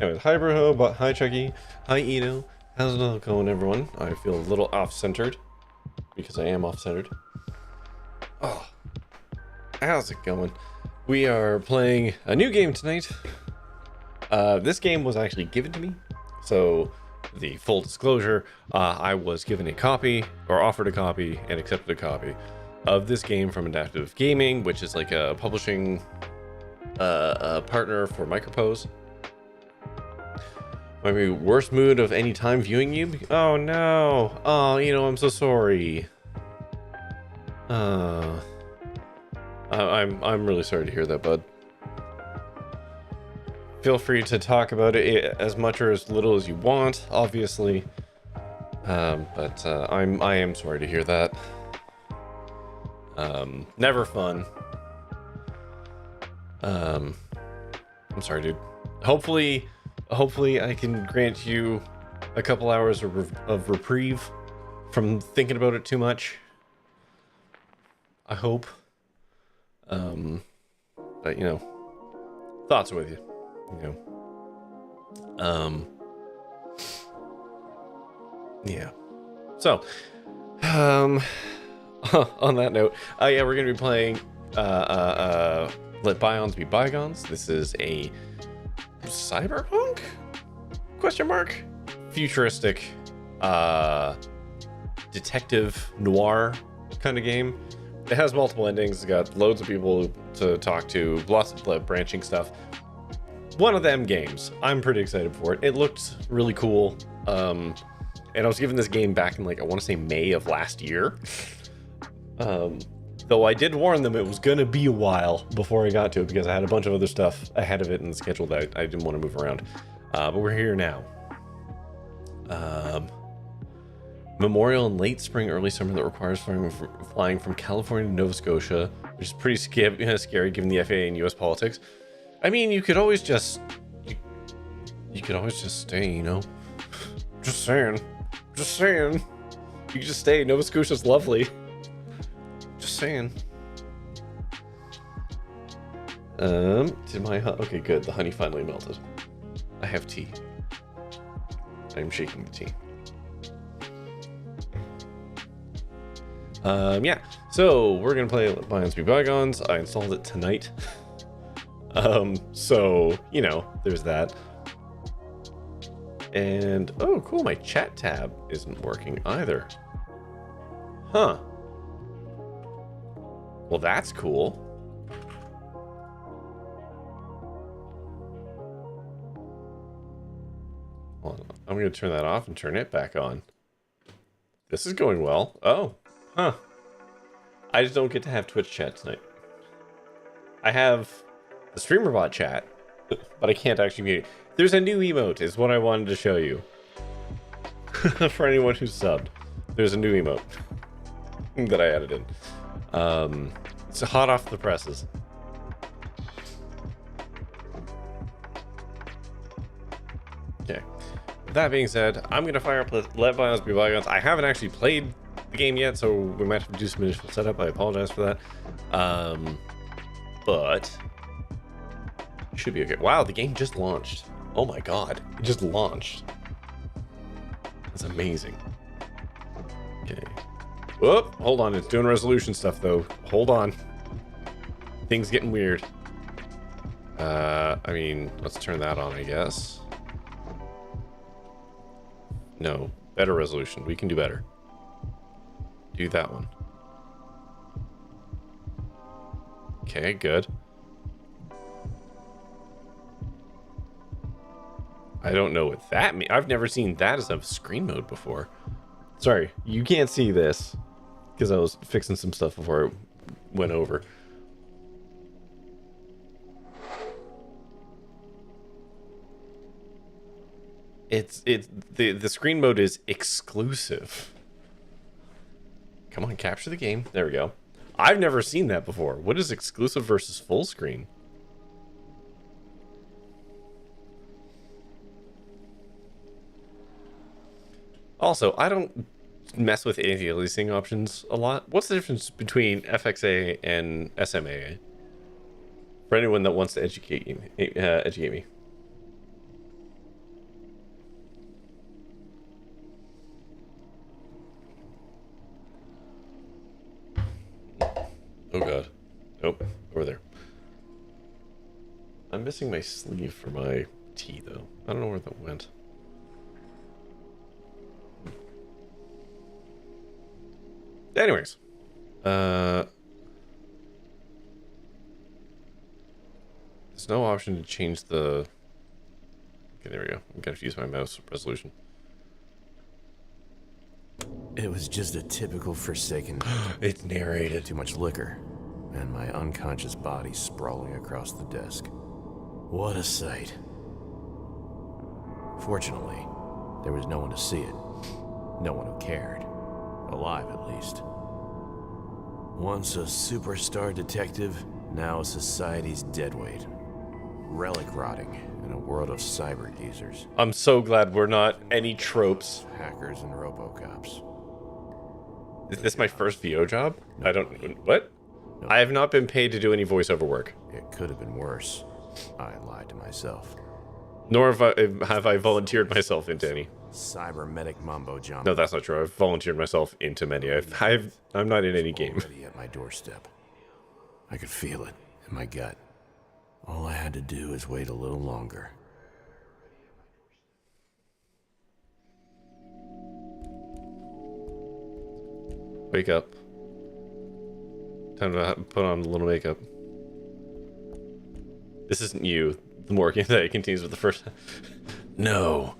Anyways, hi Broho, but hi Chucky, hi Eno, how's it all going everyone? I feel a little off-centered, because I am off-centered. Oh, how's it going? We are playing a new game tonight. This game was actually given to me, so the full disclosure, I was given a copy, or offered a copy, and accepted a copy of this game from Adaptive Gaming, which is like a publishing partner for Micropose. My worst mood of any time viewing you? Oh no! Oh, I'm so sorry. I'm really sorry to hear that, bud. Feel free to talk about it as much or as little as you want, obviously. But I am sorry to hear that. Never fun. I'm sorry, dude. Hopefully I can grant you a couple hours of reprieve from thinking about it too much. I hope. But thoughts with you. Yeah. So, on that note, yeah, we're gonna be playing Let Bions Be Bygones. This is a cyberpunk question mark futuristic detective noir kind of game. It has multiple endings. It's got loads of people to talk to, lots of branching stuff. One of them games. I'm pretty excited for it. It looked really cool. And I was given this game back in I want to say May of last year. Though I did warn them it was going to be a while before I got to it because I had a bunch of other stuff ahead of it in the schedule that I didn't want to move around. But we're here now. Memorial in late spring, early summer that requires flying from California to Nova Scotia, which is pretty scary given the FAA and US politics. I mean, you could always just... You could always just stay, Just saying. Just saying. You could just stay. Nova Scotia's lovely. Just saying. Did my... Okay, good. The honey finally melted. I have tea. I'm shaking the tea. Yeah, so we're gonna play Let Bions Be Bygones. I installed it tonight. So, there's that. And, oh, cool, my chat tab isn't working either. Huh. Well, that's cool. Well, I'm gonna turn that off and turn it back on. This is going well. Oh. Huh. I just don't get to have Twitch chat tonight. I have the streamer bot chat, but I can't actually mute it. There's a new emote, is what I wanted to show you. For anyone who's subbed, there's a new emote that I added in. It's hot off the presses. Okay. With that being said, I'm gonna fire up Let Bions Be Bygones. I haven't actually played the game yet, so we might have to do some initial setup. I apologize for that. But it should be okay. Wow, the game just launched. Oh my god, it just launched. That's amazing. Okay. Whoop, hold on, it's doing resolution stuff though. Hold on. Things getting weird. I mean, let's turn that on, I guess. No, better resolution. We can do better. Do that one. Okay, good. I don't know what that means. I've never seen that as a screen mode before. Sorry, you can't see this because I was fixing some stuff before I went over. The screen mode is exclusive. Come on, capture the game. There we go. I've never seen that before. What is exclusive versus full screen? Also, I don't mess with anti-aliasing options a lot. What's the difference between FXA and SMA? For anyone that wants to educate me. I'm missing my sleeve for my tea, though. I don't know where that went. Anyways. There's no option to change the... Okay, there we go. I'm gonna use my mouse resolution. It was just a typical Forsaken night. It's narrated. Too much liquor, and my unconscious body sprawling across the desk. What a sight. Fortunately, there was no one to see it. No one who cared. Alive, at least. Once a superstar detective, now society's deadweight. Relic rotting in a world of cyber geezers. I'm so glad we're not any tropes. Hackers and robocops. Is this my first VO job? I don't... What? No. I have not been paid to do any voiceover work. It could have been worse. I lied to myself. Nor have I volunteered myself into any. Cybernetic mumbo jumbo. No, that's not true. I've volunteered myself into many. I'm not in any game. Already at my doorstep. I could feel it in my gut. All I had to do is wait a little longer. Wake up. Time to put on a little makeup. This isn't you. The more that it continues with the first... No,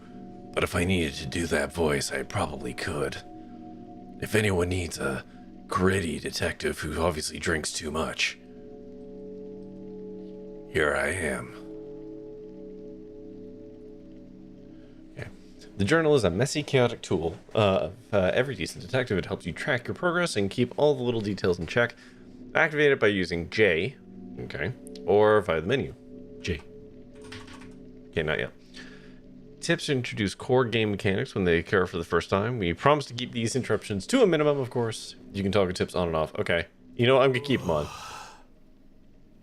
but if I needed to do that voice, I probably could. If anyone needs a gritty detective who obviously drinks too much, here I am. Okay. The journal is a messy, chaotic tool of every decent detective. It helps you track your progress and keep all the little details in check. Activate it by using J, okay, or via the menu. J. Okay, not yet. Tips introduce core game mechanics when they occur for the first time. We promise to keep these interruptions to a minimum, of course. You can toggle tips on and off. Okay. You know what? I'm going to keep them on.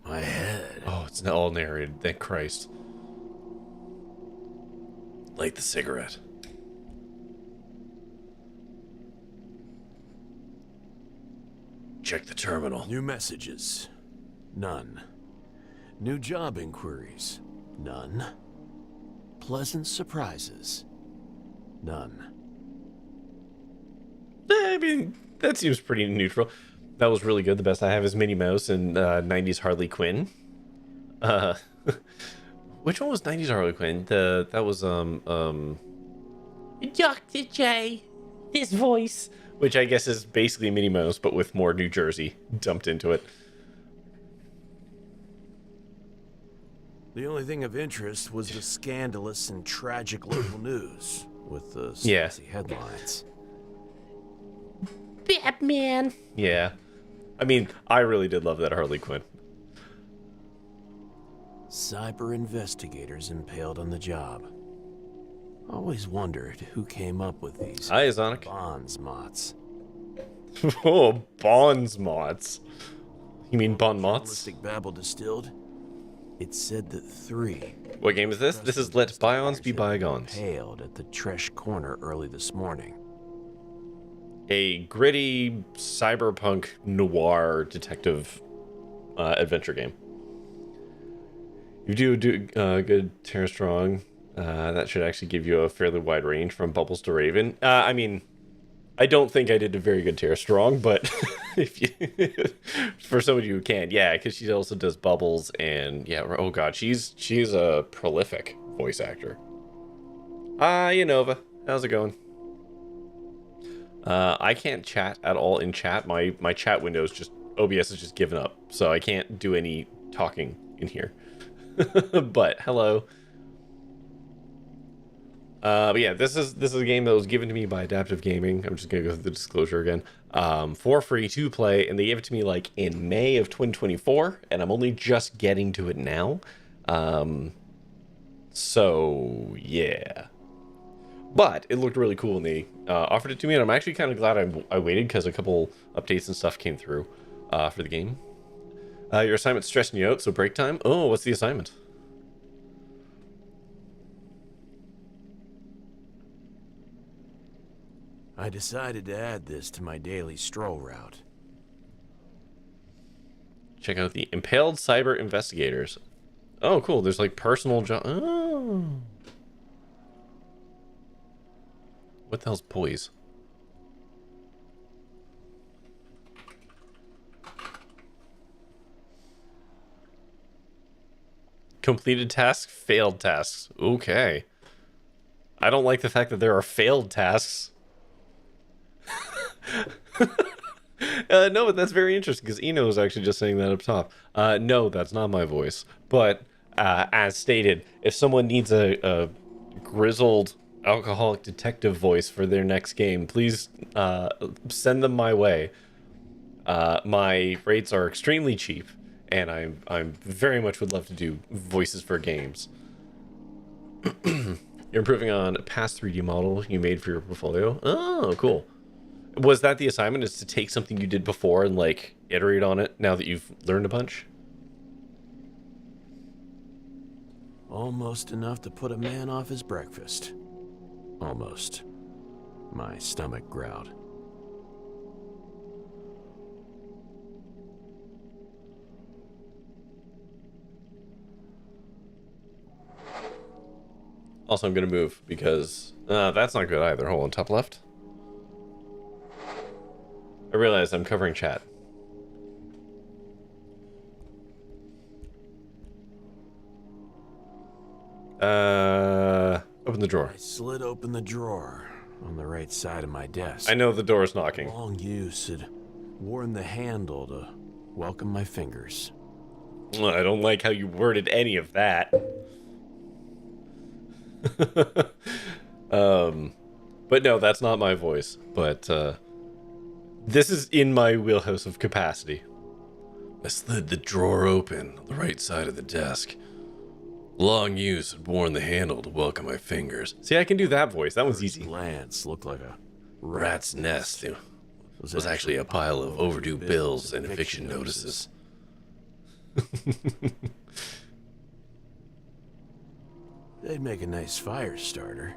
My head. Oh, it's all narrated. Thank Christ. Light the cigarette. Check the terminal. New messages. None. New job inquiries. None. Pleasant surprises. None. I mean, that seems pretty neutral. That was really good. The best I have is Minnie Mouse and 90s Harley Quinn. Which one was 90s Harley Quinn? That was Dr. J. His voice. Which I guess is basically Minnie Mouse, but with more New Jersey dumped into it. The only thing of interest was the scandalous and tragic local news with the spicy headlines. Batman. Yeah. I mean, I really did love that Harley Quinn. Cyber investigators impaled on the job. Always wondered who came up with these Hi, Azonic. Bonds mots. Oh, Bonds mots. You mean Bon mots? Journalistic babble distilled. It said that 3. What game is this? This is Let Bions be Bygones. Impaled at the Tresh Corner early this morning. A gritty cyberpunk noir detective adventure game. You do good Terra Strong. That should actually give you a fairly wide range from Bubbles to Raven. I mean, I don't think I did a very good Terra Strong, but if you, for somebody who can, yeah, because she also does Bubbles and yeah. Oh God, she's a prolific voice actor. Hi, Nova. How's it going? I can't chat at all in chat. My chat window is just OBS is just given up, so I can't do any talking in here. But hello. But yeah, this is a game that was given to me by Adaptive Gaming. I'm just gonna go through the disclosure again. For free to play, and they gave it to me like in May of 2024, and I'm only just getting to it now. So yeah. But it looked really cool when they offered it to me, and I'm actually kind of glad I waited because a couple updates and stuff came through for the game. Your assignment's stressing you out, so break time. Oh, what's the assignment? I decided to add this to my daily stroll route. Check out the Impaled Cyber Investigators. Oh, cool. There's like personal job. Oh. What the hell's poise? Completed tasks, failed tasks. Okay. I don't like the fact that there are failed tasks. No, but that's very interesting because Eno was actually just saying that up top. No, that's not my voice. But as stated, if someone needs a grizzled alcoholic detective voice for their next game, please send them my way. My rates are extremely cheap, and I'm very much would love to do voices for games. You're improving on a past 3D model you made for your portfolio. Oh, cool. Was that the assignment, is to take something you did before and like iterate on it now that you've learned a bunch? Almost enough to put a man off his breakfast. Almost. My stomach growled. Also, I'm gonna move because that's not good either. Hold on, top left. I realize I'm covering chat. Open the drawer. I slid open the drawer on the right side of my desk. I know the door is knocking. Long use had worn the handle to welcome my fingers. I don't like how you worded any of that. But no, that's not my voice. But this is in my wheelhouse of capacity. I slid the drawer open on the right side of the desk. Long use had worn the handle to welcome my fingers. See, I can do that voice. That one's easy. Glance looked like a Rat's nest. It was actually a pile of overdue bills and eviction notices. They'd make a nice fire starter.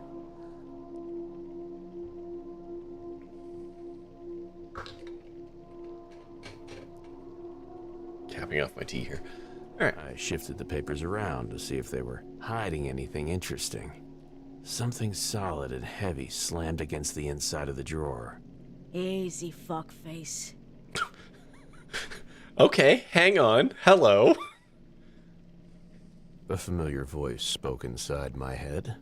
Capping off my tea here. All right. I shifted the papers around to see if they were hiding anything interesting. Something solid and heavy slammed against the inside of the drawer. Easy, fuckface. Okay, hang on. Hello. A familiar voice spoke inside my head.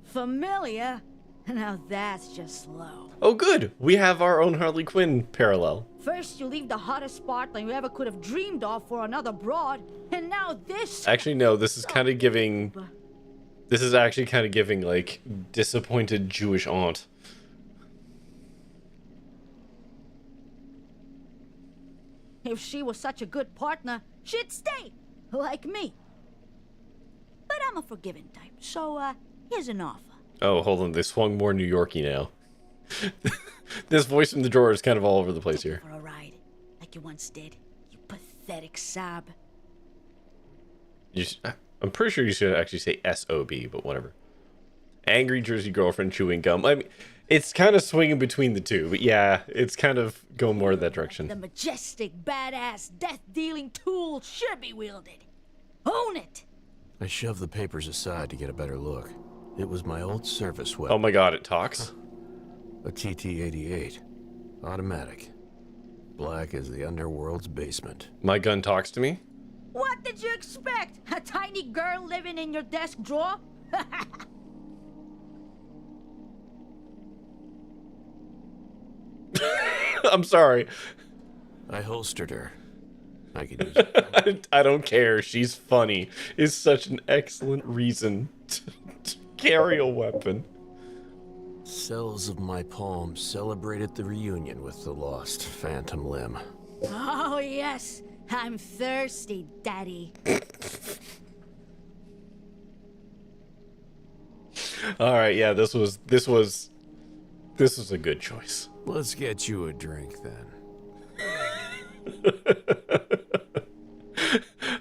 Familiar? Now that's just low. Oh, good. We have our own Harley Quinn parallel. First, you leave the hottest Spartan you ever could have dreamed of for another broad, and now this. Actually, no, this is kind of giving... This is actually kind of giving, like, disappointed Jewish aunt. If she was such a good partner, she'd stay, like me. But I'm a forgiving type, so here's an offer. Oh, hold on. They swung more New Yorkie now. This voice from the drawer is kind of all over the place here. For a ride, like you once did, you pathetic sob. I'm pretty sure you should actually say SOB, but whatever. Angry Jersey girlfriend chewing gum. I mean, it's kind of swinging between the two, but yeah, it's kind of going more that direction. The majestic, badass, death-dealing tool should be wielded. Own it! I shoved the papers aside to get a better look. It was my old service weapon. Oh my god, it talks? A TT-88. Automatic. Black as the underworld's basement. My gun talks to me? What did you expect? A tiny girl living in your desk drawer? I'm sorry. I holstered her. I could use it. I don't care. She's funny. It's such an excellent reason to carry a weapon. Cells of my palm celebrated the reunion with the lost phantom limb. Oh, yes. I'm thirsty, Daddy. All right, yeah, this was a good choice. Let's get you a drink then.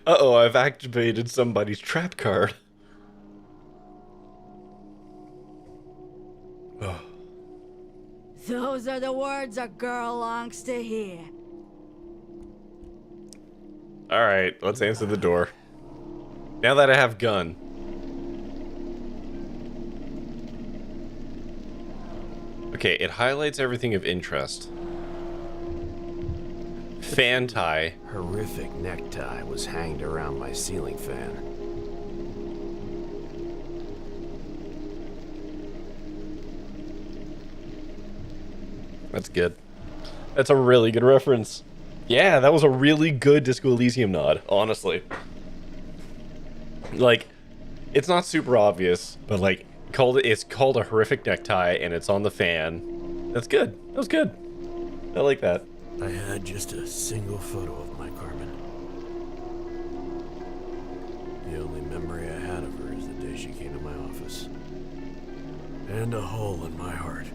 Uh-oh, I've activated somebody's trap card. Oh. Those are the words a girl longs to hear. All right, let's answer the door. Now that I have gun. Okay, it highlights everything of interest. Fan tie. Horrific necktie was hanged around my ceiling fan. That's good. That's a really good reference. Yeah, that was a really good Disco Elysium nod, honestly. Like, it's not super obvious, but like, it's called a horrific necktie, and it's on the fan. That's good. That was good. I like that. I had just a single photo of my Carmen. The only memory I had of her is the day she came to my office. And a hole in my heart.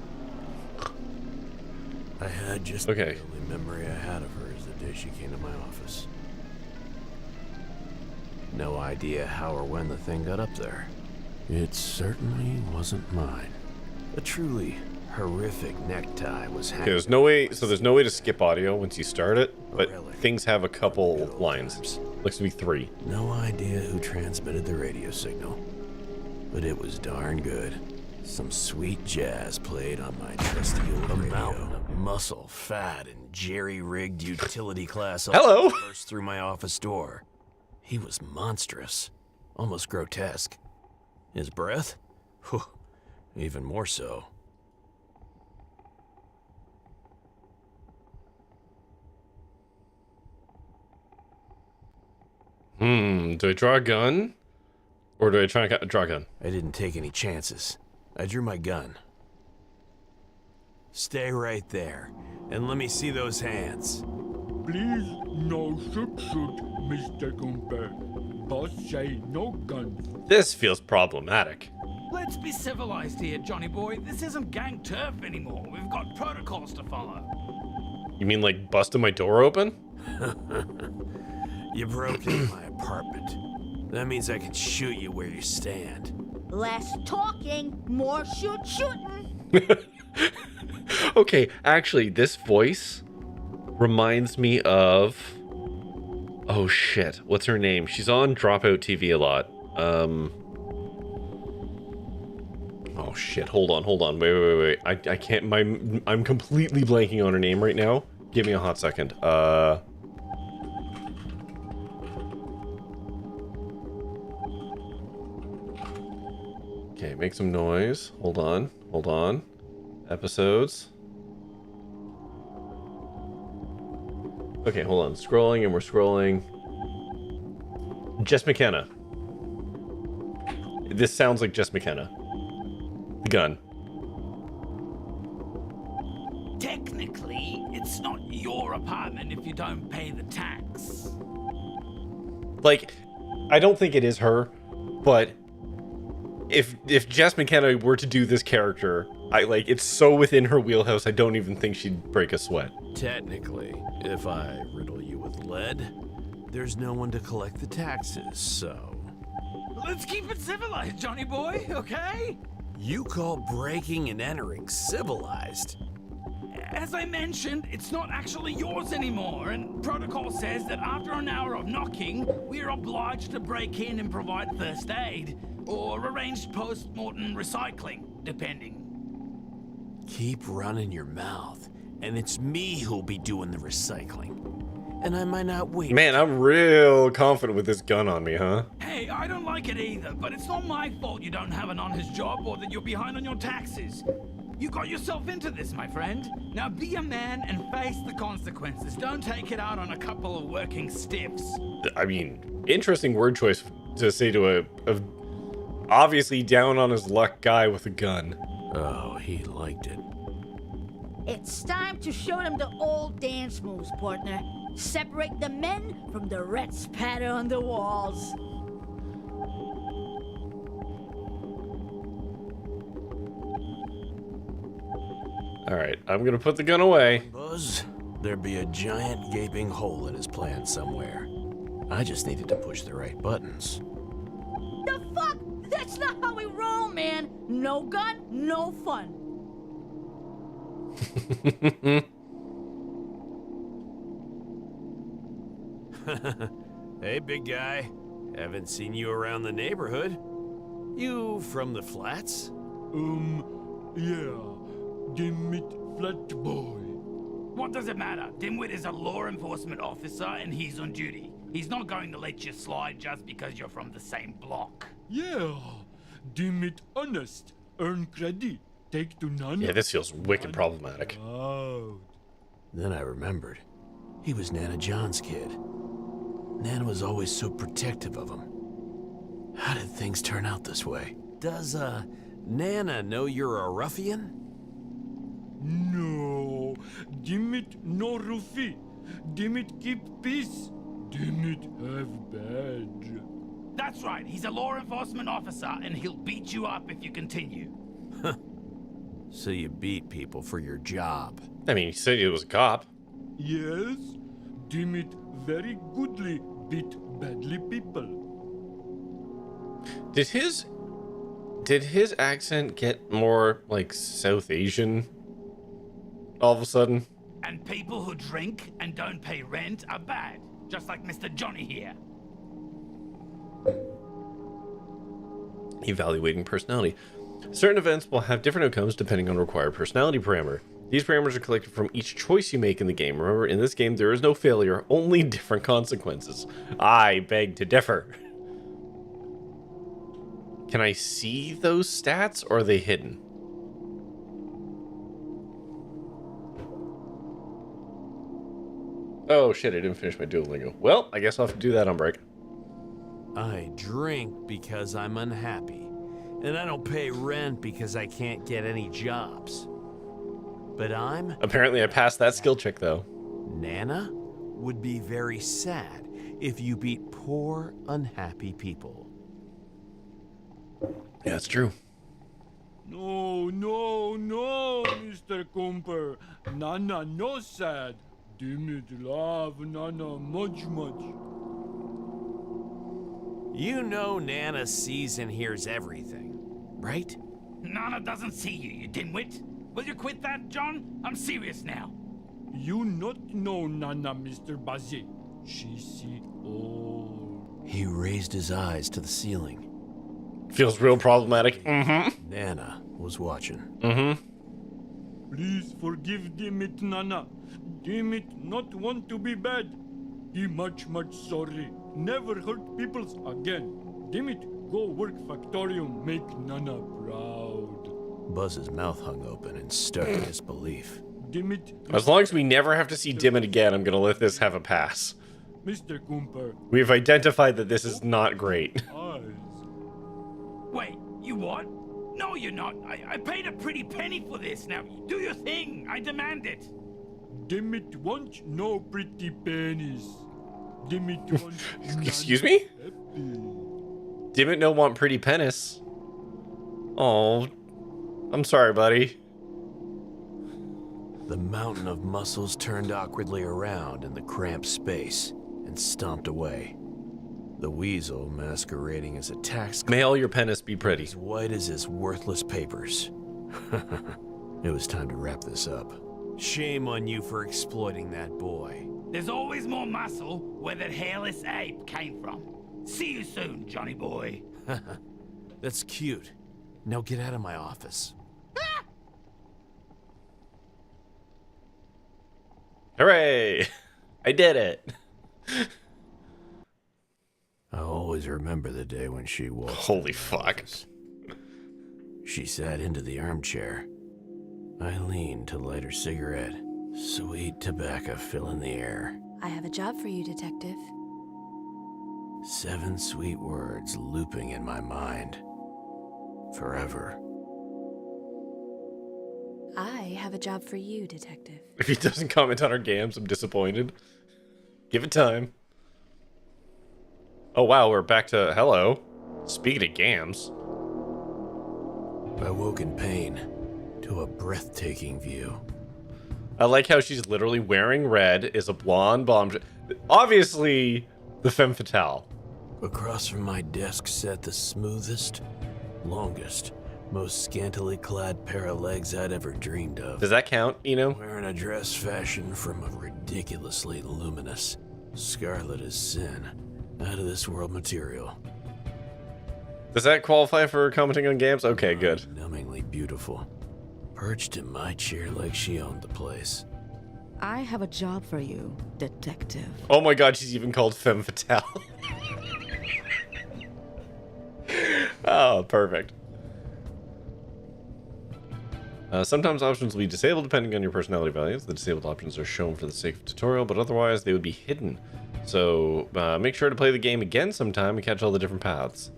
I had just Okay. the only memory I had of her is the day she came to my office. No idea how or when the thing got up there. It certainly wasn't mine. A truly horrific necktie was hanging. Okay, there's no way to skip audio once you start it, but Really? things have a couple Good old lines. times. Looks to be 3. No idea who transmitted the radio signal, but it was darn good. Some sweet jazz played on my trusty old radio. Mountain of muscle, fat, and jerry-rigged utility class. Hello. Burst through my office door. He was monstrous, almost grotesque. His breath? Whew, even more so. Do I draw a gun? Or do I try and draw a gun? I didn't take any chances. I drew my gun. Stay right there, and let me see those hands. Please, no shoot, Mr. Gunther. Boss say no guns. This feels problematic. Let's be civilized here, Johnny boy. This isn't gang turf anymore. We've got protocols to follow. You mean like busting my door open? You broke into my apartment. That means I can shoot you where you stand. Less talking, more shooting. Okay, actually, this voice reminds me of... Oh shit, what's her name? She's on Dropout TV a lot. Oh shit, hold on. Wait. I can't, I'm completely blanking on her name right now. Give me a hot second. Okay, make some noise. Hold on. Episodes. Okay, hold on. Scrolling, and we're scrolling. Jess McKenna. This sounds like Jess McKenna. The gun. Technically, it's not your apartment if you don't pay the tax. Like, I don't think it is her, but if Jess McKenna were to do this character, it's so within her wheelhouse, I don't even think she'd break a sweat. Technically, if I riddle you with lead, there's no one to collect the taxes, so... Let's keep it civilized, Johnny boy, okay? You call breaking and entering civilized? As I mentioned, it's not actually yours anymore, and protocol says that after an hour of knocking, we are obliged to break in and provide first aid, or arrange post-mortem recycling, depending. Keep running your mouth, and it's me who'll be doing the recycling. And I might not wait. Man, I'm real confident with this gun on me, huh? Hey, I don't like it either, but it's not my fault you don't have an honest job or that you're behind on your taxes. You got yourself into this, my friend. Now be a man and face the consequences. Don't take it out on a couple of working stiffs. I mean, interesting word choice to say to a obviously down on his luck guy with a gun. Oh, he liked it. It's time to show them the old dance moves, partner. Separate the men from the red spatter on the walls. Alright, I'm gonna put the gun away. Buzz, there'd be a giant gaping hole in his plan somewhere. I just needed to push the right buttons. The fuck? That's not how we roll, man. No gun, no fun. Hey, big guy. Haven't seen you around the neighborhood. You from the flats? Yeah. Dimit Flat Boy. What does it matter? Dimwit is a law enforcement officer and he's on duty. He's not going to let you slide just because you're from the same block. Yeah. Dimit Honest. Earn credit. Take to none. Yeah, this feels wicked problematic. Out. Then I remembered. He was Nana John's kid. Nana was always so protective of him. How did things turn out this way? Does, Nana know you're a ruffian? No. Dimit no Rufi. Dimit keep peace. Dimit have badge. That's right, he's a law enforcement officer and he'll beat you up if you continue. So you beat people for your job. I mean, he said he was a cop. Yes. Dimit very goodly beat badly people. Did his accent get more like South Asian all of a sudden? And people who drink and don't pay rent are bad, just like Mr. Johnny here. Evaluating personality. Certain events will have different outcomes depending on required personality parameter. These parameters are collected from each choice you make in the game. Remember, in this game, there is no failure, only different consequences. I beg to differ. Can I see those stats, or are they hidden? Oh shit, I didn't finish my Duolingo. Well, I guess I'll have to do that on break. I drink because I'm unhappy. And I don't pay rent because I can't get any jobs. But I'm... Apparently I passed that skill check, though. Nana would be very sad if you beat poor, unhappy people. Yeah, that's true. No, Mr. Cooper. Nana no sad. Dimit love Nana much. You know Nana sees and hears everything, right? Nana doesn't see you, you dimwit. Will you quit that, John? I'm serious now. You not know Nana, Mr. Bazzi. She see all. He raised his eyes to the ceiling. Feels real problematic. Mm-hmm. Nana was watching. Mm-hmm. Please forgive Dimit, Nana. Dimit not want to be bad. He much sorry. Never hurt peoples again. Dimit go work factorium, make Nana proud. Buzz's mouth hung open in stark disbelief. Dimit. As long as we never have to see Dimit again, I'm gonna let this have a pass. Mr. Cooper. We've identified that this is not great. Eyes. Wait, you what? No, you're not. I paid a pretty penny for this. Now, do your thing. I demand it. Dimit want no pretty pennies. Dimit want. Excuse me? Dimit no want pretty penis. Oh, I'm sorry, buddy. The mountain of muscles turned awkwardly around in the cramped space and stomped away. The weasel, masquerading as a tax May all your penis be pretty. as white as his worthless papers. It was time to wrap this up. Shame on you for exploiting that boy. There's always more muscle where that hairless ape came from. See you soon, Johnny boy. That's cute. Now get out of my office. Hooray! I did it. I'll always remember the day when she walked. Holy fuck. She sat into the armchair. I leaned to light her cigarette. Sweet tobacco filling the air. I have a job for you, Detective. 7 sweet words looping in my mind. Forever. I have a job for you, Detective. If he doesn't comment on our games, I'm disappointed. Give it time. Oh wow, we're back to hello. Speaking of gams. I woke in pain to a breathtaking view. I like how she's literally wearing red, is a blonde bomb. Obviously, the femme fatale. Across from my desk sat the smoothest, longest, most scantily clad pair of legs I'd ever dreamed of. Does that count, Eno? Wearing a dress fashioned from a ridiculously luminous, scarlet as sin, Out of this world material. Does that qualify for commenting on games? Okay, good. Numbingly beautiful. Perched in my chair like she owned the place. I have a job for you, detective. Oh my god, she's even called femme fatale. Oh, perfect. Sometimes options will be disabled depending on your personality values. The disabled options are shown for the sake of tutorial, but otherwise they would be hidden. So make sure to play the game again sometime and catch all the different paths.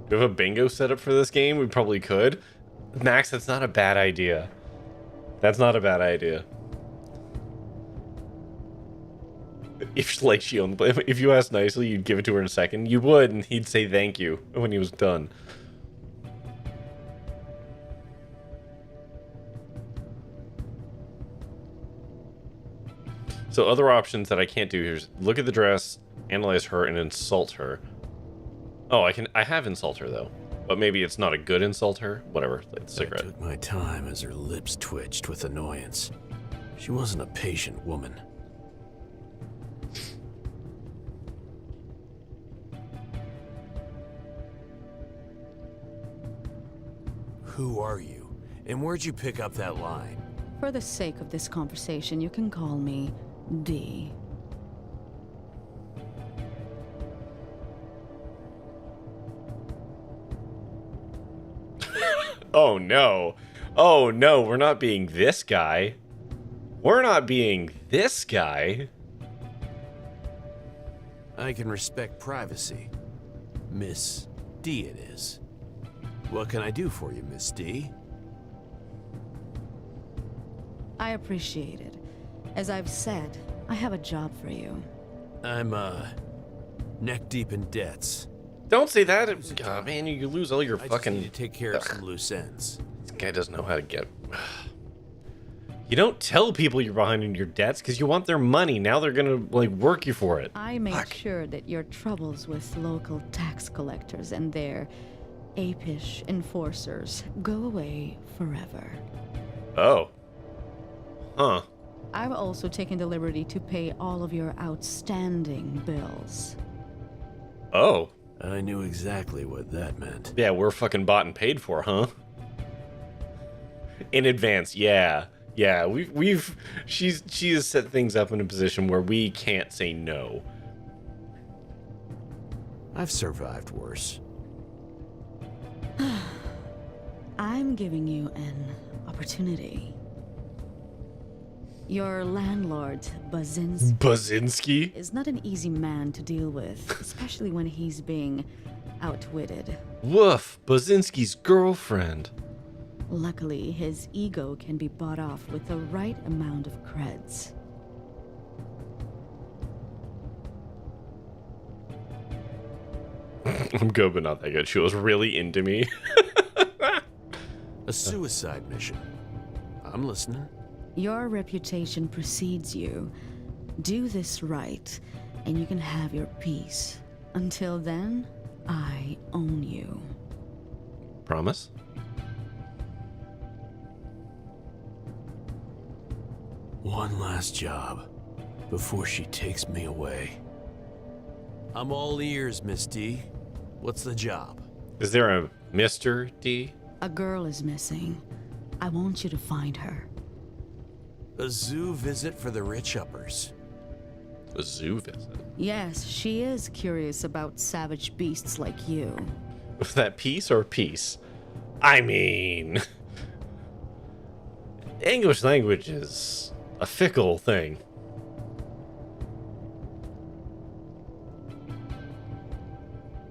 Do we have a bingo setup for this game? We probably could. Max, that's not a bad idea. That's not a bad idea. If like she owned, if you asked nicely, you'd give it to her in a second. You would, and he'd say thank you when he was done. So other options that I can't do here is look at the dress, analyze her, and insult her. Oh, I have insult her though, but maybe it's not a good insult her. Whatever. Like the cigarette. I took my time as her lips twitched with annoyance. She wasn't a patient woman. Who are you? And where'd you pick up that line? For the sake of this conversation, you can call me D. Oh no. Oh no, we're not being this guy. We're not being this guy. I can respect privacy. Miss D it is. What can I do for you, Miss D? I appreciate it. As I've said, I have a job for you. I'm, neck deep in debts. Don't say that. God, man, you lose all your I just fucking... need to take care of some loose ends. This guy doesn't know how to get... You don't tell people you're behind in your debts because you want their money. Now they're gonna, like, work you for it. I made sure that your troubles with local tax collectors and their apish enforcers go away forever. Oh. Huh. I've also taken the liberty to pay all of your outstanding bills. Oh. I knew exactly what that meant. Yeah, we're fucking bought and paid for, huh? In advance, yeah. Yeah, she has set things up in a position where we can't say no. I've survived worse. I'm giving you an opportunity. Your landlord, Bazinski? is not an easy man to deal with, especially when he's being outwitted. Woof, Bazinski's girlfriend. Luckily, his ego can be bought off with the right amount of creds. I'm good, but not that good. She was really into me. A suicide mission. I'm listening. Your reputation precedes you. Do this right, and you can have your peace. Until then, I own you. Promise? One last job before she takes me away. I'm all ears, Miss D. What's the job? Is there a Mr. D? A girl is missing. I want you to find her. A zoo visit for the rich uppers. A zoo visit? Yes, she is curious about savage beasts like you. Was that peace or peace? I mean... English language is a fickle thing.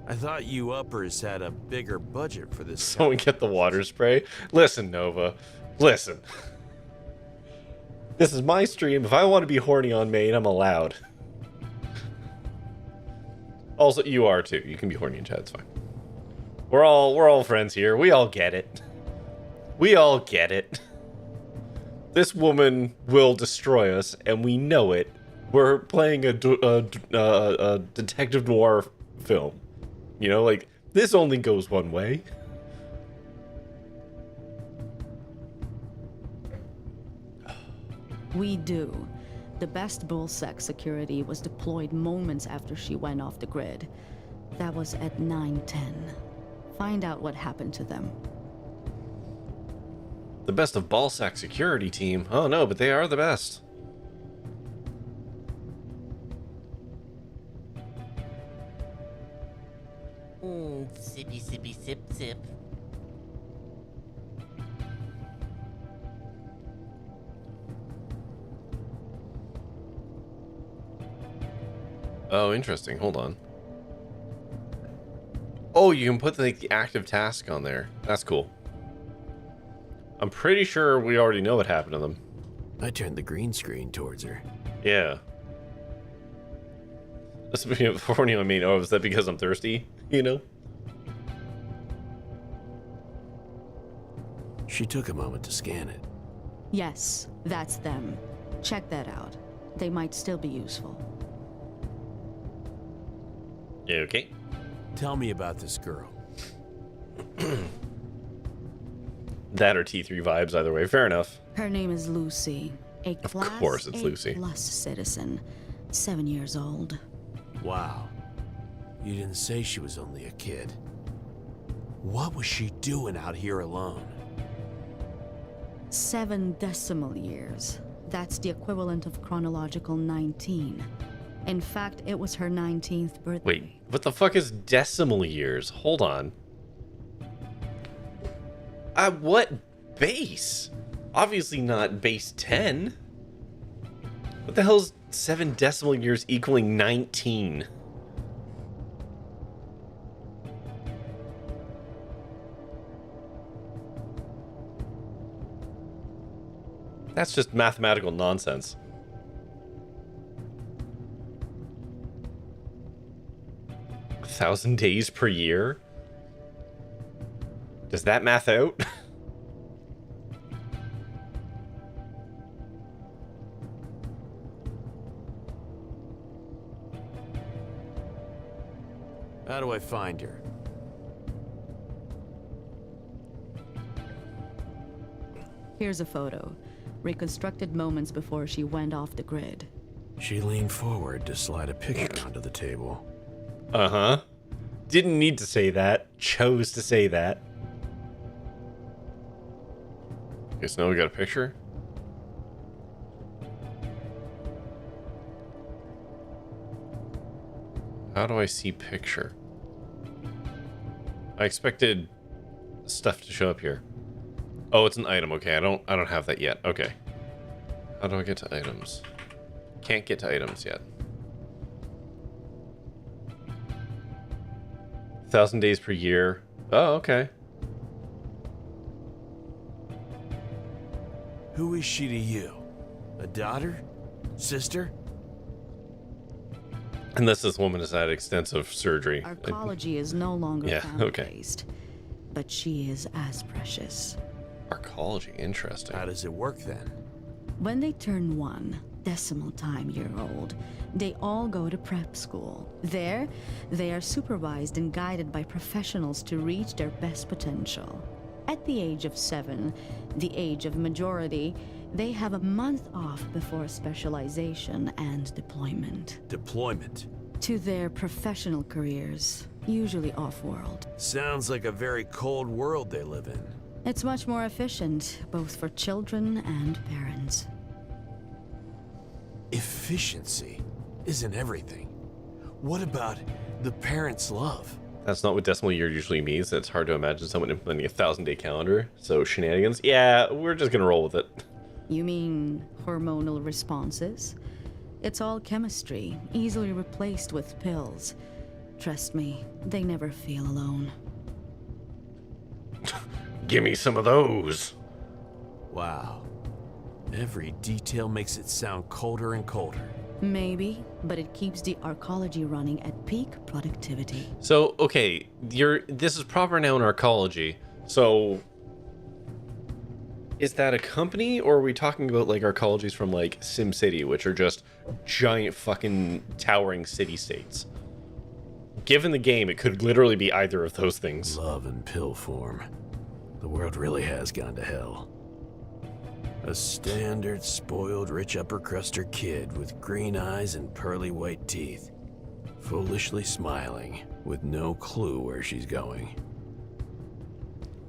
I thought you uppers had a bigger budget for this. Someone get the water spray. Listen, Nova. Listen. This is my stream. If I want to be horny on main, I'm allowed. Also, you are too. You can be horny in chat. It's fine. We're all friends here. We all get it. We all get it. This woman will destroy us, and we know it. We're playing a detective noir film. You know, like, this only goes one way. We do. The best bullsec security was deployed moments after she went off the grid. That was at 9:10. Find out what happened to them. The best of ballsack security team. Oh no, but they are the best. Sippy, sippy, sip, sip. Oh, interesting. Hold on. Oh, you can put like the active task on there. That's cool. I'm pretty sure we already know what happened to them. I turned the green screen towards her. Yeah. That's before anyone made. Oh, is that because I'm thirsty? You know? She took a moment to scan it. Yes, that's them. Check that out. They might still be useful. Okay. Tell me about this girl. That or T3 vibes, either way. Fair enough. Her name is Lucy. A Of class course it's A Lucy. plus citizen. 7 years old. Wow. You didn't say she was only a kid. What was she doing out here alone? 7 decimal years. That's the equivalent of chronological 19. In fact, it was her 19th birthday. Wait, what the fuck is decimal years? Hold on. What base? Obviously not base 10. What the hell's 7 decimal years equaling 19? That's just mathematical nonsense. A 1,000 days per year? Does that math out? How do I find her? Here's a photo. Reconstructed moments before she went off the grid. She leaned forward to slide a picture onto the table. Uh-huh. Didn't need to say that. Chose to say that. Okay, so now we got a picture. How do I see picture? I expected stuff to show up here. Oh, it's an item. Okay, I don't have that yet. Okay. How do I get to items? Can't get to items yet. 1,000 days per year. Oh, okay. Who is she to you? A daughter? Sister? Unless this woman has had extensive surgery. Arcology is no longer Yeah, okay. family-based, but she is as precious. Arcology, interesting. How does it work then? When they turn 1 decimal time year old, they all go to prep school. There, they are supervised and guided by professionals to reach their best potential. At the age of 7, the age of majority, they have a month off before specialization and deployment. Deployment. To their professional careers, usually off-world. Sounds like a very cold world they live in. It's much more efficient, both for children and parents. Efficiency isn't everything. What about the parents' love? That's not what decimal year usually means. It's hard to imagine someone implementing a 1,000-day calendar. So shenanigans? Yeah, we're just gonna roll with it. You mean hormonal responses? It's all chemistry, easily replaced with pills. Trust me, they never feel alone. Give me some of those. Wow. Every detail makes it sound colder and colder. Maybe, but it keeps the arcology running at peak productivity. So, okay, this is proper noun arcology. So, is that a company, or are we talking about like arcologies from like SimCity, which are just giant fucking towering city-states? Given the game, it could literally be either of those things. Love in pill form. The world really has gone to hell. A standard, spoiled, rich upper-cruster kid with green eyes and pearly white teeth. Foolishly smiling, with no clue where she's going.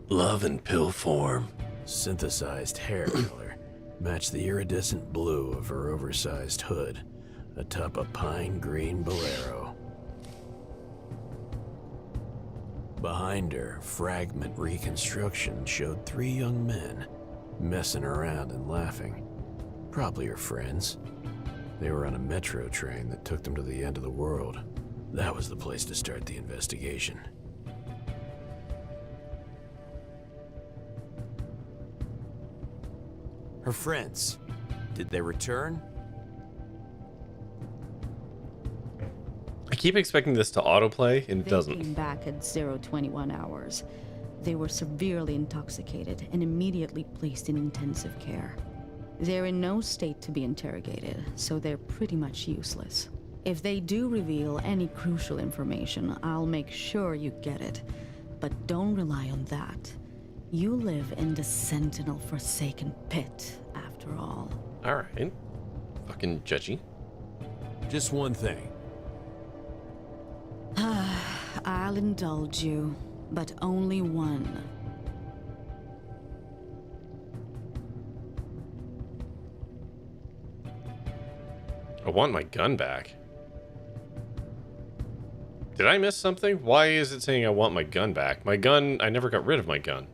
Love in pill form. Synthesized hair color matched the iridescent blue of her oversized hood atop a pine green bolero. Behind her, fragment reconstruction showed 3 young men messing around and laughing. Probably her friends. They were on a metro train that took them to the end of the world. That was the place to start the investigation. Her friends, did they return? I keep expecting this to autoplay, and it They doesn't. came back at 021 hours. They were severely intoxicated and immediately placed in intensive care. They're in no state to be interrogated, so they're pretty much useless. If they do reveal any crucial information, I'll make sure you get it. But don't rely on that. You live in the Sentinel-forsaken pit, after all. Alright. Fucking judgy. Just one thing. I'll indulge you, but only one. I want my gun back. Did I miss something? Why is it saying I want my gun back? My gun, I never got rid of my gun.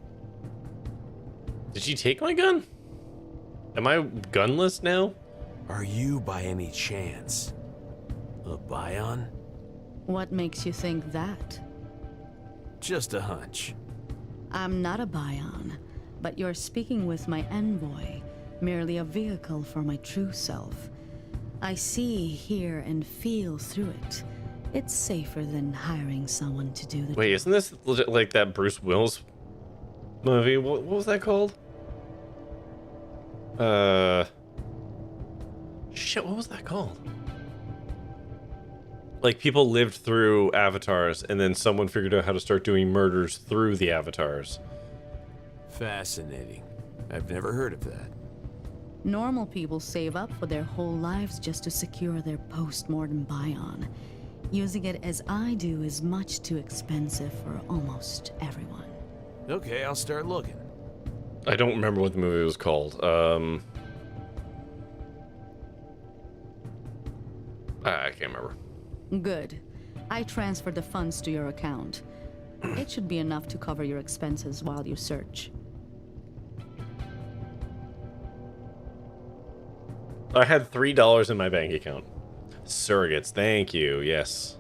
Did she take my gun? Am I gunless now? Are you, by any chance, a Bion? What makes you think that? Just a hunch. I'm not a Bion, but you're speaking with my envoy, merely a vehicle for my true self. I see, hear, and feel through it. It's safer than hiring someone to do the Wait, isn't this legit like that Bruce Willis movie? What was that called? Shit, what was that called? Like, people lived through avatars, and then someone figured out how to start doing murders through the avatars. Fascinating. I've never heard of that. Normal people save up for their whole lives just to secure their post-mortem Bion. Using it as I do is much too expensive for almost everyone. Okay, I'll start looking. I don't remember what the movie was called. I can't remember. Good. I transferred the funds to your account. It should be enough to cover your expenses while you search. I had $3 in my bank account. Surrogates, thank you, yes.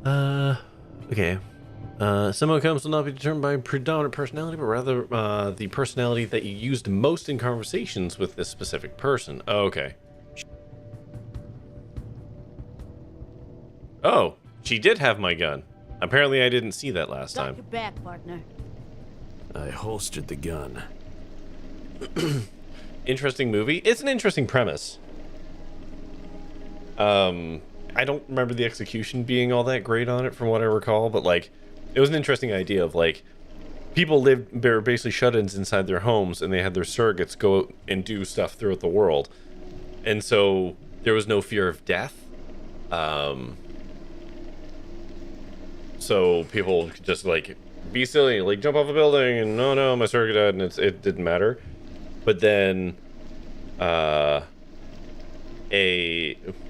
Okay. Some outcomes will not be determined by predominant personality, but rather the personality that you used most in conversations with this specific person. Okay. Oh, she did have my gun. Apparently I didn't see that last Got time. your back, partner. I holstered the gun. Interesting movie. It's an interesting premise. I don't remember the execution being all that great on it from what I recall, but like it was an interesting idea of like people lived, they were basically shut-ins inside their homes, and they had their surrogates go out and do stuff throughout the world. And so there was no fear of death. So people could just like be silly, like jump off a building and no, my surrogate died, and it didn't matter. But then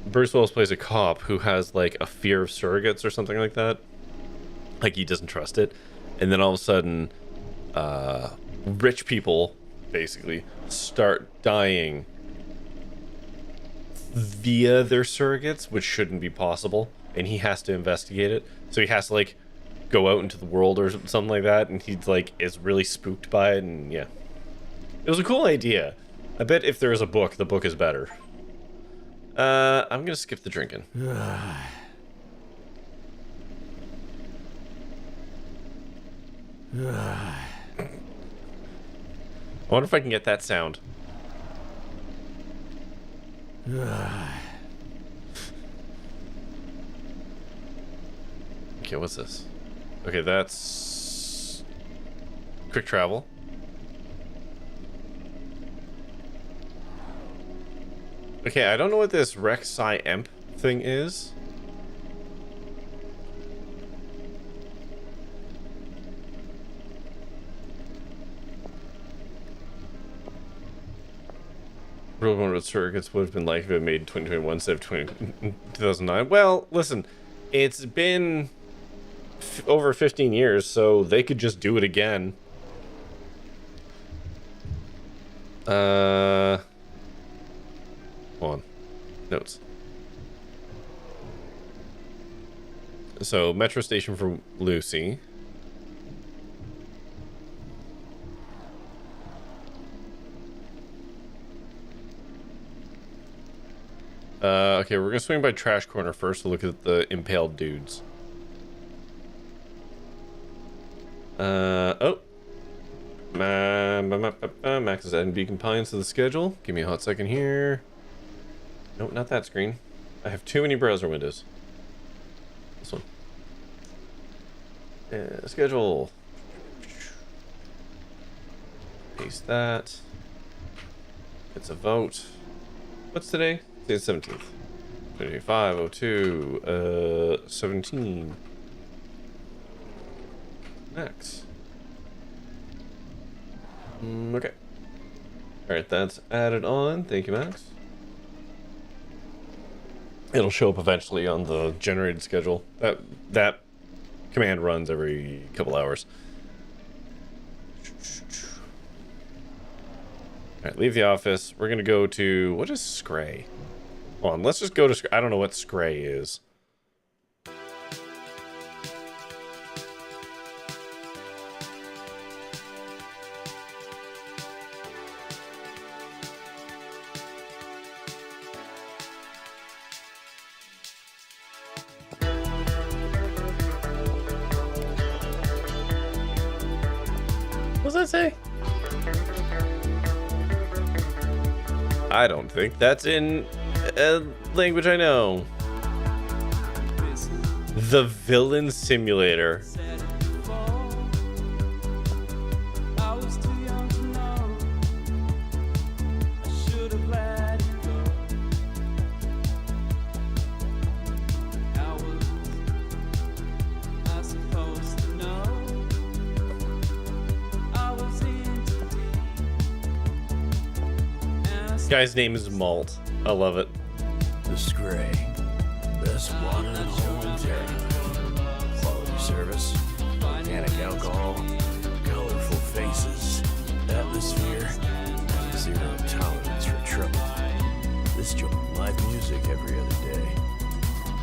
Bruce Willis plays a cop who has like a fear of surrogates or something like that. Like he doesn't trust it. And then all of a sudden rich people basically start dying via their surrogates, which shouldn't be possible, and he has to investigate it. So he has to like go out into the world or something like that, and he's like is really spooked by it. And yeah, it was a cool idea. I bet if there is a book, the book is better. I'm gonna skip the drinking. I wonder if I can get that sound. Okay, what's this? Okay, that's... quick travel. Okay, I don't know what this Rek'Sai Emp thing is. Real World Circuits would have been like if it made 2021 instead of 2009. Well, listen, it's been over 15 years, so they could just do it again. Hold on. Notes. So, metro station for Lucy. Okay, we're gonna swing by Trash Corner first to look at the impaled dudes. Oh. Max is adding beacon pines to the schedule. Give me a hot second here. Nope, not that screen. I have too many browser windows. This one. Schedule. Paste that. It's a vote. What's today? Today's 17th. 2502. 17. Max. Okay. Alright, that's added on. Thank you, Max. It'll show up eventually on the generated schedule. That command runs every couple hours. Alright, leave the office. We're gonna go to... What is Scray? Hold on, let's just go to Scray. I don't know what Scray is. What does that say? I don't think that's in a language I know. The Villain Simulator. Guy's name is Malt. I love it. The Scray. Best water in the whole town. Quality service, organic alcohol, colorful faces, atmosphere, zero tolerance for trouble. This joint, live music every other day.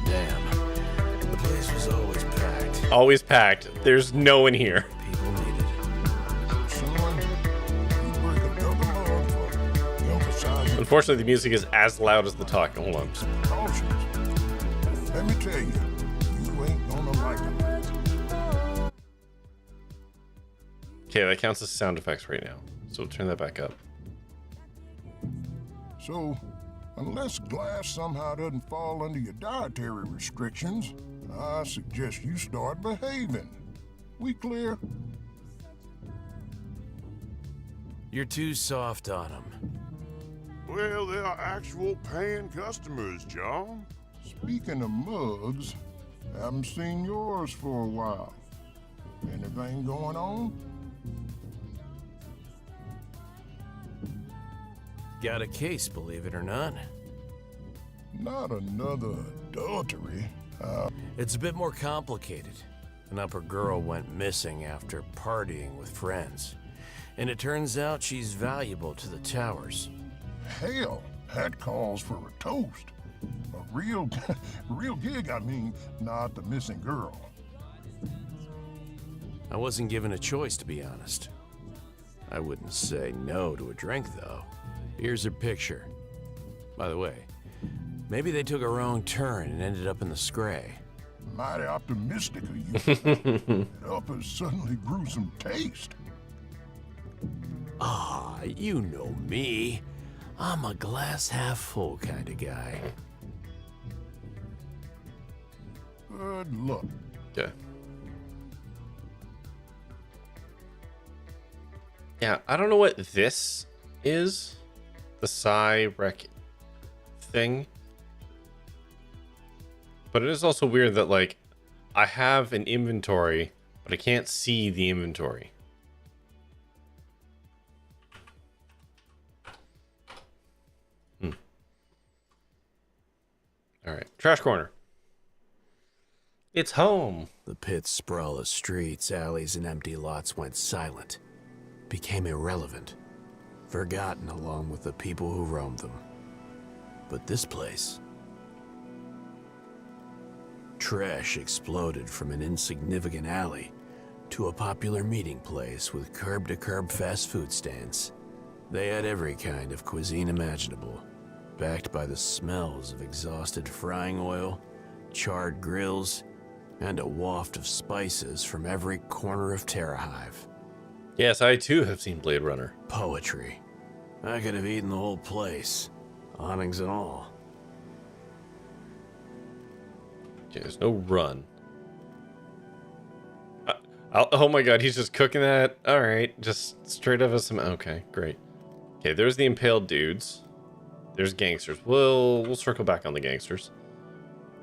Damn, the place was always packed. Always packed. There's no one here. People needed. Unfortunately, the music is as loud as the talking. Hold on. Let me tell you, you ain't gonna like it. Okay, that counts as sound effects right now. So we'll turn that back up. So, unless glass somehow doesn't fall under your dietary restrictions, I suggest you start behaving. We clear? You're too soft on them. Well, they are actual paying customers, John. Speaking of mugs, haven't seen yours for a while. Anything going on? Got a case, believe it or not. Not another adultery. It's a bit more complicated. An upper girl went missing after partying with friends. And it turns out she's valuable to the towers. Hell, that calls for a toast. A real gig, I mean, not the missing girl. I wasn't given a choice, to be honest. I wouldn't say no to a drink, though. Here's her picture. By the way, maybe they took a wrong turn and ended up in the Scray. Mighty optimistic of you. It offers suddenly gruesome taste. Ah, you know me. I'm a glass half full kind of guy. Good luck. Yeah. Yeah, I don't know what this is. The Psy Rec thing. But it is also weird that, like, I have an inventory, but I can't see the inventory. Alright, trash corner. It's home. The pit's sprawl of streets, alleys, and empty lots went silent, became irrelevant, forgotten along with the people who roamed them. But this place... trash exploded from an insignificant alley to a popular meeting place with curb-to-curb fast food stands. They had every kind of cuisine imaginable, backed by the smells of exhausted frying oil, charred grills, and a waft of spices from every corner of Terra Hive. Yes, I too have seen Blade Runner. Poetry. I could have eaten the whole place, awnings and all. Okay, there's no run. Oh my god, he's just cooking that. Alright, just straight up as some... Okay, great. Okay, there's the impaled dudes. There's gangsters. We'll circle back on the gangsters.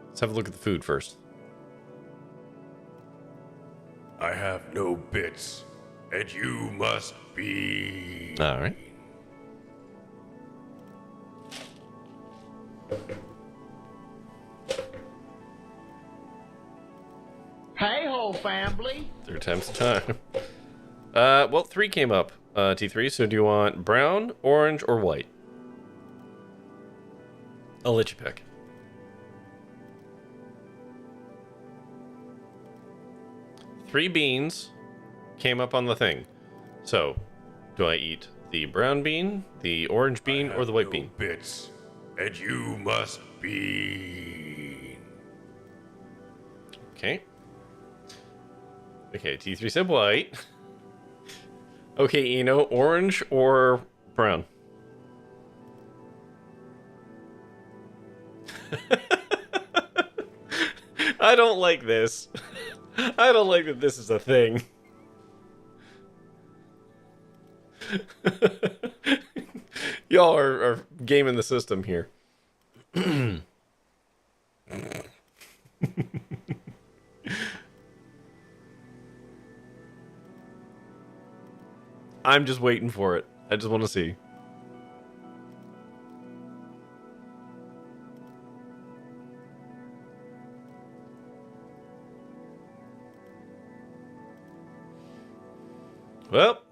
Let's have a look at the food first. I have no bits, and you must be... Alright. Hey ho, family. 3 times the time. Well, 3 came up, T3, so do you want brown, orange, or white? I'll let you pick. Three beans came up on the thing. So, do I eat the brown bean, the orange bean, or the white bean? Bits, and you must be... Okay. Okay, T3 said white. Okay, Eno, orange or brown? I don't like this. I don't like that this is a thing. Y'all are gaming the system here. I'm just waiting for it. I just want to see. Well,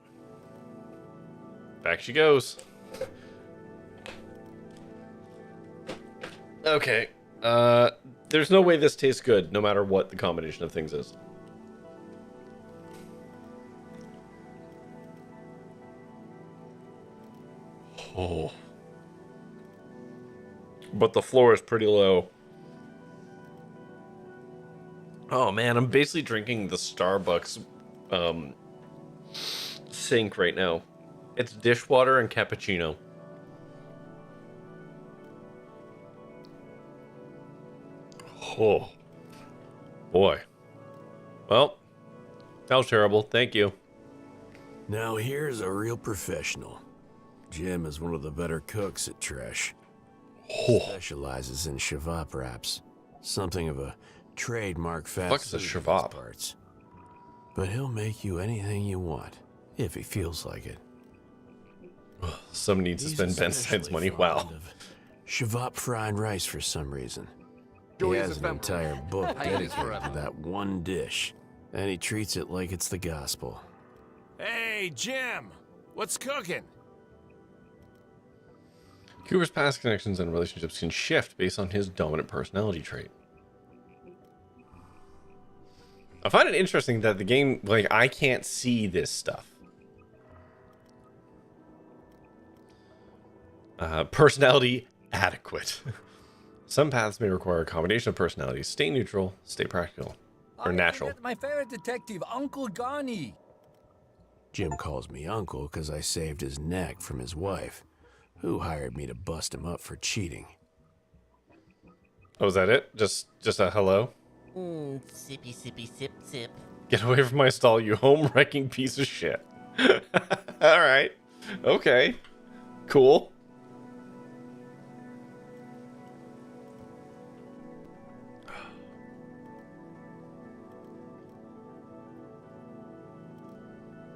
back she goes. Okay. There's no way this tastes good, no matter what the combination of things is. Oh. But the floor is pretty low. Oh man, I'm basically drinking the Starbucks sink right now. It's dishwater and cappuccino. Oh boy. Well, that was terrible. Thank you. Now here's a real professional. Jim is one of the better cooks at Tresh. Specializes in shavap wraps. Something of a trademark fast What's a shavap? Parts. But he'll make you anything you want, if he feels like it. Someone needs to spend Ben Stein's money. Wow. Shavap frying rice for some reason. He has an entire book dedicated to that one dish, and he treats it like it's the gospel. Hey, Jim! What's cooking? Cooper's past connections and relationships can shift based on his dominant personality trait. I find it interesting that the game, like, I can't see this stuff. Personality adequate. Some paths may require a combination of personalities. Stay neutral, stay practical, or natural. My favorite detective, Uncle Gonny. Jim calls me uncle because I saved his neck from his wife, who hired me to bust him up for cheating. Oh, is that it? Just a hello? Sippy, sippy, sip, sip. Get away from my stall, you home-wrecking piece of shit. All right. Okay. Cool.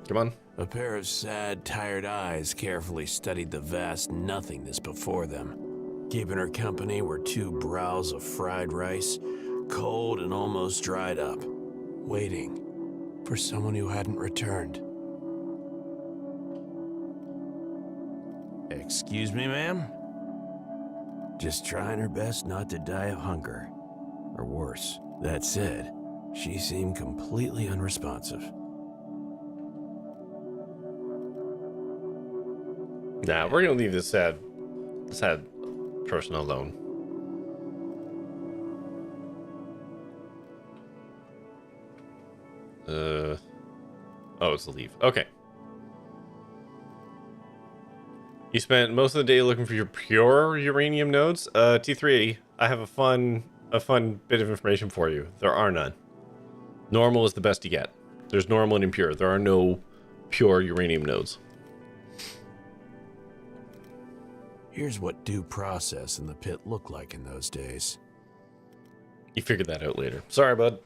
Come on. A pair of sad, tired eyes carefully studied the vast nothingness before them. Keeping her company were 2 brows of fried rice, cold and almost dried up, waiting for someone who hadn't returned. Excuse me, ma'am? Just trying her best not to die of hunger. Or worse. That said, she seemed completely unresponsive. Nah, we're gonna leave this sad person alone. Oh, it's a leave. Okay. You spent most of the day looking for your pure uranium nodes. T3, I have a fun bit of information for you. There are none. Normal is the best you get. There's normal and impure. There are no pure uranium nodes. Here's what due process in the pit looked like in those days. You figured that out later. Sorry, bud.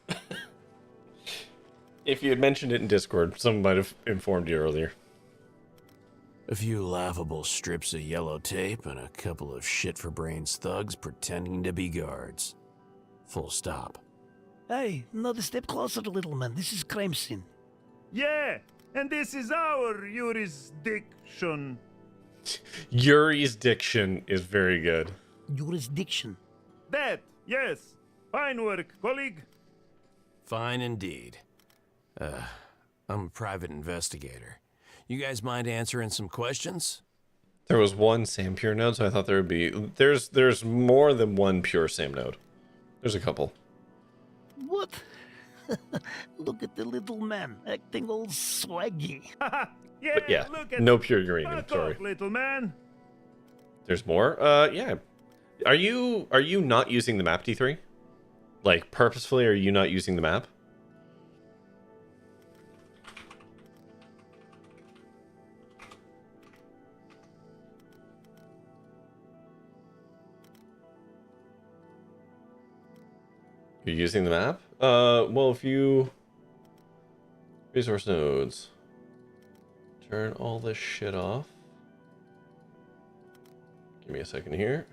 If you had mentioned it in Discord, someone might have informed you earlier. A few laughable strips of yellow tape and a couple of shit-for-brains thugs pretending to be guards. Full stop. Hey, another step closer, little man. This is crime scene. Yeah, and this is our jurisdiction. Yuri's diction is very good. Jurisdiction. That, yes. Fine work, colleague. Fine indeed. I'm a private investigator. You guys mind answering some questions? There was one SAM pure node, so I thought there would be... There's more than one pure SAM node. There's a couple. What? Look at the little man, acting all swaggy. Yeah, but yeah, look at no pure uranium, Fuck sorry. off, little man. There's more? Yeah. Are you not using the map, T3? Like, purposefully, are you not using the map? You're using the map? Well, if you... Resource nodes. Turn all this shit off. Give me a second here.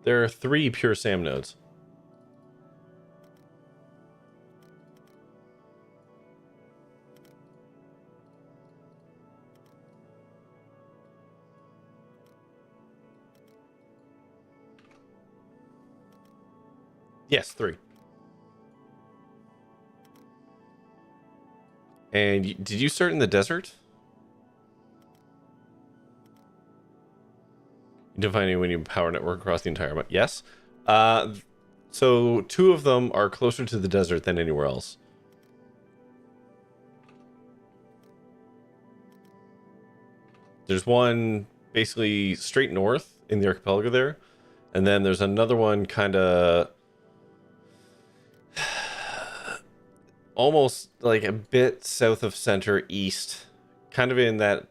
There are 3 pure SAM nodes. Yes, 3. And did you start in the desert? You define a winning power network across the entire map. Yes. So 2 of them are closer to the desert than anywhere else. There's one basically straight north in the archipelago there, and then there's another one kind of almost like a bit south of center east, kind of in that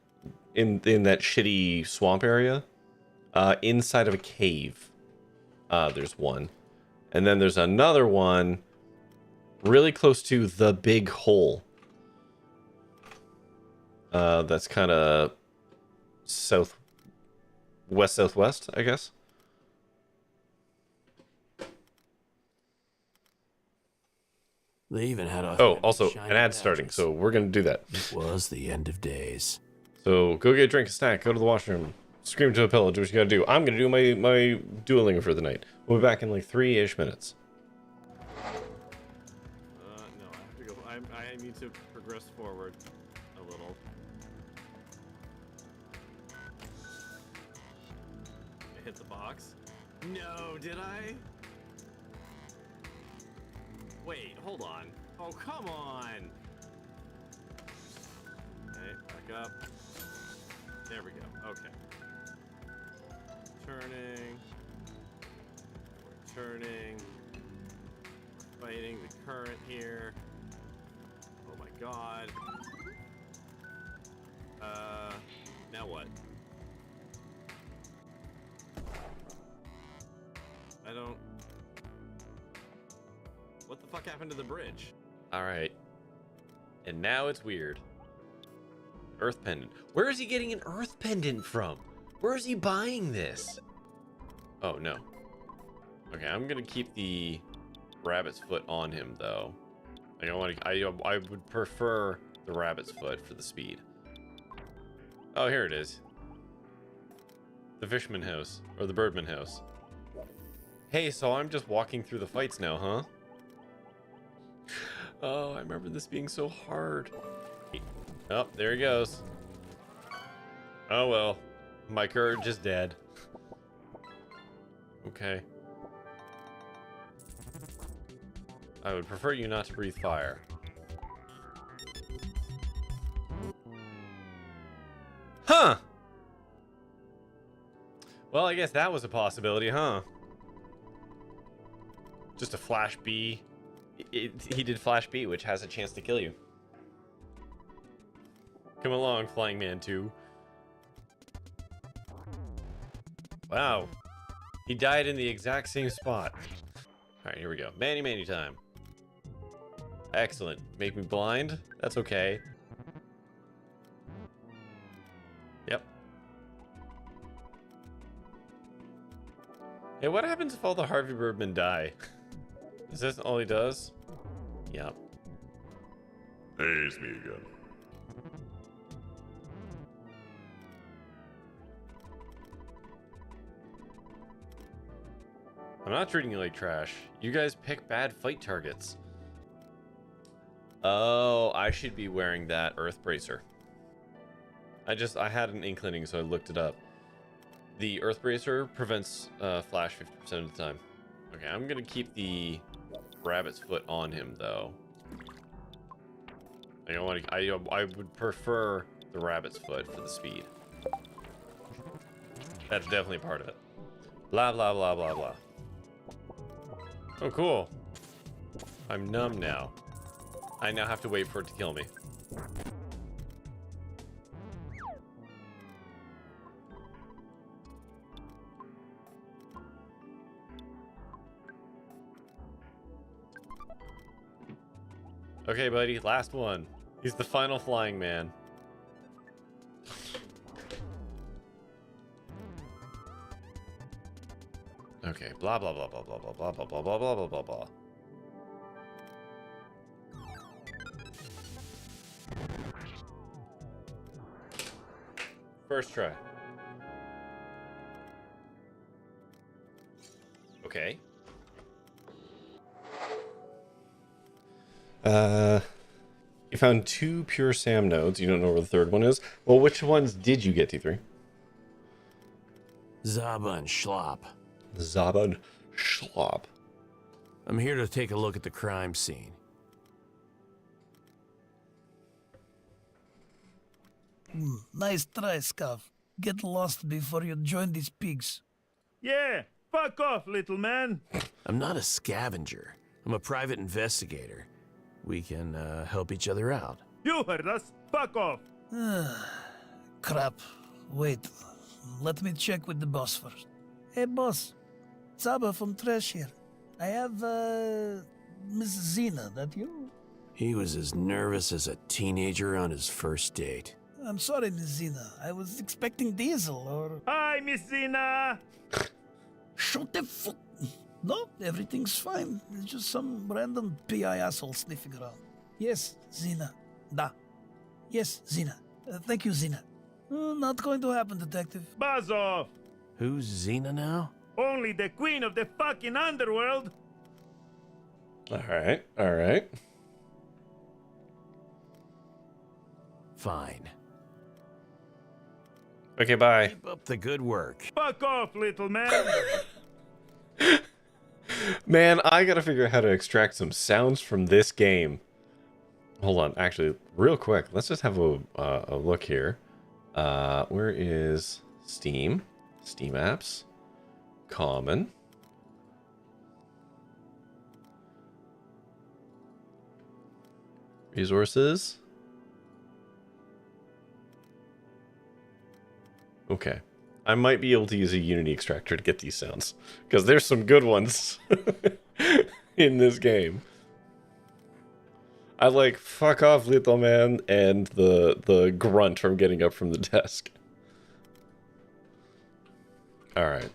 shitty swamp area, inside of a cave. There's one, and then there's another one really close to the big hole. That's kind of southwest, I guess. They even had a... Oh, also, an ad starting, so we're going to do that. It was the end of days. So, go get a drink, a snack, go to the washroom, scream to a pillow, do what you gotta do. I'm going to do my dueling for the night. We'll be back in like 3-ish minutes. No, I have to go. I need to progress forward a little. I hit the box. No, did I? Wait, hold on. Oh, come on. Okay, back up. There we go. Okay. Turning. We're turning. Fighting the current here. God. Now what? I don't... What the fuck happened to the bridge? Alright. And now it's weird. Earth pendant. Where is he getting an earth pendant from? Where is he buying this? Oh, no. Okay, I'm gonna keep the rabbit's foot on him, though. I would prefer the rabbit's foot for the speed. Oh, here it is. The Fishman house, or the Birdman house. Hey, so I'm just walking through the fights now, huh? Oh, I remember this being so hard. Oh, there he goes. Oh well, my courage is dead. Okay. I would prefer you not to breathe fire. Huh! Well, I guess that was a possibility, huh? Just a flash B. He did flash B, which has a chance to kill you. Come along, Flying Man 2. Wow. He died in the exact same spot. Alright, here we go. Manny time. Excellent. Make me blind? That's okay. Yep. Hey, what happens if all the Harvey Birdmen die? Is this all he does? Yep. Hey, it's me again. I'm not treating you like trash. You guys pick bad fight targets. Oh, I should be wearing that Earth Bracer. I had an inkling, so I looked it up. The Earth Bracer prevents flash 50% of the time. Okay, I'm gonna keep the rabbit's foot on him, though. I would prefer the rabbit's foot for the speed. That's definitely part of it. Blah, blah, blah, blah, blah. Oh, cool. I'm numb now. I now have to wait for it to kill me. Okay, buddy, last one. He's the final flying man. Okay, blah blah blah blah blah blah blah blah blah blah blah blah blah blah. First try. Okay. You found 2 pure SAM nodes. You don't know where the third one is. Well, which ones did you get, T3? Zaba and Schlop. Zaba and Schlop. I'm here to take a look at the crime scene. Nice try, Scuff. Get lost before you join these pigs. Yeah, fuck off, little man. I'm not a scavenger. I'm a private investigator. We can help each other out. You heard us. Fuck off. Crap. Wait. Let me check with the boss first. Hey, boss. Zaba from Trash here. I have, Miss Zena. That you? He was as nervous as a teenager on his first date. I'm sorry, Miss Zena. I was expecting Diesel or... Hi, Miss Zena. Shut the fuck... No, everything's fine. It's just some random PI asshole sniffing around. Yes, Zena. Da. Yes, Zena. Thank you, Zena. Not going to happen, Detective. Buzz off. Who's Zena now? Only the queen of the fucking underworld. Alright, alright. Fine. Okay, bye. Keep up the good work. Fuck off, little man. Man, I gotta figure out how to extract some sounds from this game. Hold on, actually, real quick, let's just have a look here. Where is Steam? Steam apps. Common. Resources. Okay. I might be able to use a Unity extractor to get these sounds, because there's some good ones in this game. I like "fuck off, little man" and the grunt from getting up from the desk. All right.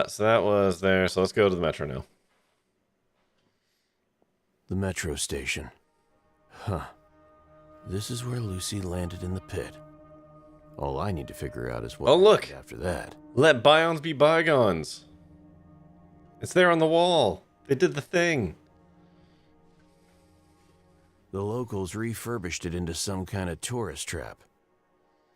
So that was there. So let's go to the metro now. The metro station. Huh. This is where Lucy landed in the pit. All I need to figure out is what Oh, look! after that. Let bygones be bygones. It's there on the wall. They did the thing. The locals refurbished it into some kind of tourist trap.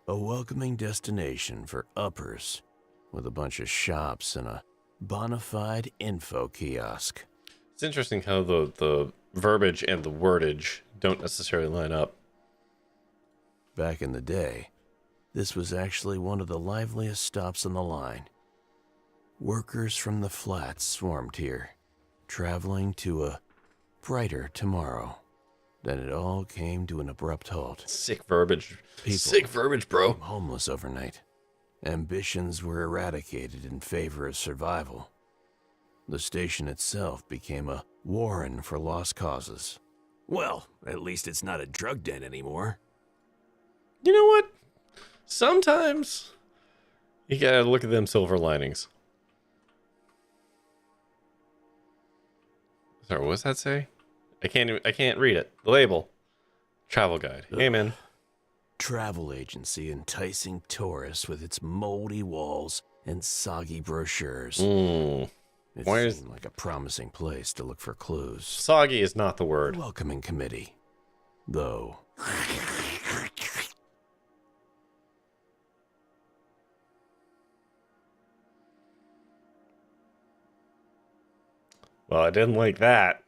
A welcoming destination for uppers, with a bunch of shops and a bona fide info kiosk. It's interesting how the verbiage and the wordage don't necessarily line up. Back in the day, this was actually one of the liveliest stops on the line. Workers from the flats swarmed here, traveling to a brighter tomorrow. Then it all came to an abrupt halt. Sick verbiage. People Sick verbiage, bro. became homeless overnight. Ambitions were eradicated in favor of survival. The station itself became a warren for lost causes. Well, at least it's not a drug den anymore. You know what? Sometimes you gotta look at them silver linings. Sorry, what does that say? I can't read it. The label. Travel guide. Hey, man. Travel agency enticing tourists with its moldy walls and soggy brochures. It seemed like a promising place to look for clues. Soggy is not the word. Welcoming committee, though. Well, I didn't like that.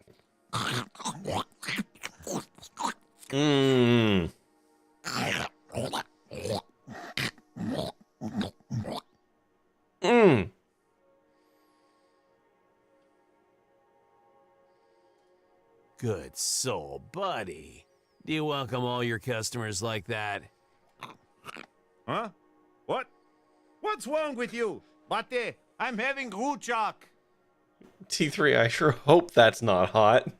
Good soul, buddy. Do you welcome all your customers like that? Huh? What? What's wrong with you? Bate, I'm having root shock. T3, I sure hope that's not hot.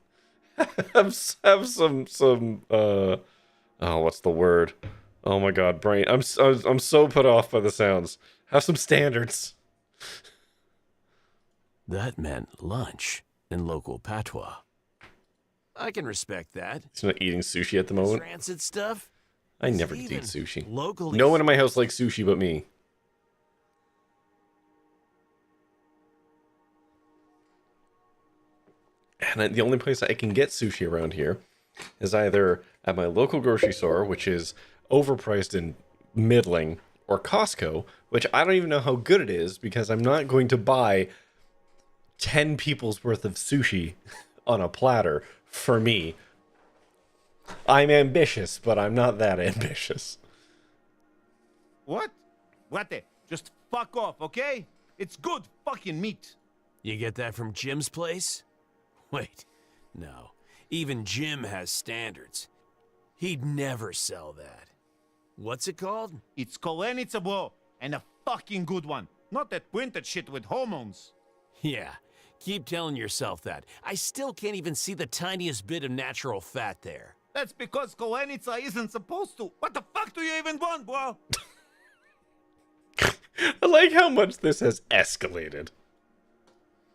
have some oh, what's the word? Oh my god, brain. I'm so put off by the sounds. Have some standards. That meant lunch in local patois. I can respect that. He's not eating sushi at the moment. Rancid stuff. I never get to eat sushi. Locally, no one in my house likes sushi but me. And the only place I can get sushi around here is either at my local grocery store, which is overpriced and middling, or Costco, which I don't even know how good it is because I'm not going to buy 10 people's worth of sushi on a platter for me. I'm ambitious, but I'm not that ambitious. What? What? Just fuck off, okay? It's good fucking meat. You get that from Jim's place? Wait, no. Even Jim has standards. He'd never sell that. What's it called? It's Kolenica, bro, and a fucking good one. Not that printed shit with hormones. Yeah, keep telling yourself that. I still can't even see the tiniest bit of natural fat there. That's because Kolenica isn't supposed to. What the fuck do you even want, bro? I like how much this has escalated.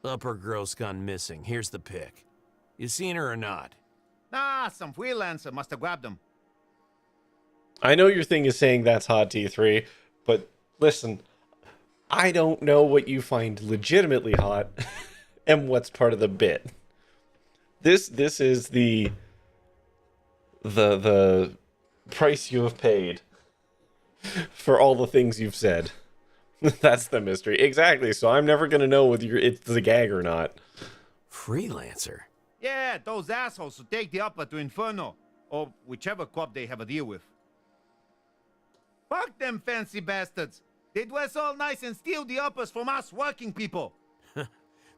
Upper girl's gone missing. Here's the pic. You seen her or not? Nah, some freelancer must have grabbed them. I know your thing is saying that's hot, T3, but listen, I don't know what you find legitimately hot and what's part of the bit. This is the price you have paid for all the things you've said. That's the mystery. Exactly. So I'm never going to know whether it's a gag or not. Freelancer? Yeah, those assholes who take the upper to Inferno, or whichever club they have a deal with. Fuck them fancy bastards. They dress all nice and steal the uppers from us working people.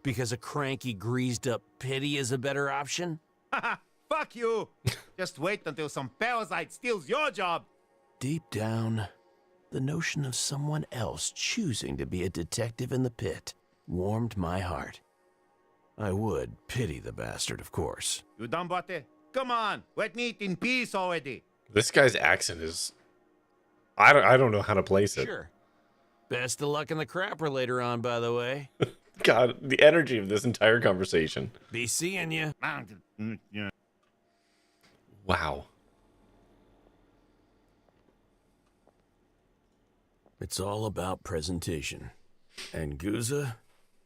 Because a cranky, greased up pity is a better option? Haha, Fuck you! Just wait until some parasite steals your job! Deep down, the notion of someone else choosing to be a detective in the pit warmed my heart. I would pity the bastard, of course. You dumb botte? Come on, let me eat in peace already. This guy's accent is... I don't know how to place it. Sure. Best of luck in the crapper later on, by the way. God, the energy of this entire conversation. Be seeing you. Wow. It's all about presentation. And Guza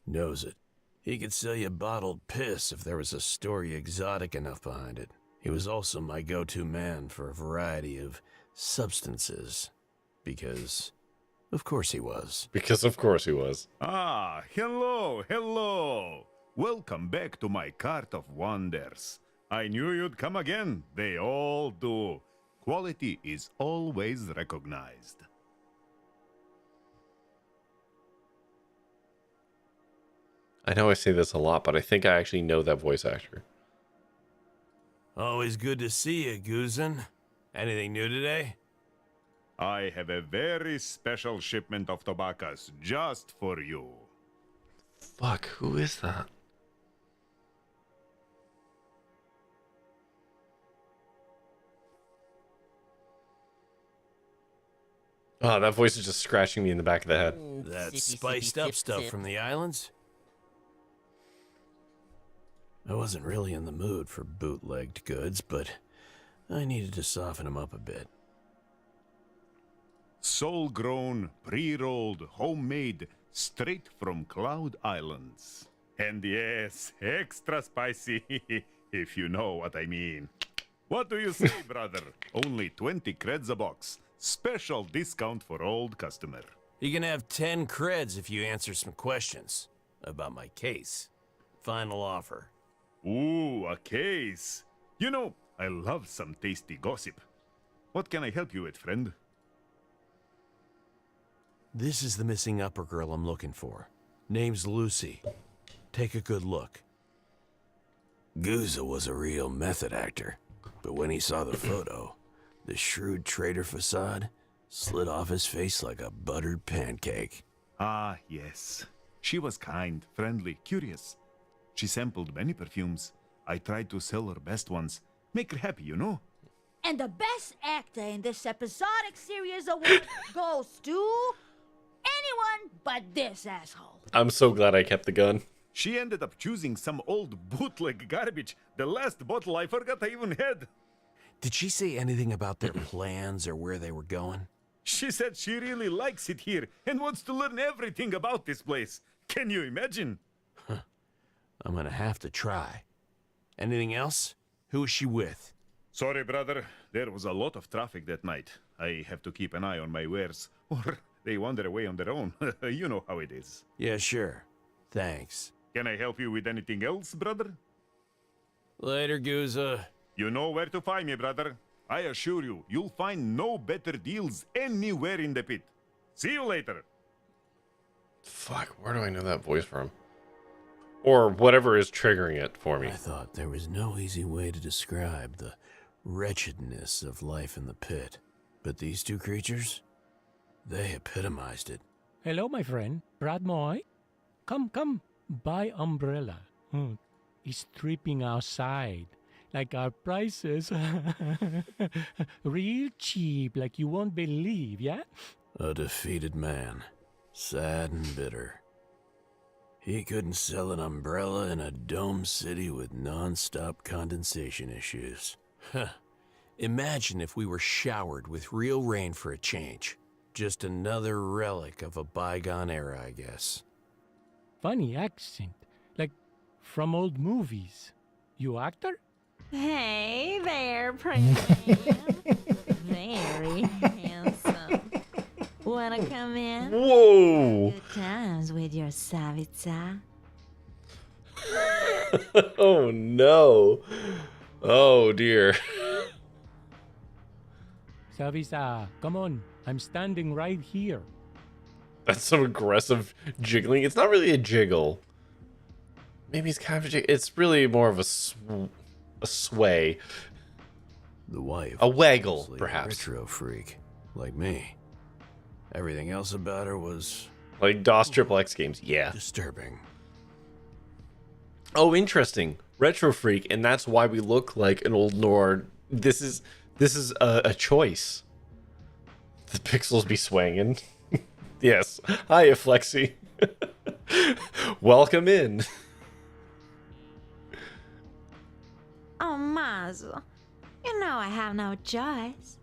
knows it. He could sell you bottled piss if there was a story exotic enough behind it. He was also my go-to man for a variety of substances. Because, of course he was. Because of course he was. Ah, hello, hello. Welcome back to my cart of wonders. I knew you'd come again. They all do. Quality is always recognized. I know I say this a lot, but I think I actually know that voice actor. Always good to see you, Guzan. Anything new today? I have a very special shipment of tobaccos just for you. Fuck, who is that? Oh, that voice is just scratching me in the back of the head. That spiced up stuff from the islands? I wasn't really in the mood for bootlegged goods, but I needed to soften them up a bit. Soul-grown, pre-rolled, homemade, straight from Cloud Islands. And yes, extra spicy, if you know what I mean. What do you say, brother? Only 20 creds a box. Special discount for old customer. You can have 10 creds if you answer some questions about my case. Final offer. Ooh, a case. You know, I love some tasty gossip. What can I help you with, friend? This is the missing upper girl I'm looking for. Name's Lucy. Take a good look. Guza was a real method actor, but when he saw the photo, the shrewd trader facade slid off his face like a buttered pancake. Ah, yes. She was kind, friendly, curious. She sampled many perfumes. I tried to sell her best ones. Make her happy, you know? And the best actor in this episodic series award goes to anyone but this asshole. I'm so glad I kept the gun. She ended up choosing some old bootleg garbage. The last bottle I forgot I even had. Did she say anything about their plans or where they were going? She said she really likes it here and wants to learn everything about this place. Can you imagine? I'm gonna have to try. Anything else? Who is she with? Sorry, brother. There was a lot of traffic that night. I have to keep an eye on my wares, or they wander away on their own. You know how it is. Yeah, sure. Thanks. Can I help you with anything else, brother? Later, Guza. You know where to find me, brother. I assure you, you'll find no better deals anywhere in the pit. See you later. Fuck, where do I know that voice from? Or whatever is triggering it for me. I thought there was no easy way to describe the wretchedness of life in the pit. But these two creatures, they epitomized it. Hello, my friend. Brad Moy? Come. Buy umbrella. It's tripping outside. Like our prices. Real cheap, like you won't believe, yeah? A defeated man. Sad and bitter. He couldn't sell an umbrella in a dome city with non-stop condensation issues. Imagine if we were showered with real rain for a change. Just another relic of a bygone era, I guess. Funny accent. Like from old movies. You actor? Hey there, prince. Very handsome. Wanna come in? Whoa! Good times with your Savica. Oh no. Oh dear. Savisa, come on. I'm standing right here. That's some aggressive jiggling. It's not really a jiggle. Maybe it's kind of a jiggle. It's really more of a a sway. The wife. A waggle, was like perhaps. A retro freak, like me. Everything else about her was... Like DOS Triple X games, yeah. disturbing. Oh, interesting. Retro freak, and that's why we look like an old Nord. This is a choice. The pixels be swanging. Yes. Hiya, Flexi. Welcome in. Oh, Mazel. You know I have no choice.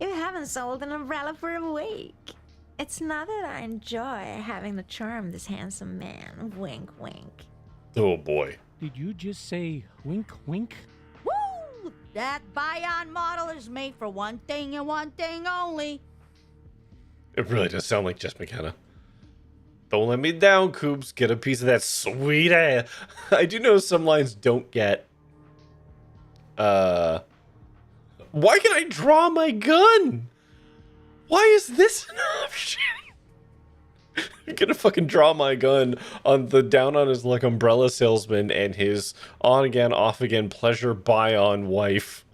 You haven't sold an umbrella for a week. It's not that I enjoy having to charm this handsome man. Wink, wink. Oh, boy. Did you just say wink, wink? Woo! That Byon model is made for one thing and one thing only. It really does sound like Jess McKenna. Don't let me down, Coops. Get a piece of that sweet ass. I do know some lines don't get... Why can I draw my gun? Why is this an option? I'm gonna fucking draw my gun on the down on his luck umbrella salesman and his on again, off again pleasure Byon wife.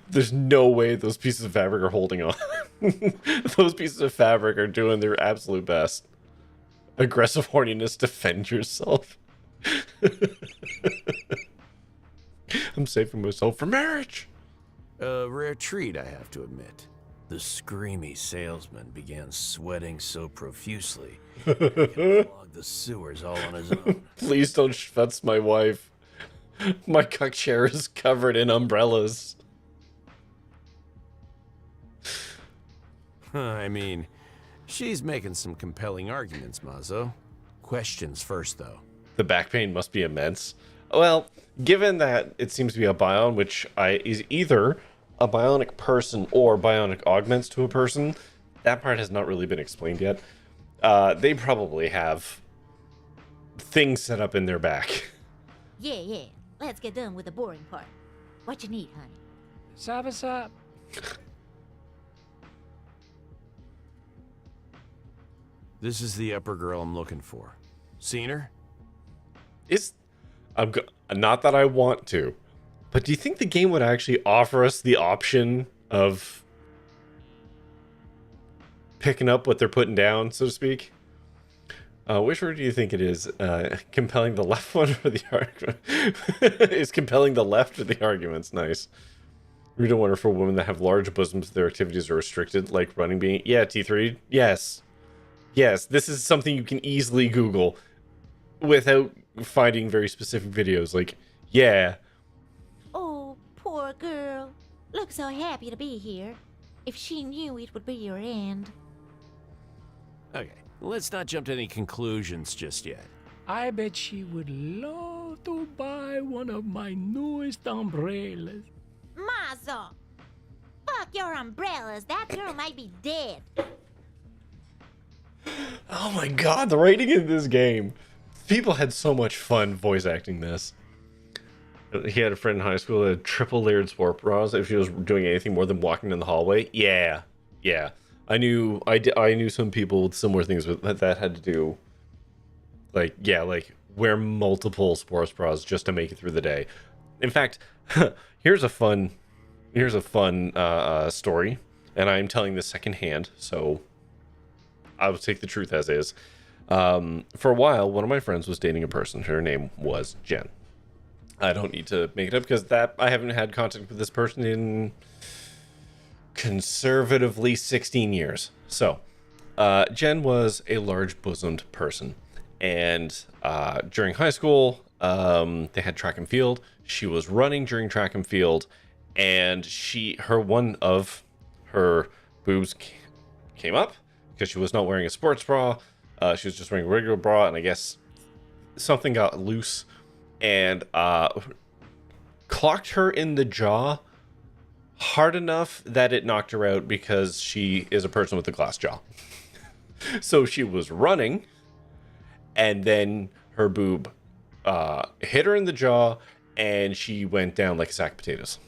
There's no way those pieces of fabric are holding on. Those pieces of fabric are doing their absolute best. Aggressive horniness, defend yourself. I'm saving myself for marriage. A rare treat, I have to admit. The screamy salesman began sweating so profusely he could clog the sewers all on his own. Please don't schvetz my wife. My cuck chair is covered in umbrellas. I mean, she's making some compelling arguments, Mazo. Questions first, though. The back pain must be immense. Well, given that it seems to be a bion, which is either a bionic person or bionic augments to a person, that part has not really been explained yet. They probably have things set up in their back. Yeah. Let's get done with the boring part. What you need, honey? Savasa. This is the upper girl I'm looking for. Seen her? Not that I want to, but do you think the game would actually offer us the option of picking up what they're putting down, so to speak? Which word do you think it is? Compelling the left one or the argument? Is compelling the left or the arguments? Nice. Read a wonder for women that have large bosoms, their activities are restricted, like running being... Yeah, T3. Yes. Yes, this is something you can easily Google without finding very specific videos. Like, yeah. Oh, poor girl. Looks so happy to be here. If she knew it would be your end. Okay, let's not jump to any conclusions just yet. I bet she would love to buy one of my newest umbrellas. Mazo! Fuck your umbrellas. That girl might be dead. Oh my god, the writing in this game. People had so much fun voice acting this. He had a friend in high school that had triple layered sport bras if she was doing anything more than walking in the hallway. Yeah. I knew some people with similar things that had to do, like wear multiple sports bras just to make it through the day. In fact, here's a fun story, and I'm telling this secondhand, so I will take the truth as is. For a while, one of my friends was dating a person. Her name was Jen. I don't need to make it up because I haven't had contact with this person in conservatively 16 years. So, Jen was a large-bosomed person. And during high school, they had track and field. She was running during track and field. And one of her boobs came up because she was not wearing a sports bra. She was just wearing a regular bra, and I guess something got loose and clocked her in the jaw hard enough that it knocked her out because she is a person with a glass jaw. So she was running, and then her boob hit her in the jaw, and she went down like a sack of potatoes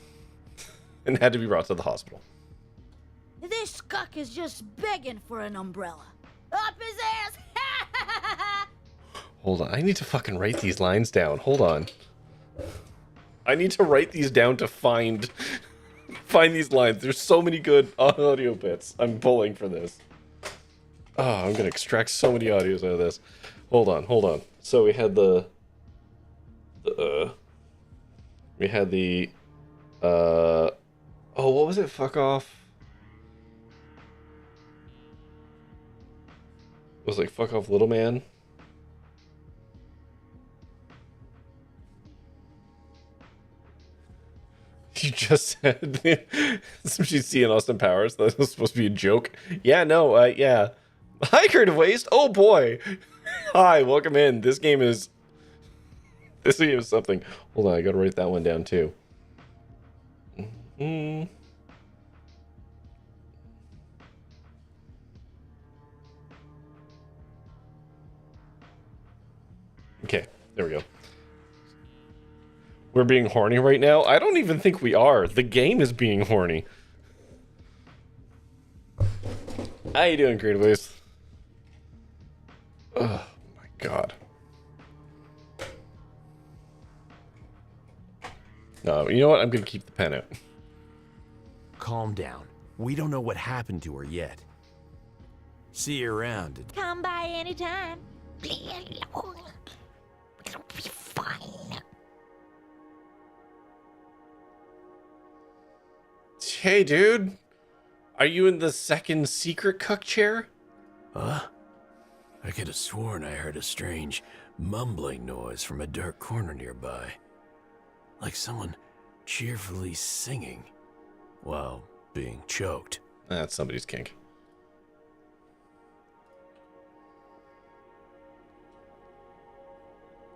and had to be brought to the hospital. This cuck is just begging for an umbrella. Up his ass! Hold on. I need to fucking write these lines down. Hold on. I need to write these down to find these lines. There's so many good audio bits I'm pulling for this. Oh, I'm gonna extract so many audios out of this. Hold on. So we had the oh, what was it? Fuck off. It was like fuck off, little man. You just said she's seeing Austin Powers. That was supposed to be a joke. Yeah, no, yeah. Hi, Creative Waste. Oh boy. Hi, welcome in. This game is something. Hold on, I gotta write that one down too. Okay, there we go. We're being horny right now? I don't even think we are. The game is being horny. How you doing, Creative Waste? Oh my god. No, you know what? I'm gonna keep the pen out. Calm down. We don't know what happened to her yet. See you around. Come by anytime. Leave alone. It'll be fine. Hey, dude. Are you in the second secret cook chair? Huh? I could have sworn I heard a strange mumbling noise from a dark corner nearby. Like someone cheerfully singing while being choked. That's somebody's kink.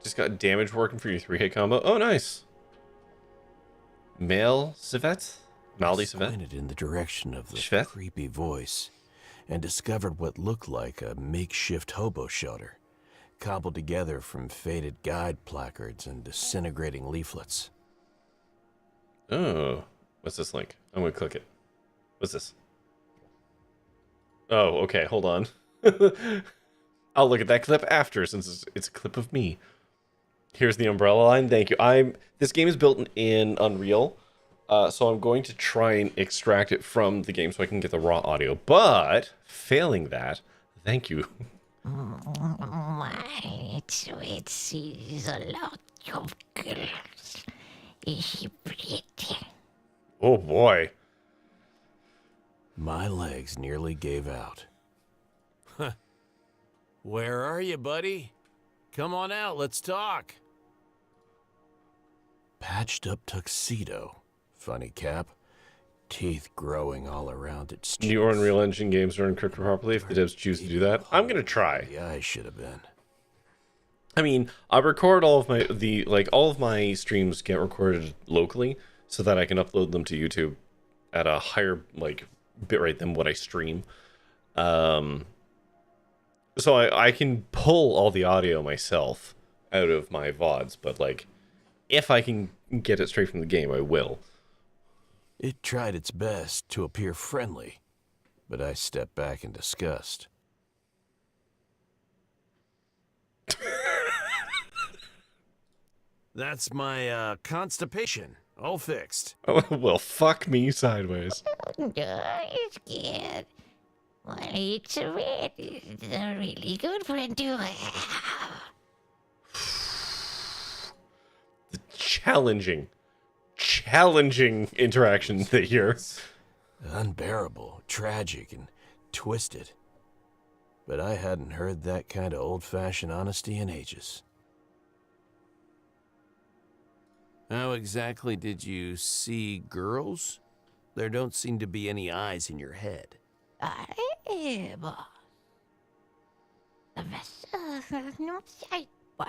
Just got damage working for your 3-hit combo. Oh, nice. Male civet? Maldy civet? Pointed in the direction of the Civet? creepy voice and discovered what looked like a makeshift hobo shelter, cobbled together from faded guide placards and disintegrating leaflets. Oh, what's this link? I'm gonna click it. What's this? Oh, okay, hold on. I'll look at that clip after, since it's a clip of me. Here's the umbrella line. Thank you. This game is built in Unreal, so I'm going to try and extract it from the game so I can get the raw audio. But failing that, thank you. It's a lot of girls. Is she pretty? Oh boy. My legs nearly gave out. Where are you, buddy? Come on out, let's talk. Patched up tuxedo. Funny cap. Teeth growing all around its cheeks. New Unreal Engine games are encrypted properly if the devs choose to do that. I'm gonna try. Yeah, I should have been. I mean, I record all of all of my streams get recorded locally so that I can upload them to YouTube at a higher bitrate than what I stream. So I can pull all the audio myself out of my VODs, but if I can get it straight from the game, I will. It tried its best to appear friendly, but I stepped back in disgust. That's my constipation, all fixed. Oh, well, fuck me sideways. It's good. Well, it's a really good friend to have. The challenging interaction that you're... Unbearable, tragic, and twisted. But I hadn't heard that kind of old-fashioned honesty in ages. How exactly did you see girls? There don't seem to be any eyes in your head. Boss. The vessel not sight, but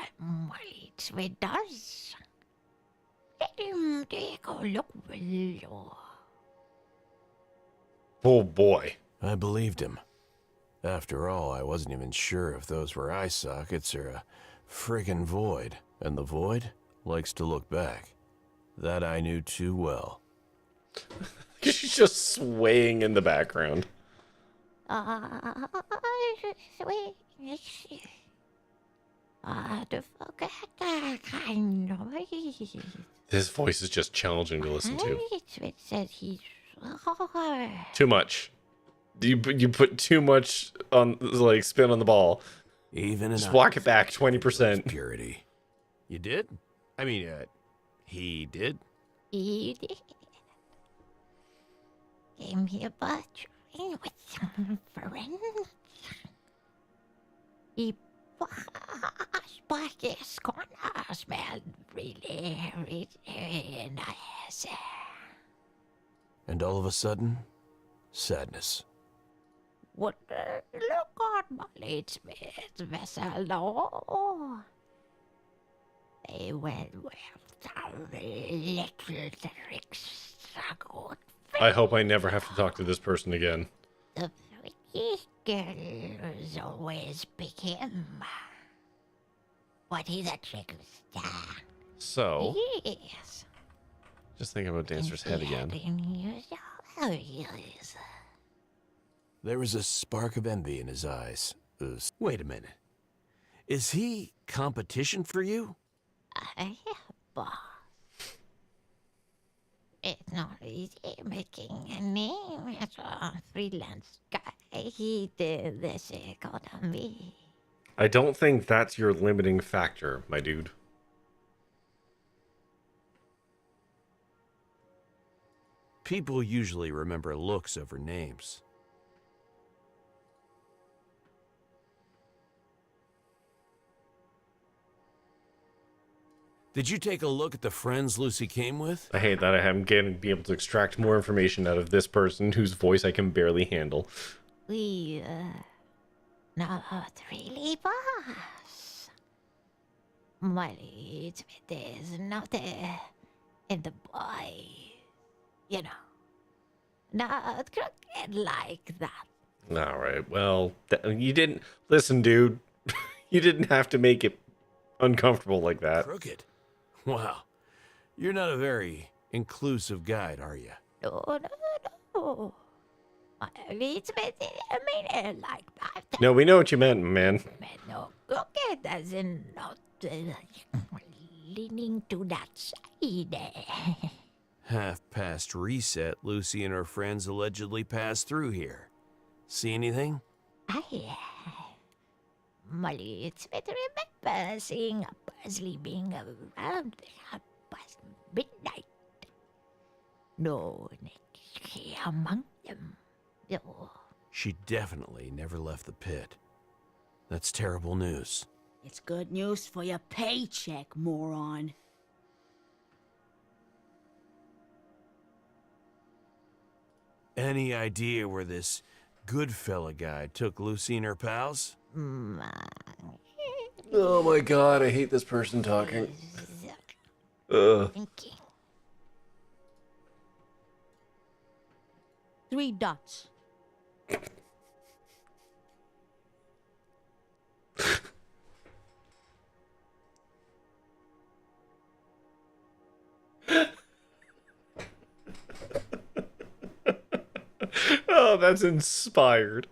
it's with us. Let him take a look below. Oh boy. I believed him. After all, I wasn't even sure if those were eye sockets or a friggin' void. And the void likes to look back. That I knew too well. She's just swaying in the background. to forget the kind noise. His voice is just challenging to listen to. It said he's... Too much. You put too much on, like, spin on the ball. Even just walk it back 20%. Purity. You did? I mean, he did? He did. Came here butchering with some friends. He passed by his corner, smelled really, really nice. And all of a sudden, sadness. What look on Molly Smith's vessel, no. They went with some little tricks. I hope I never have to talk to this person again. The pretty girls always pick him. But he's a trickster. So, Yes. just thinking about Dancer's head again. There was a spark of envy in his eyes. Wait a minute. Is he competition for you? Boss. It's not easy making a name as a freelance guy. He did this economy. I don't think that's your limiting factor, my dude. People usually remember looks over names. Did you take a look at the friends Lucy came with? I hate that I am going to be able to extract more information out of this person whose voice I can barely handle. We, not really, boss. Molly Smith is not in the boy, you know. Not crooked like that. All right, well, you didn't... Listen, dude. You didn't have to make it uncomfortable like that. Crooked? Wow. You're not a very inclusive guide, are you? No. Molly Smith didn't mean it like that. No, we know what you meant, man. No, crooked as in not leaning to that side. Half past reset, Lucy and her friends allegedly passed through here. See anything? Molly Smith remember seeing a Paisley being around there past midnight. No Nicky among them. No. She definitely never left the pit. That's terrible news. It's good news for your paycheck, moron. Any idea where this good fella guy took Lucy and her pals? Oh my god, I hate this person talking. Ugh. 3 dots. Oh, that's inspired.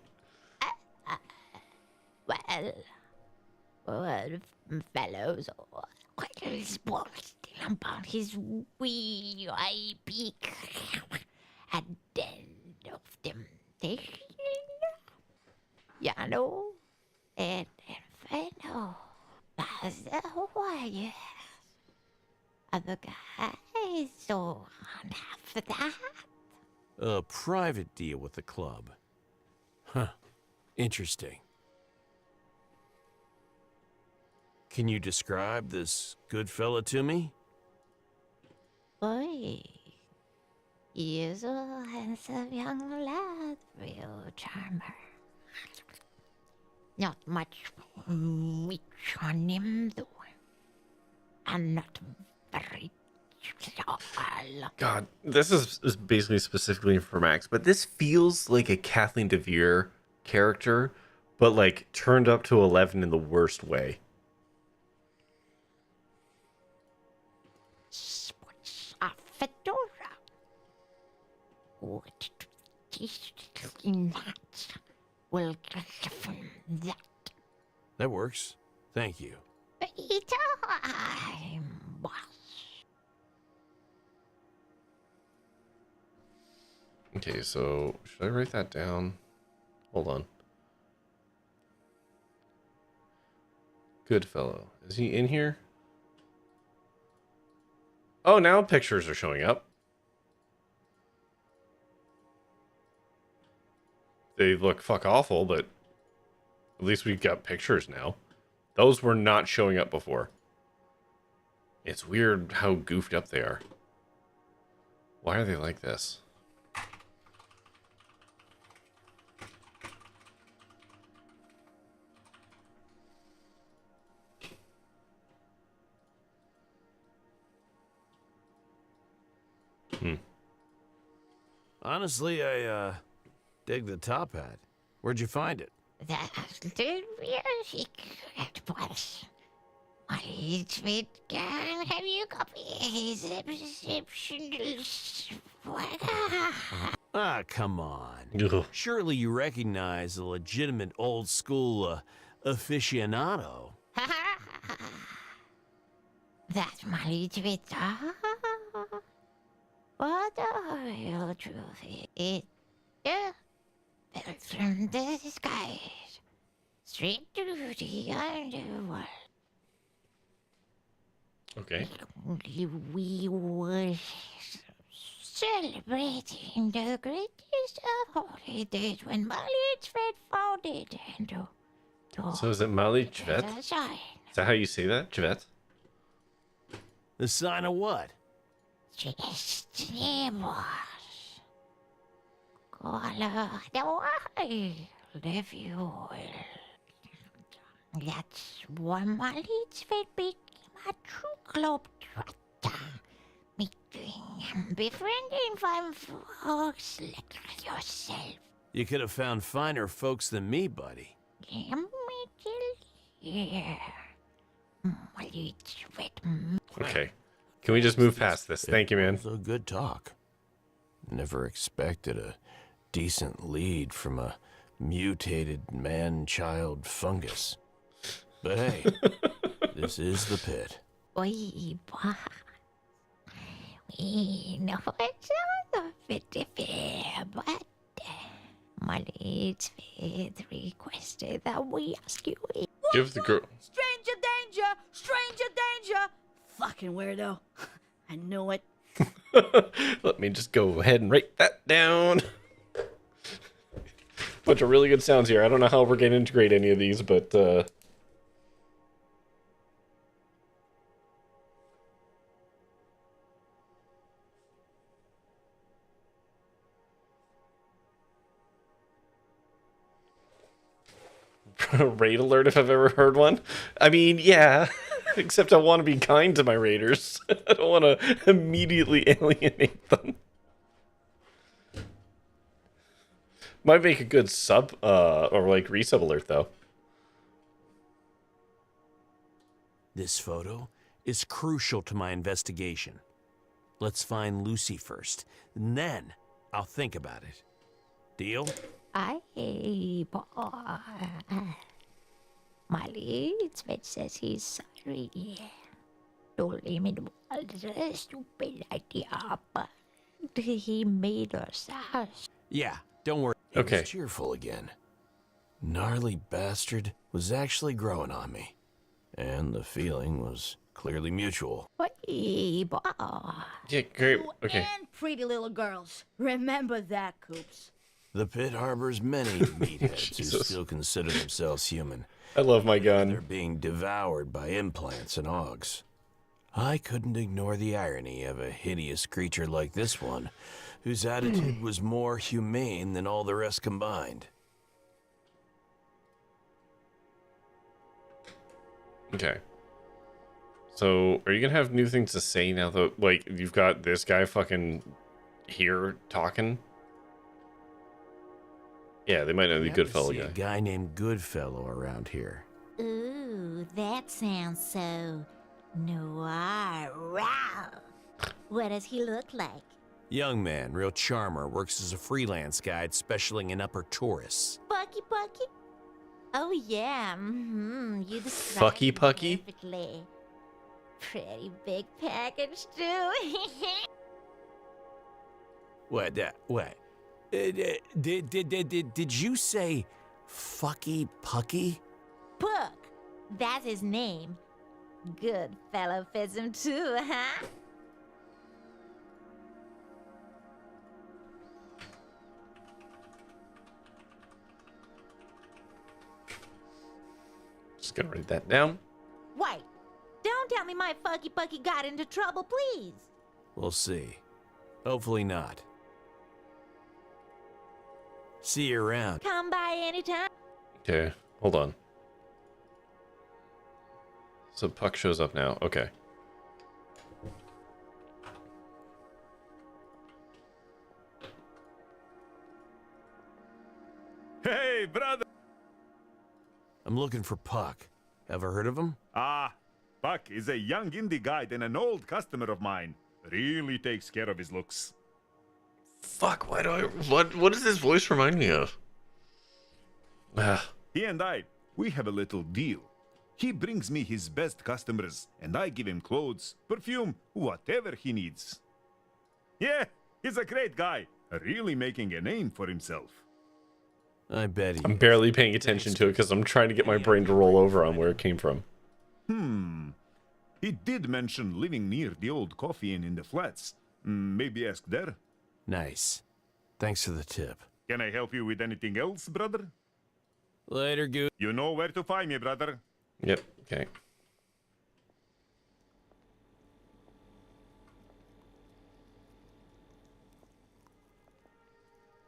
Well, fellows, quite sports about his wee eye beak at the end of temptation. You know, and inferno. That's the way. Other guys don't have that. A private deal with the club. Huh. Interesting. Can you describe this good fella to me? Boy, he is a handsome young lad, real charmer. Not much meat on him, though. And not very tall. God, this is basically specifically for Max, but this feels like a Kathleen DeVere character, but like turned up to 11 in the worst way. A fedora. What that will get from that. That works. Thank you. Okay, so should I write that down? Hold on. Goodfellow. Is he in here? Oh, now pictures are showing up. They look fuck awful, but at least we've got pictures now. Those were not showing up before. It's weird how goofed up they are. Why are they like this? Honestly, I dig the top hat. Where'd you find it? That's the real secret, boss. It's with can have you copy his exceptional swagger. Ah, come on. Ugh. Surely you recognize a legitimate old school aficionado. That's my legit. What the real truth is, yeah, fell from the skies, straight to the underworld. Okay. We were celebrating the greatest of holidays when Mali's Fed founded and So is it Mali Chvet? Is that how you say that? Chvet? The sign of what? Just boss. Color the wild, if you will. That's why Mali's Fed became a true globetrotter. Meeting and befriending fine folks like yourself. You could have found finer folks than me, buddy. Let me tell you. Mali's Fed. Okay. Can we just move past this? Thank you, man. So good talk. Never expected a decent lead from a mutated man-child fungus. But hey, this is the pit. We know it's not a bit fair, but Mali's Fed requested that we ask you. Give the girl. Stranger danger! Stranger danger! Fucking weirdo. I knew it. Let me just go ahead and write that down. Bunch of really good sounds here. I don't know how we're going to integrate any of these, but raid alert if I've ever heard one. I mean, yeah. Except I want to be kind to my raiders. I don't want to immediately alienate them. Might make a good sub, or like resub alert though. This photo is crucial to my investigation. Let's find Lucy first, and then I'll think about it. Deal? Mali's Fed says he's sorry. Told him it was a stupid idea, but he made us ask. Yeah, don't worry. Okay. He was cheerful again. Gnarly bastard was actually growing on me. And the feeling was clearly mutual. Yeah, great. Okay. And pretty little girls. Remember that, Coops. The pit harbors many meatheads who Jesus. still consider themselves human. I love my They're gun. being devoured by implants and augs. I couldn't ignore the irony of a hideous creature like this one, whose attitude was more humane than all the rest combined. Okay. So, are you gonna have new things to say now that, like, you've got this guy fucking here talking? Yeah, they might know the Goodfellow See guy. a guy named Goodfellow around here. Ooh, that sounds so noir. Wow. What does he look like? Young man, real charmer, works as a freelance guide specializing in upper tourists. Bucky? Oh yeah, you described Fucky him Pucky? perfectly. Pretty big package too. What? Did you say Fucky Pucky? Puck, that's his name. Good fellow fits him too, huh? Just gonna write that down. Wait, don't tell me my Fucky Pucky got into trouble, please. We'll see. Hopefully not. See you around. Come by anytime. Okay, hold on. So Puck shows up now. Okay. Hey, brother! I'm looking for Puck. Ever heard of him? Ah, Puck is a young indie guide and an old customer of mine. Really takes care of his looks. Fuck, why do I... What does this voice remind me of? He and we have a little deal. He brings me his best customers, and I give him clothes, perfume, whatever he needs. Yeah, he's a great guy, really making a name for himself. I bet he I'm barely paying attention to it because I'm trying to get my brain to roll over on where it came from. He did mention living near the old coffee inn in the flats. Maybe ask there. Nice. Thanks for the tip. Can I help you with anything else, brother? Later, Goose. You know where to find me, brother. Yep, okay.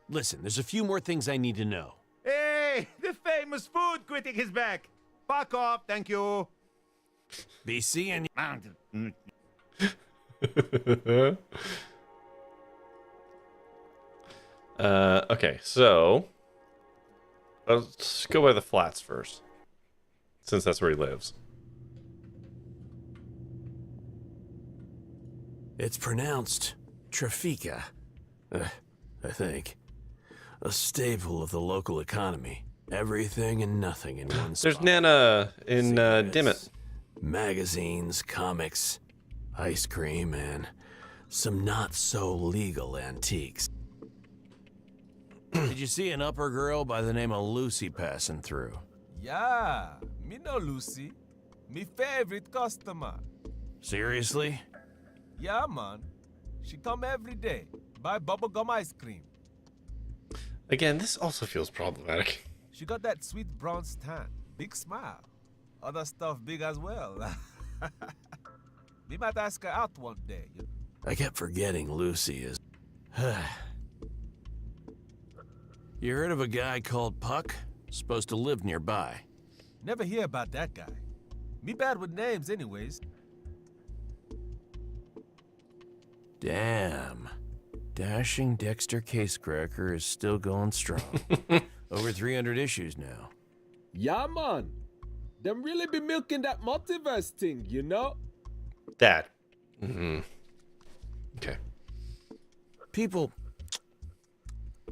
Listen, there's a few more things I need to know. Hey, the famous food critic is back. Fuck off, thank you. Be seeing you. Okay, so let's go by the flats first, since that's where he lives. It's pronounced Trafika, I think. A staple of the local economy. Everything and nothing in one spot. There's Nana in Dimmet. Magazines, comics, ice cream, and some not-so-legal antiques. Did you see an upper girl by the name of Lucy passing through? Yeah, me know Lucy. Me favorite customer. Seriously? Yeah, man. She come every day. Buy bubblegum ice cream. Again, this also feels problematic. She got that sweet bronze tan. Big smile. Other stuff big as well. We might ask her out one day. I kept forgetting Lucy is... You heard of a guy called Puck? Supposed to live nearby. Never hear about that guy. Me bad with names anyways. Damn. Dashing Dexter Casecracker is still going strong. Over 300 issues now. Yeah, man. Them really be milking that multiverse thing, you know? Dad. Okay. People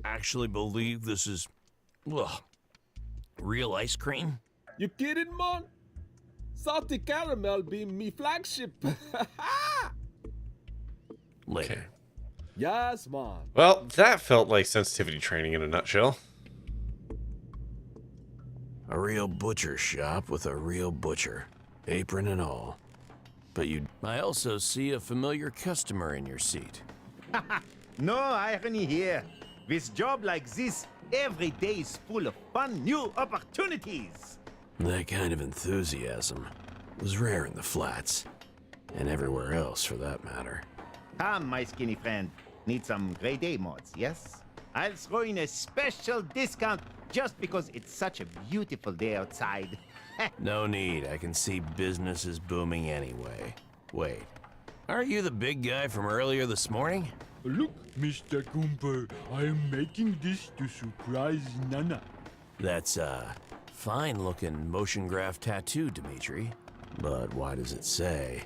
actually believe this is, real ice cream? You kidding, man? Salty caramel be me flagship. Later. Okay. Yes, man. Well, that felt like sensitivity training in a nutshell. A real butcher shop with a real butcher, apron and all. But I also see a familiar customer in your seat. No irony here. With job like this, every day is full of fun, new opportunities. That kind of enthusiasm was rare in the flats, and everywhere else for that matter. Come, my skinny friend. Need some grade A mods, yes? I'll throw in a special discount just because it's such a beautiful day outside. No need. I can see business is booming anyway. Wait, aren't you the big guy from earlier this morning? Look, Mr. Cooper, I am making this to surprise Nana. That's a fine-looking motion graph tattoo, Dimitri. But why does it say,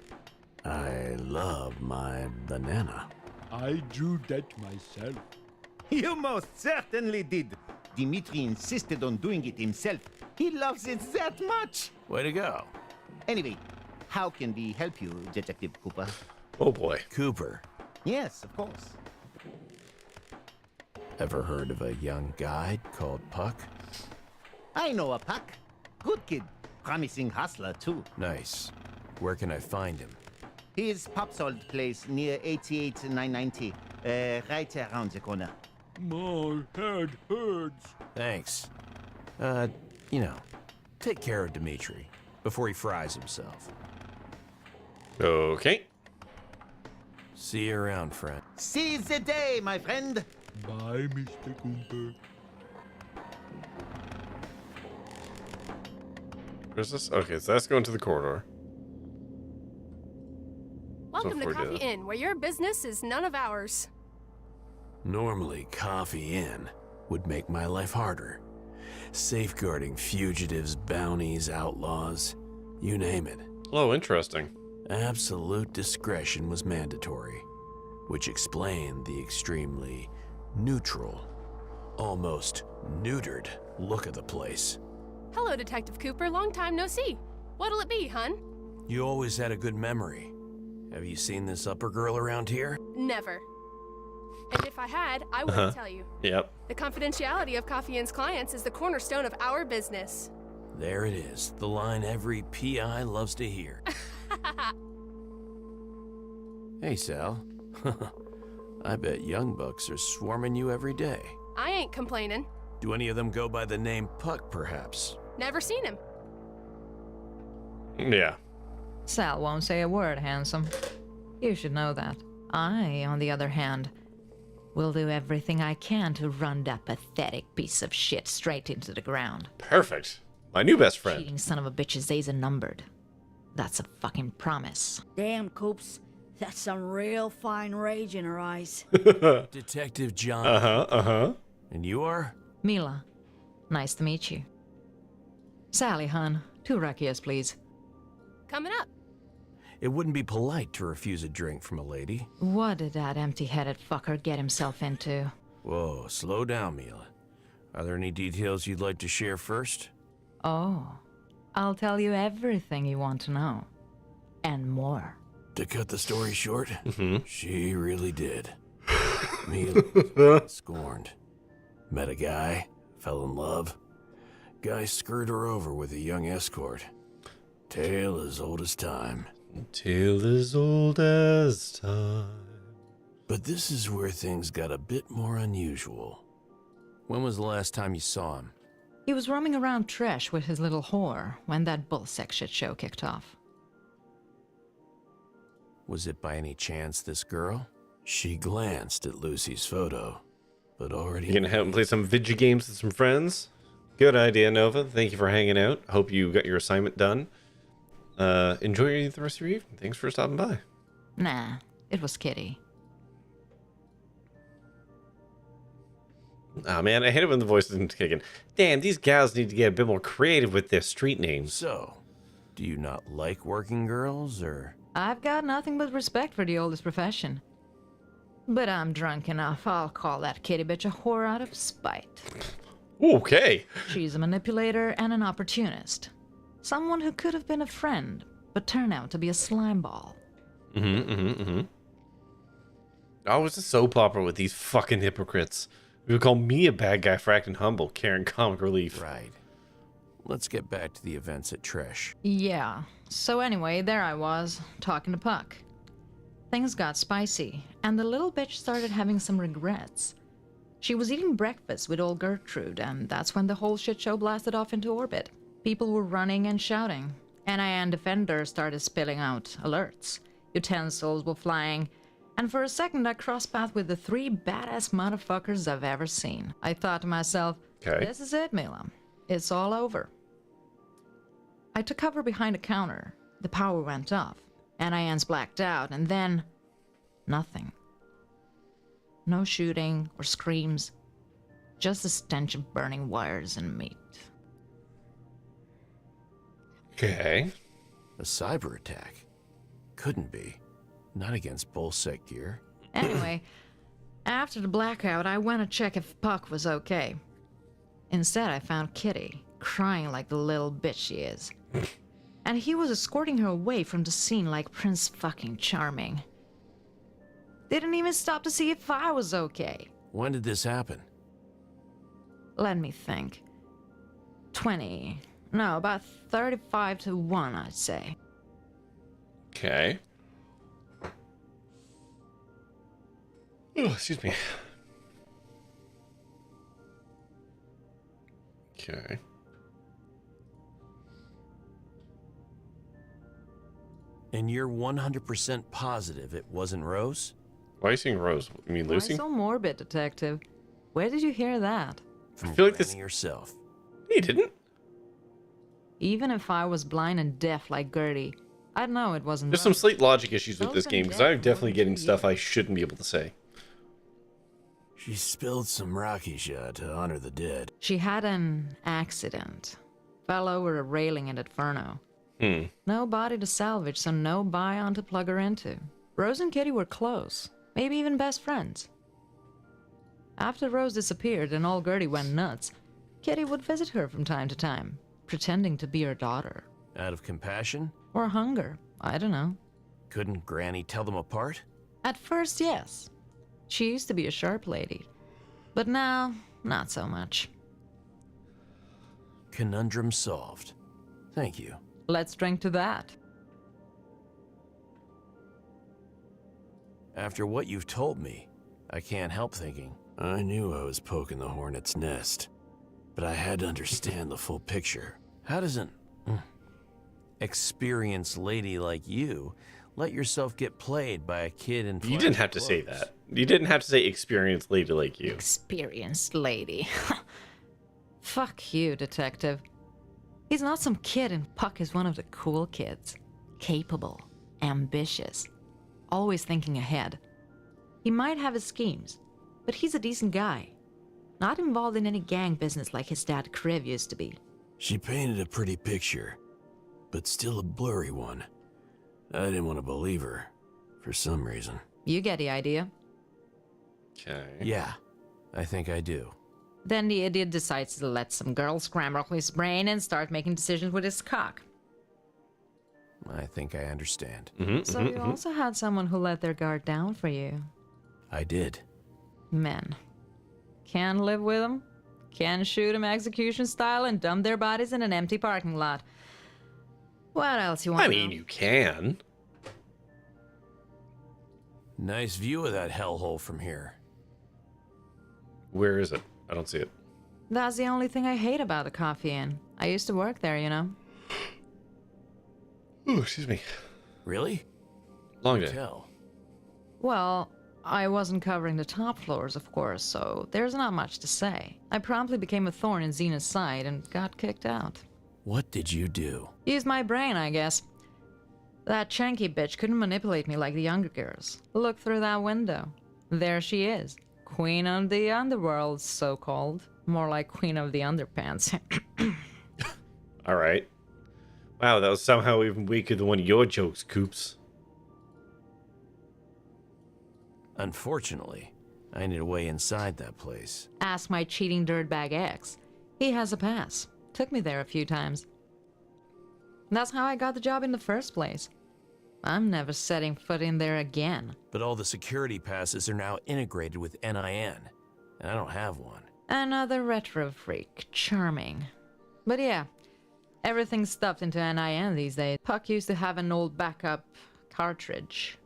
I love my banana? I drew that myself. You most certainly did. Dimitri insisted on doing it himself. He loves it that much. Way to go. Anyway, how can we help you, Detective Cooper? Oh boy. Cooper. Yes, of course. Ever heard of a young guide called Puck? I know a Puck. Good kid. Promising hustler, too. Nice. Where can I find him? His Pop's old place near 88990. Right around the corner. My head hurts. Thanks. Take care of Dimitri before he fries himself. Okay. See you around, friend. Seize the day, my friend. Bye, Mr. Cooper. Where's this? Okay, so that's going to the corridor. Welcome to before we Coffee do that. Inn, where your business is none of ours. Normally, Coffee Inn would make my life harder. Safeguarding fugitives, bounties, outlaws, you name it. Oh, interesting. Absolute discretion was mandatory, which explained the extremely neutral, almost neutered look of the place. Hello, Detective Cooper. Long time no see. What'll it be, hun? You always had a good memory. Have you seen this upper girl around here? Never. And if I had, I wouldn't tell you. Yep. The confidentiality of Coffee Inn's clients is the cornerstone of our business. There it is, the line every PI loves to hear. Hey, Sal. I bet young bucks are swarming you every day. I ain't complaining. Do any of them go by the name Puck, perhaps? Never seen him. Yeah. Sal won't say a word, handsome. You should know that. I, on the other hand, will do everything I can to run that pathetic piece of shit straight into the ground. Perfect. My new best friend. Cheating son of a bitch's days are numbered. That's a fucking promise. Damn, Coops. That's some real fine rage in her eyes. Detective John. Uh-huh. And you are? Mila. Nice to meet you. Sally, hun. 2 rakias, please. Coming up. It wouldn't be polite to refuse a drink from a lady. What did that empty-headed fucker get himself into? Whoa, slow down, Mila. Are there any details you'd like to share first? Oh, I'll tell you everything you want to know. And more. To cut the story short, Mm-hmm. she really did. Mila scorned. Met a guy, fell in love. Guy screwed her over with a young escort. Tale as old as time. Tale as old as time. But this is where things got a bit more unusual. When was the last time you saw him? He was roaming around Tresh with his little whore when that bullsex shit show kicked off. Was it by any chance this girl? She glanced at Lucy's photo, but already... You gonna have him play some video games with some friends? Good idea, Nova. Thank you for hanging out. Hope you got your assignment done. Enjoy the rest of your evening. Thanks for stopping by. Nah, it was Kitty. Ah, man, I hate it when the voice isn't kicking. Damn, these gals need to get a bit more creative with their street names. So, do you not like working girls, or...? I've got nothing but respect for the oldest profession. But I'm drunk enough, I'll call that kitty bitch a whore out of spite. Okay. She's a manipulator and an opportunist. Someone who could have been a friend, but turned out to be a slimeball. I was just so popular with these fucking hypocrites. You would call me a bad guy for acting humble, carrying comic relief. Right. Let's get back to the events at Tresh. Yeah. So anyway, there I was, talking to Puck. Things got spicy, and the little bitch started having some regrets. She was eating breakfast with old Gertrude, and that's when the whole shit show blasted off into orbit. People were running and shouting. NIN Defender started spilling out alerts. Utensils were flying, and for a second I crossed paths with the 3 badass motherfuckers I've ever seen. I thought to myself, This is it, Mila. It's all over. I took cover behind a counter. The power went off. NINs blacked out, and then... nothing. No shooting or screams. Just the stench of burning wires and meat. Okay. A cyber attack? Couldn't be. Not against bullsec gear. Anyway, after the blackout, I went to check if Puck was okay. Instead, I found Kitty, crying like the little bitch she is. And he was escorting her away from the scene like Prince fucking Charming. Didn't even stop to see if I was okay. When did this happen? let me think. 20. No, about 35 to 1, I'd say. Okay. Oh, excuse me. Okay. And you're 100% positive it wasn't Rose? Why are you saying Rose? You mean Lucy? Why so morbid, Detective? Where did you hear that? From I feel like Granny this yourself. He didn't. Even if I was blind and deaf like Gertie, I'd know it wasn't There's some Rose. slight logic issues with Rose's this been game because dead I'm for definitely more than getting 2 stuff I years. shouldn't be able to say. She spilled some rakia to honor the dead. She had an accident. Fell over a railing in Inferno. No body to salvage, so no Bion to plug her into. Rose and Kitty were close, maybe even best friends. After Rose disappeared and old Gertie went nuts, Kitty would visit her from time to time, pretending to be her daughter. Out of compassion? Or hunger, I don't know. Couldn't Granny tell them apart? At first, yes. She used to be a sharp lady. But now, not so much. Conundrum solved. Thank you. Let's drink to that. After what you've told me, I can't help thinking. I knew I was poking the hornet's nest, but I had to understand the full picture. How does an experienced lady like you let yourself get played by a kid in You didn't have to say that. You didn't have to say experienced lady like you. Experienced lady. Fuck you, Detective. He's not some kid, and Puck is one of the cool kids. Capable, ambitious, always thinking ahead. He might have his schemes, but he's a decent guy. Not involved in any gang business like his dad Kriv used to be. She painted a pretty picture, but still a blurry one. I didn't want to believe her, for some reason. You get the idea. Okay. Yeah, I think I do. Then the idiot decides to let some girl scramble his brain and start making decisions with his cock. I think I understand. So you also had someone who let their guard down for you. I did. Men. Can live with them, can shoot them execution style and dump their bodies in an empty parking lot. What else you want I to mean, know? you can. Nice view of that hellhole from here. Where is it? I don't see it. That's the only thing I hate about the Coffee Inn. I used to work there, you know. Ooh, excuse me. Really? Long day. Tell. Well, I wasn't covering the top floors, of course, so there's not much to say. I promptly became a thorn in Xena's side and got kicked out. What did you do? Used my brain, I guess. That chunky bitch couldn't manipulate me like the younger girls. Look through that window. There she is. Queen of the underworld, so-called. More like queen of the underpants. All right. Wow, that was somehow even weaker than one of your jokes, Coops. Unfortunately, I need a way inside that place. Ask my cheating dirtbag ex. He has a pass. Took me there a few times. That's how I got the job in the first place. I'm never setting foot in there again. But all the security passes are now integrated with NIN, and I don't have one. Another retro freak. Charming. But yeah, everything's stuffed into NIN these days. Puck used to have an old backup cartridge.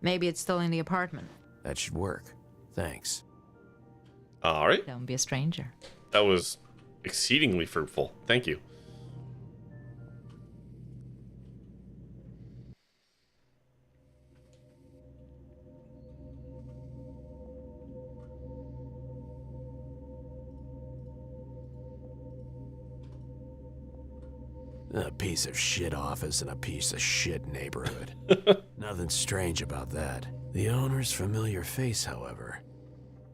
Maybe it's still in the apartment. That should work. Thanks. All right. Don't be a stranger. That was exceedingly fruitful. Thank you. A piece of shit office in a piece of shit neighborhood. Nothing strange about that. The owner's familiar face, however.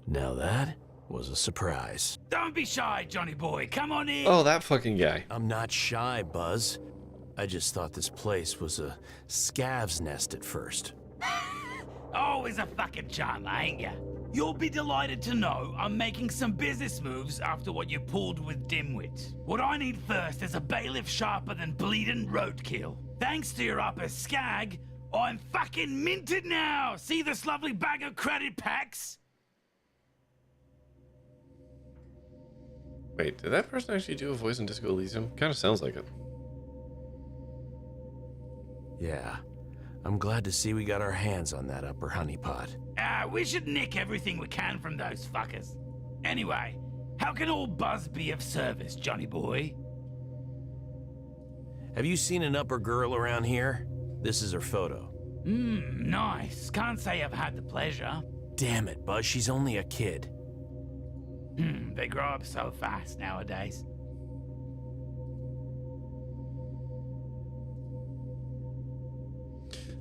Now that was a surprise. Don't be shy, Johnny boy. Come on in. Oh, that fucking guy. I'm not shy, Buzz. I just thought this place was a scav's nest at first. Always a fucking charmer, ain't ya? You'll be delighted to know I'm making some business moves after what you pulled with Dimwit. What I need first is a bailiff sharper than bleeding roadkill. Thanks to your upper skag, I'm fucking minted now! See this lovely bag of credit packs? Wait, did that person actually do a voice in Disco Elysium? Kind of sounds like it. Yeah. I'm glad to see we got our hands on that upper honeypot. We should nick everything we can from those fuckers. Anyway, how can all Buzz be of service, Johnny boy? Have you seen an upper girl around here? This is her photo. Nice. Can't say I've had the pleasure. Damn it, Buzz, she's only a kid. They grow up so fast nowadays.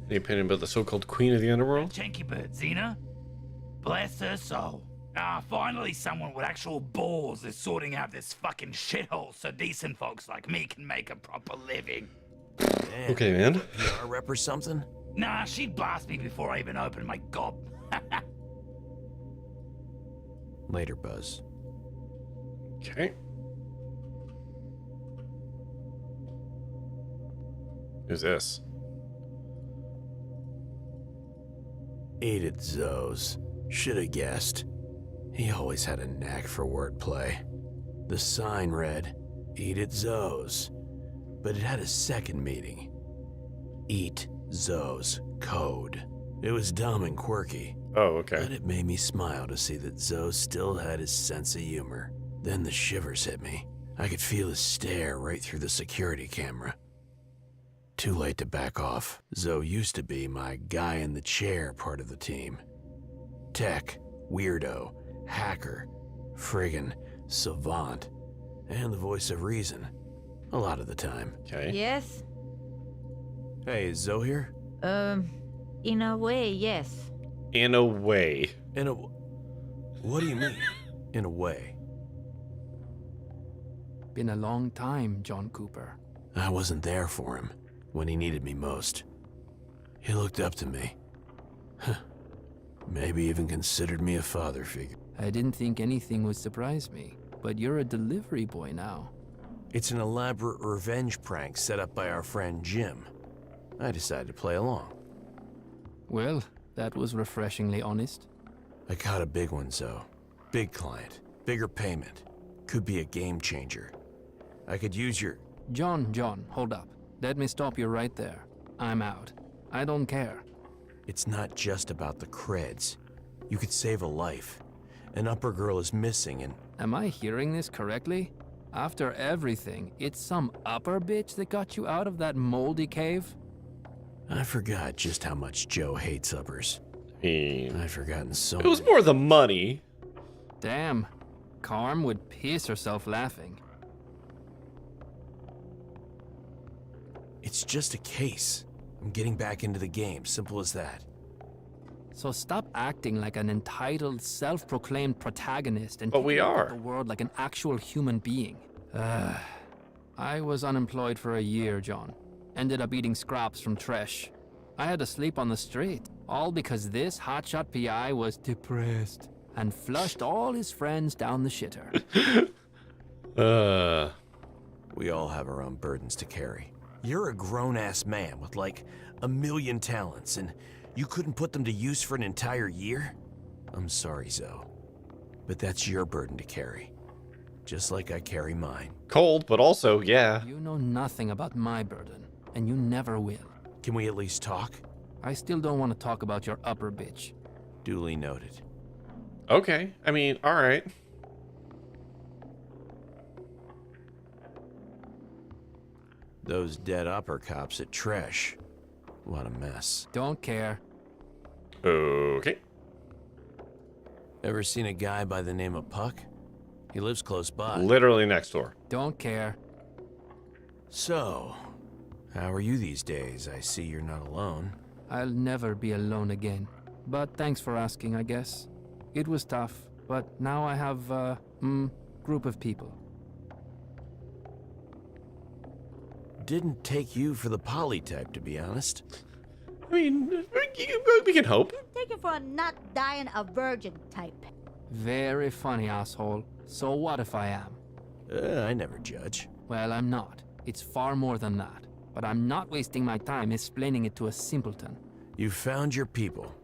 Any opinion about the so-called Queen of the Underworld? Chenky bird, Xena. Bless her soul. Finally someone with actual balls is sorting out this fucking shithole so decent folks like me can make a proper living. Man, okay, man. PR rep or something? Nah, she'd blast me before I even opened my gob. Later, Buzz. Okay. Who's this? Eat it, Zoes. Shoulda guessed. He always had a knack for wordplay. The sign read, Eat it, Zoes. But it had a second meaning. Eat Zoe's code. It was dumb and quirky. Oh, okay. But it made me smile to see that Zoe still had his sense of humor. Then the shivers hit me. I could feel his stare right through the security camera. Too late to back off. Zoe used to be my guy in the chair part of the team. Tech, weirdo, hacker, friggin' savant, and the voice of reason. A lot of the time. Okay. Yes? Hey, is Zoe here? In a way, yes. In a way. What do you mean? In a way? Been a long time, John Cooper. I wasn't there for him when he needed me most. He looked up to me. Maybe even considered me a father figure. I didn't think anything would surprise me, but you're a delivery boy now. It's an elaborate revenge prank set up by our friend Jim. I decided to play along. Well, that was refreshingly honest. I caught a big one, Zoe. Big client, bigger payment. Could be a game changer. I could use your... John, hold up. Let me stop you right there. I'm out. I don't care. It's not just about the creds. You could save a life. An upper girl is missing and... Am I hearing this correctly? After everything, it's some upper bitch that got you out of that moldy cave? I forgot just how much Joe hates uppers. I've forgotten so It was more the money. Damn. Carm would piss herself laughing. It's just a case. I'm getting back into the game, simple as that. So stop acting like an entitled, self-proclaimed protagonist and But we are. the world like an actual human being. I was unemployed for a year, John. Ended up eating scraps from trash. I had to sleep on the street, all because this hotshot PI was depressed and flushed all his friends down the shitter. We all have our own burdens to carry. You're a grown-ass man with like 1 million talents, and you couldn't put them to use for an entire year? I'm sorry, Zoe, but that's your burden to carry. Just like I carry mine. Cold, but also, yeah. You know nothing about my burden, and you never will. Can we at least talk? I still don't want to talk about your upper bitch. Duly noted. Okay, I mean, alright. Those dead upper cops at Tresh. What a mess. Don't care. Okay. Ever seen a guy by the name of Puck? He lives close by. Literally next door. Don't care. So, how are you these days? I see you're not alone. I'll never be alone again. But thanks for asking, I guess. It was tough, but now I have a group of people. Didn't take you for the poly type, to be honest. I mean, we can hope. Take it for a not dying a virgin type. Very funny, asshole. So what if I am? I never judge. Well, I'm not. It's far more than that. But I'm not wasting my time explaining it to a simpleton. You found your people.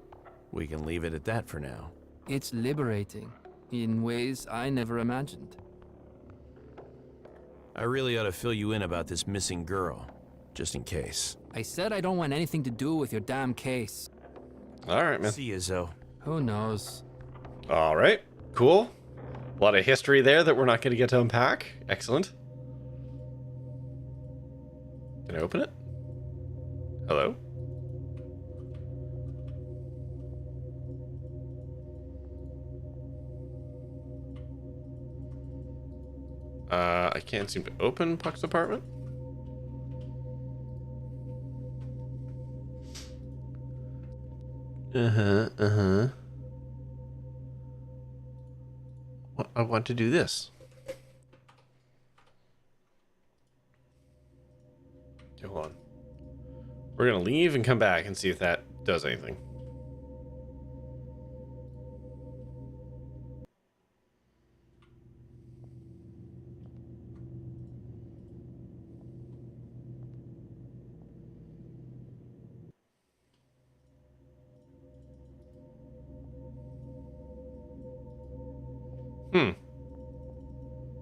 We can leave it at that for now. It's liberating, in ways I never imagined. I really ought to fill you in about this missing girl, just in case. I said I don't want anything to do with your damn case. All right, man. See you, Zoe. Who knows? All right, cool. A lot of history there that we're not going to get to unpack. Excellent. Can I open it? Hello? I can't seem to open Puck's apartment. I want to do this. Okay, hold on. We're gonna leave and come back and see if that does anything.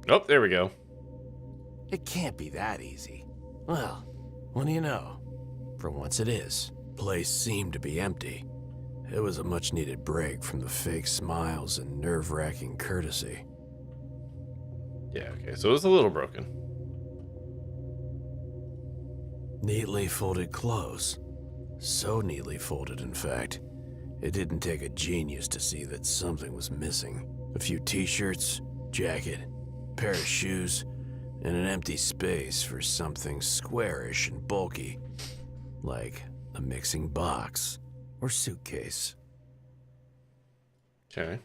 Oh, there we go. It can't be that easy. Well, what do you know? For once it is. Place seemed to be empty. It was a much-needed break from the fake smiles and nerve-wracking courtesy. Yeah, okay, so it was a little broken. Neatly folded clothes. So neatly folded, in fact. It didn't take a genius to see that something was missing. A few t-shirts, jacket, pair of shoes, and an empty space for something squarish and bulky, like a mixing box or suitcase. Okay.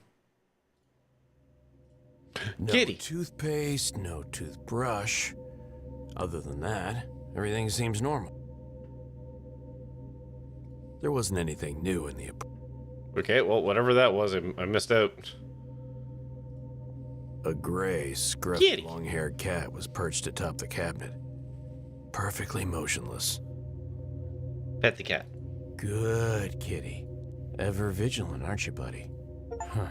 No Kitty. toothpaste, no toothbrush. Other than that, everything seems normal. There wasn't anything new in the apartment. Okay, well, whatever that was, I missed out. A gray, scruffy, long-haired cat was perched atop the cabinet, perfectly motionless. Pet the cat. Good kitty. Ever vigilant, aren't you, buddy? Huh.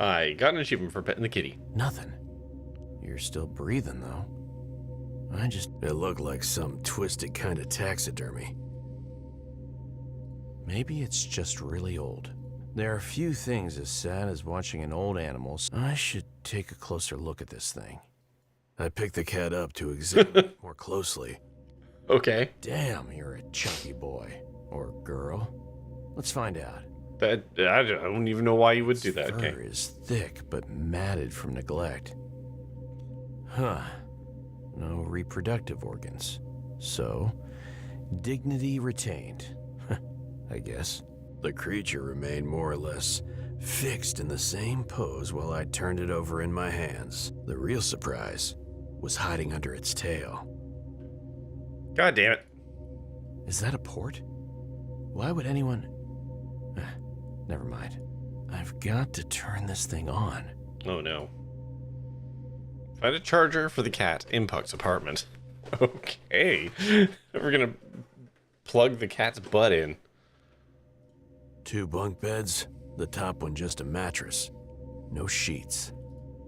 I got an achievement for petting the kitty. Nothing. You're still breathing, though. It looked like some twisted kind of taxidermy. Maybe it's just really old. There are few things as sad as watching an old animal. I should take a closer look at this thing. I picked the cat up to examine it more closely. Okay. Damn, you're a chunky boy. Or girl. Let's find out. I don't even know why you would do that. Fur Okay. is thick but matted from neglect. Huh. No reproductive organs. So, dignity retained. I guess. The creature remained more or less fixed in the same pose while I turned it over in my hands. The real surprise was hiding under its tail. God damn it. Is that a port? Why would anyone... Never mind. I've got to turn this thing on. Oh no. Find a charger for the cat in Puck's apartment. Okay. We're gonna plug the cat's butt in. 2 bunk beds, the top one just a mattress. No sheets.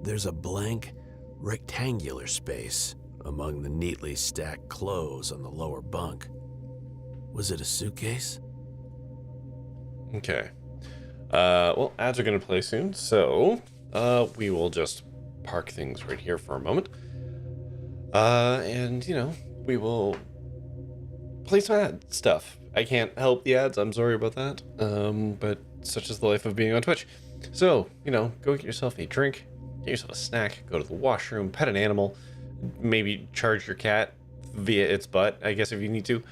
There's a blank, rectangular space among the neatly stacked clothes on the lower bunk. Was it a suitcase? Okay. Well, ads are gonna play soon, so we will just park things right here for a moment. And, you know, we will play some ad stuff. I can't help the ads, I'm sorry about that. But such is the life of being on Twitch. So, you know, go get yourself a drink, get yourself a snack, go to the washroom, pet an animal, maybe charge your cat via its butt, I guess, if you need to.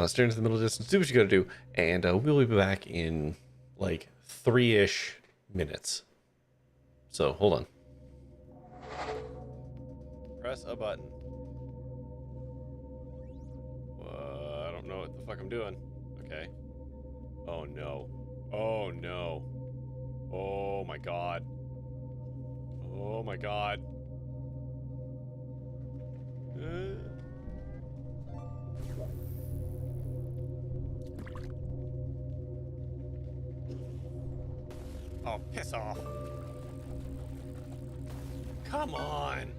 Stare into the middle distance, do what you gotta do, and we'll be back in, like, 3-ish minutes. So, hold on. Press a button. I don't know what the fuck I'm doing. Okay. Oh no. Oh no. Oh my god. Oh my god. Oh, piss off. Come on.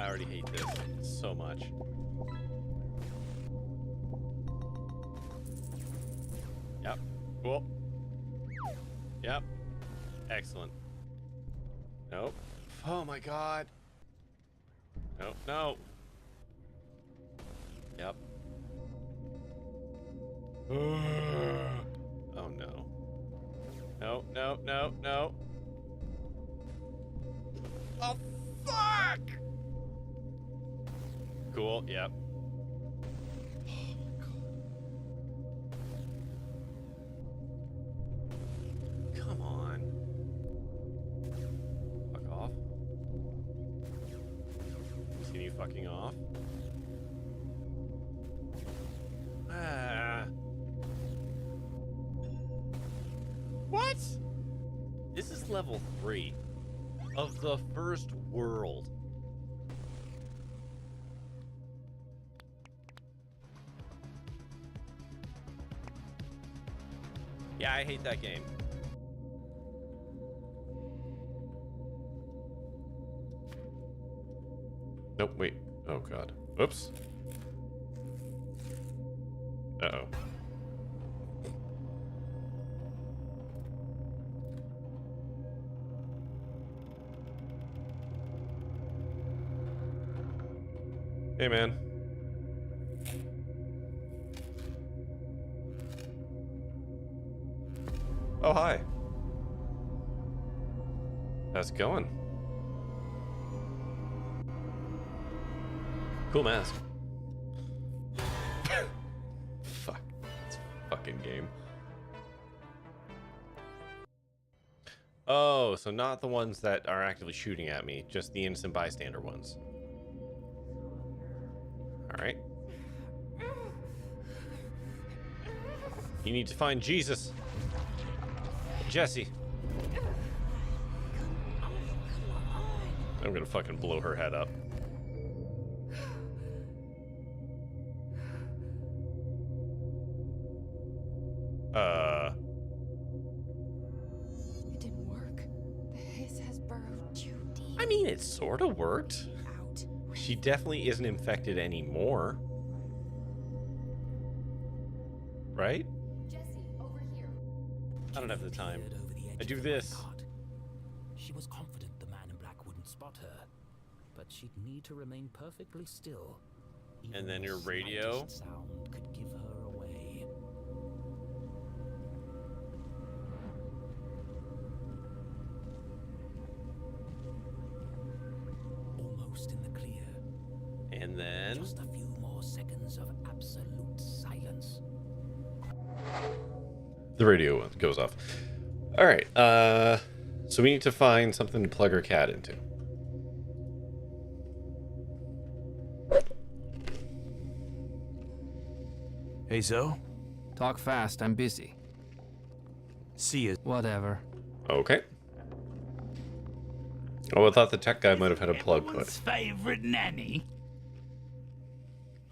already hate this so much. Yep. Cool. Yep. Excellent. Nope. Oh my god. Nope. No. Yep. Oh no. No, no, no, no. Oh, fuck! Cool, yep. Come on. Fuck off. Continue fucking off. What? This is level 3 of the first world. Yeah, I hate that game. Nope, wait. Oh god. Whoops. Uh-oh. Hey, man. Oh, hi. How's it going? Cool mask. Fuck. It's a fucking game. Oh, so not the ones that are actively shooting at me, just the innocent bystander ones. Alright. You need to find Jesus. Jesse. I'm gonna fucking blow her head up. It didn't work. The hiss has burrowed too deep. I mean, it sort of worked. She definitely isn't infected anymore. Right? Jesse, over here. I don't have the time. I do this. She was confident the man in black wouldn't spot her, but she'd need to remain perfectly still. And then your radio. Sound could give her away. Almost in the clear. And then just a few more seconds of absolute silence. the radio goes off. All right. So we need to find something to plug our cat into. Hey, Zoe? Talk fast, I'm busy. See you. Whatever. Okay. Oh, I thought the tech guy might have had a plug put. Everyone's favorite nanny.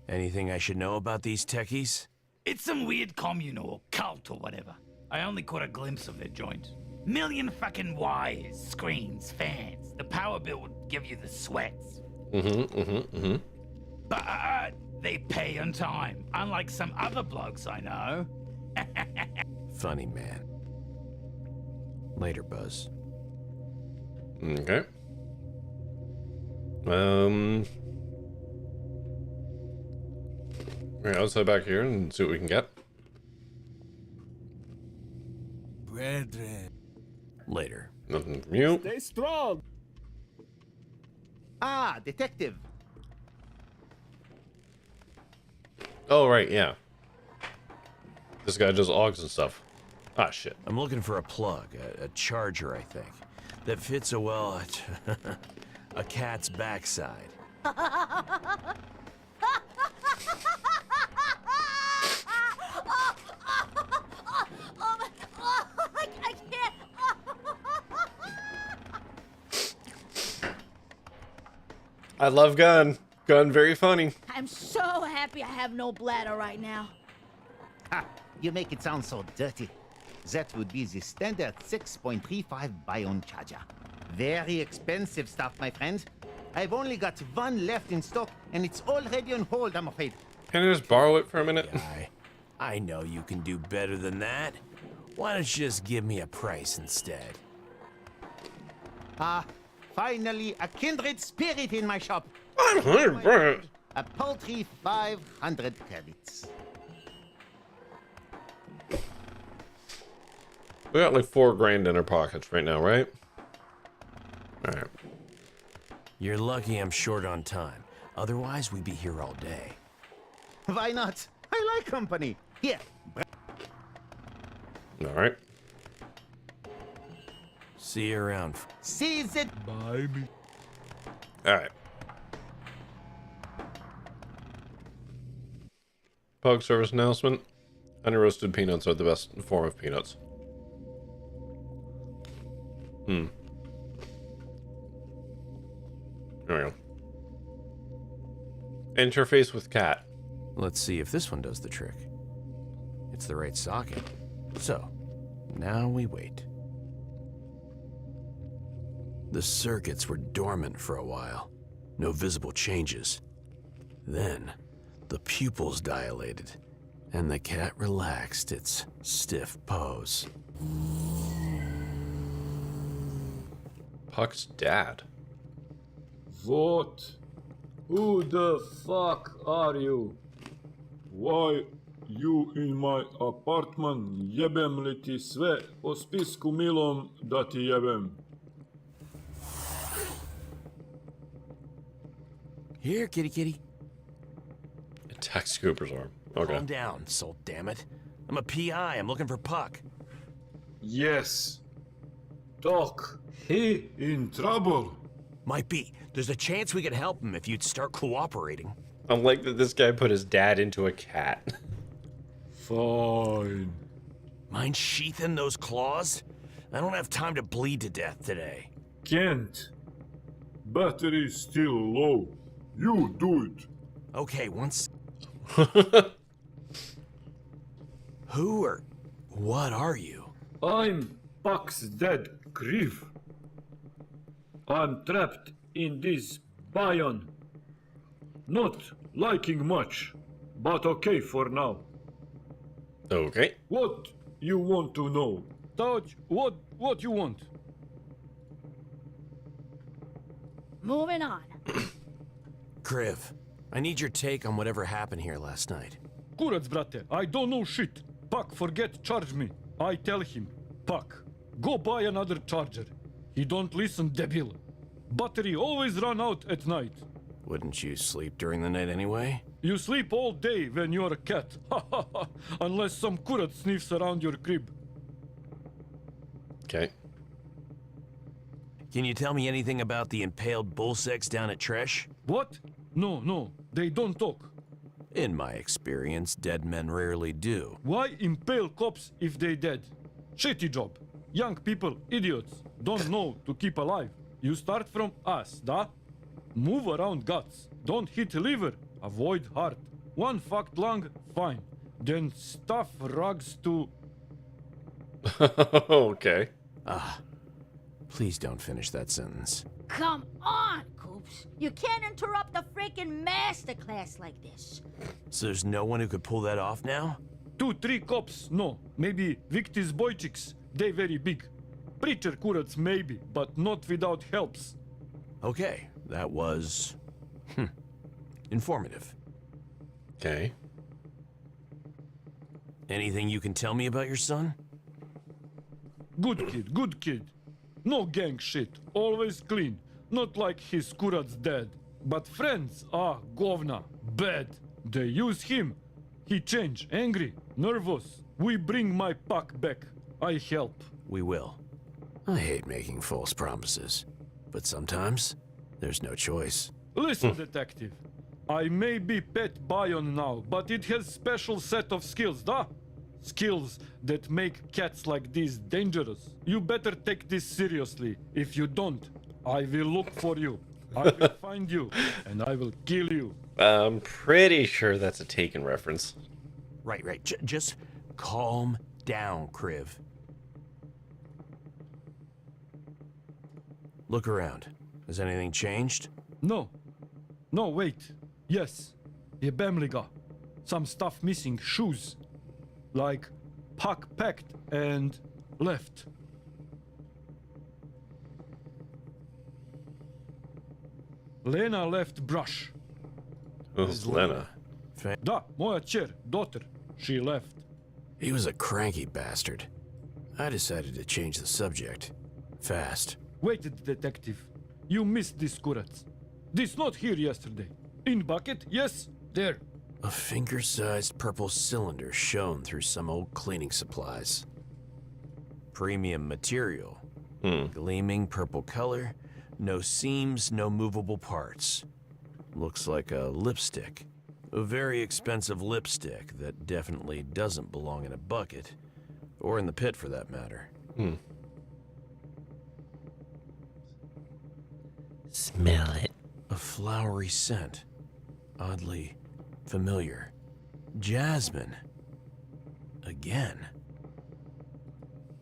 Anything I should know about these techies? It's some weird commune or cult or whatever. I only caught a glimpse of their joint. Million fucking wires, screens, fans. The power bill would give you the sweats. But they pay on time, unlike some other blokes I know. Funny man. Later, Buzz. Okay. Alright, let's head back here and see what we can get. Brethren. Later. Nothing from you. Stay strong. Ah, detective. Oh, right, yeah. This guy does augs and stuff. Ah, shit. I'm looking for a plug, a charger, I think, that fits a well at a cat's backside. I can't. I love Gun. Gun, very funny. I'm so happy I have no bladder right now. Ha! You make it sound so dirty. That would be the standard 6.35 Bion charger. Very expensive stuff, my friend. I've only got one left in stock, and it's already on hold, I'm afraid. Can I just borrow it for a minute? I know you can do better than that. Why don't you just give me a price instead? Finally, a kindred spirit in my shop. 500 grand. A paltry 500 credits. We got like 4 grand in our pockets right now, right? Alright. You're lucky I'm short on time. Otherwise, we'd be here all day. Why not? I like company. Here. Alright. See you around. Seize it. Bye. Alright. Public service announcement. Honey roasted peanuts are the best form of peanuts. There we go. Interface with cat. Let's see if this one does the trick. It's the right socket. So, now we wait. The circuits were dormant for a while. No visible changes. Then, the pupils dilated, and the cat relaxed its stiff pose. Puck's dad. What? Who the fuck are you? Why you in my apartment? Jebem li ti sve po spisku milom da ti jebem. Here, kitty kitty. Attacks Cooper's arm. Okay. Calm down, soul damn it. I'm a PI. I'm looking for Puck. Yes. Doc, he in trouble. Might be. There's a chance we could help him if you'd start cooperating. I like that this guy put his dad into a cat. Fine. Mind sheathing those claws? I don't have time to bleed to death today. Can't. Battery's still low. You do it. Okay, once. Who or what are you? I'm Puck's dad, Kriv. I'm trapped in this Bion. Not liking much, but okay for now. Okay. What you want to know? Touch, what you want? Moving on. Kriv, I need your take on whatever happened here last night. Kurac, brate, I don't know shit. Puck, forget charge me. I tell him, Puck, go buy another charger. He don't listen, debil. Battery always run out at night. Wouldn't you sleep during the night anyway? You sleep all day when you're a cat. Unless some Kurac sniffs around your crib. Okay. Can you tell me anything about the impaled bull sex down at Tresh? What? No, they don't talk. In my experience, dead men rarely do. Why impale cops if they dead? Shitty job. Young people, idiots, don't know to keep alive. You start from us, da? Move around guts. Don't hit liver. Avoid heart. One fucked lung, fine. Then stuff rugs to... Okay. Please don't finish that sentence. Come on, Coops. You can't interrupt a freaking masterclass like this. So there's no one who could pull that off now? 2-3 cops, no. Maybe Victis Boychiks. They very big. Preacher Kurats maybe, but not without helps. Okay, that was... informative. Okay. Anything you can tell me about your son? Good kid. No gang shit, always clean. Not like his Kurat's dad. But friends, govna, bad. They use him. He change, angry, nervous. We bring my Puck back. I help. We will. I hate making false promises. But sometimes, there's no choice. Listen, detective. I may be pet Bion now, but it has special set of skills, da? Skills that make cats like these dangerous. You better take this seriously. If you don't, I will look for you. I will find you, and I will kill you. I'm pretty sure that's a Taken reference. Right. Just calm down, Kriv. Look around. Has anything changed? No. No, wait. Yes. Jebemliga. Some stuff missing. Shoes. Like, packed and left. Lena left brush. Who's Lena? Da, moja čer, daughter. She left. He was a cranky bastard. I decided to change the subject. Fast. Wait, detective. You missed this Kurats. This not here yesterday. In bucket, yes, there. A finger-sized purple cylinder shone through some old cleaning supplies. Premium material. Gleaming purple color. No seams, no movable parts. Looks like a lipstick. A very expensive lipstick that definitely doesn't belong in a bucket. Or in the pit, for that matter. Smell it. A flowery scent. Oddly familiar. Jasmine. Again.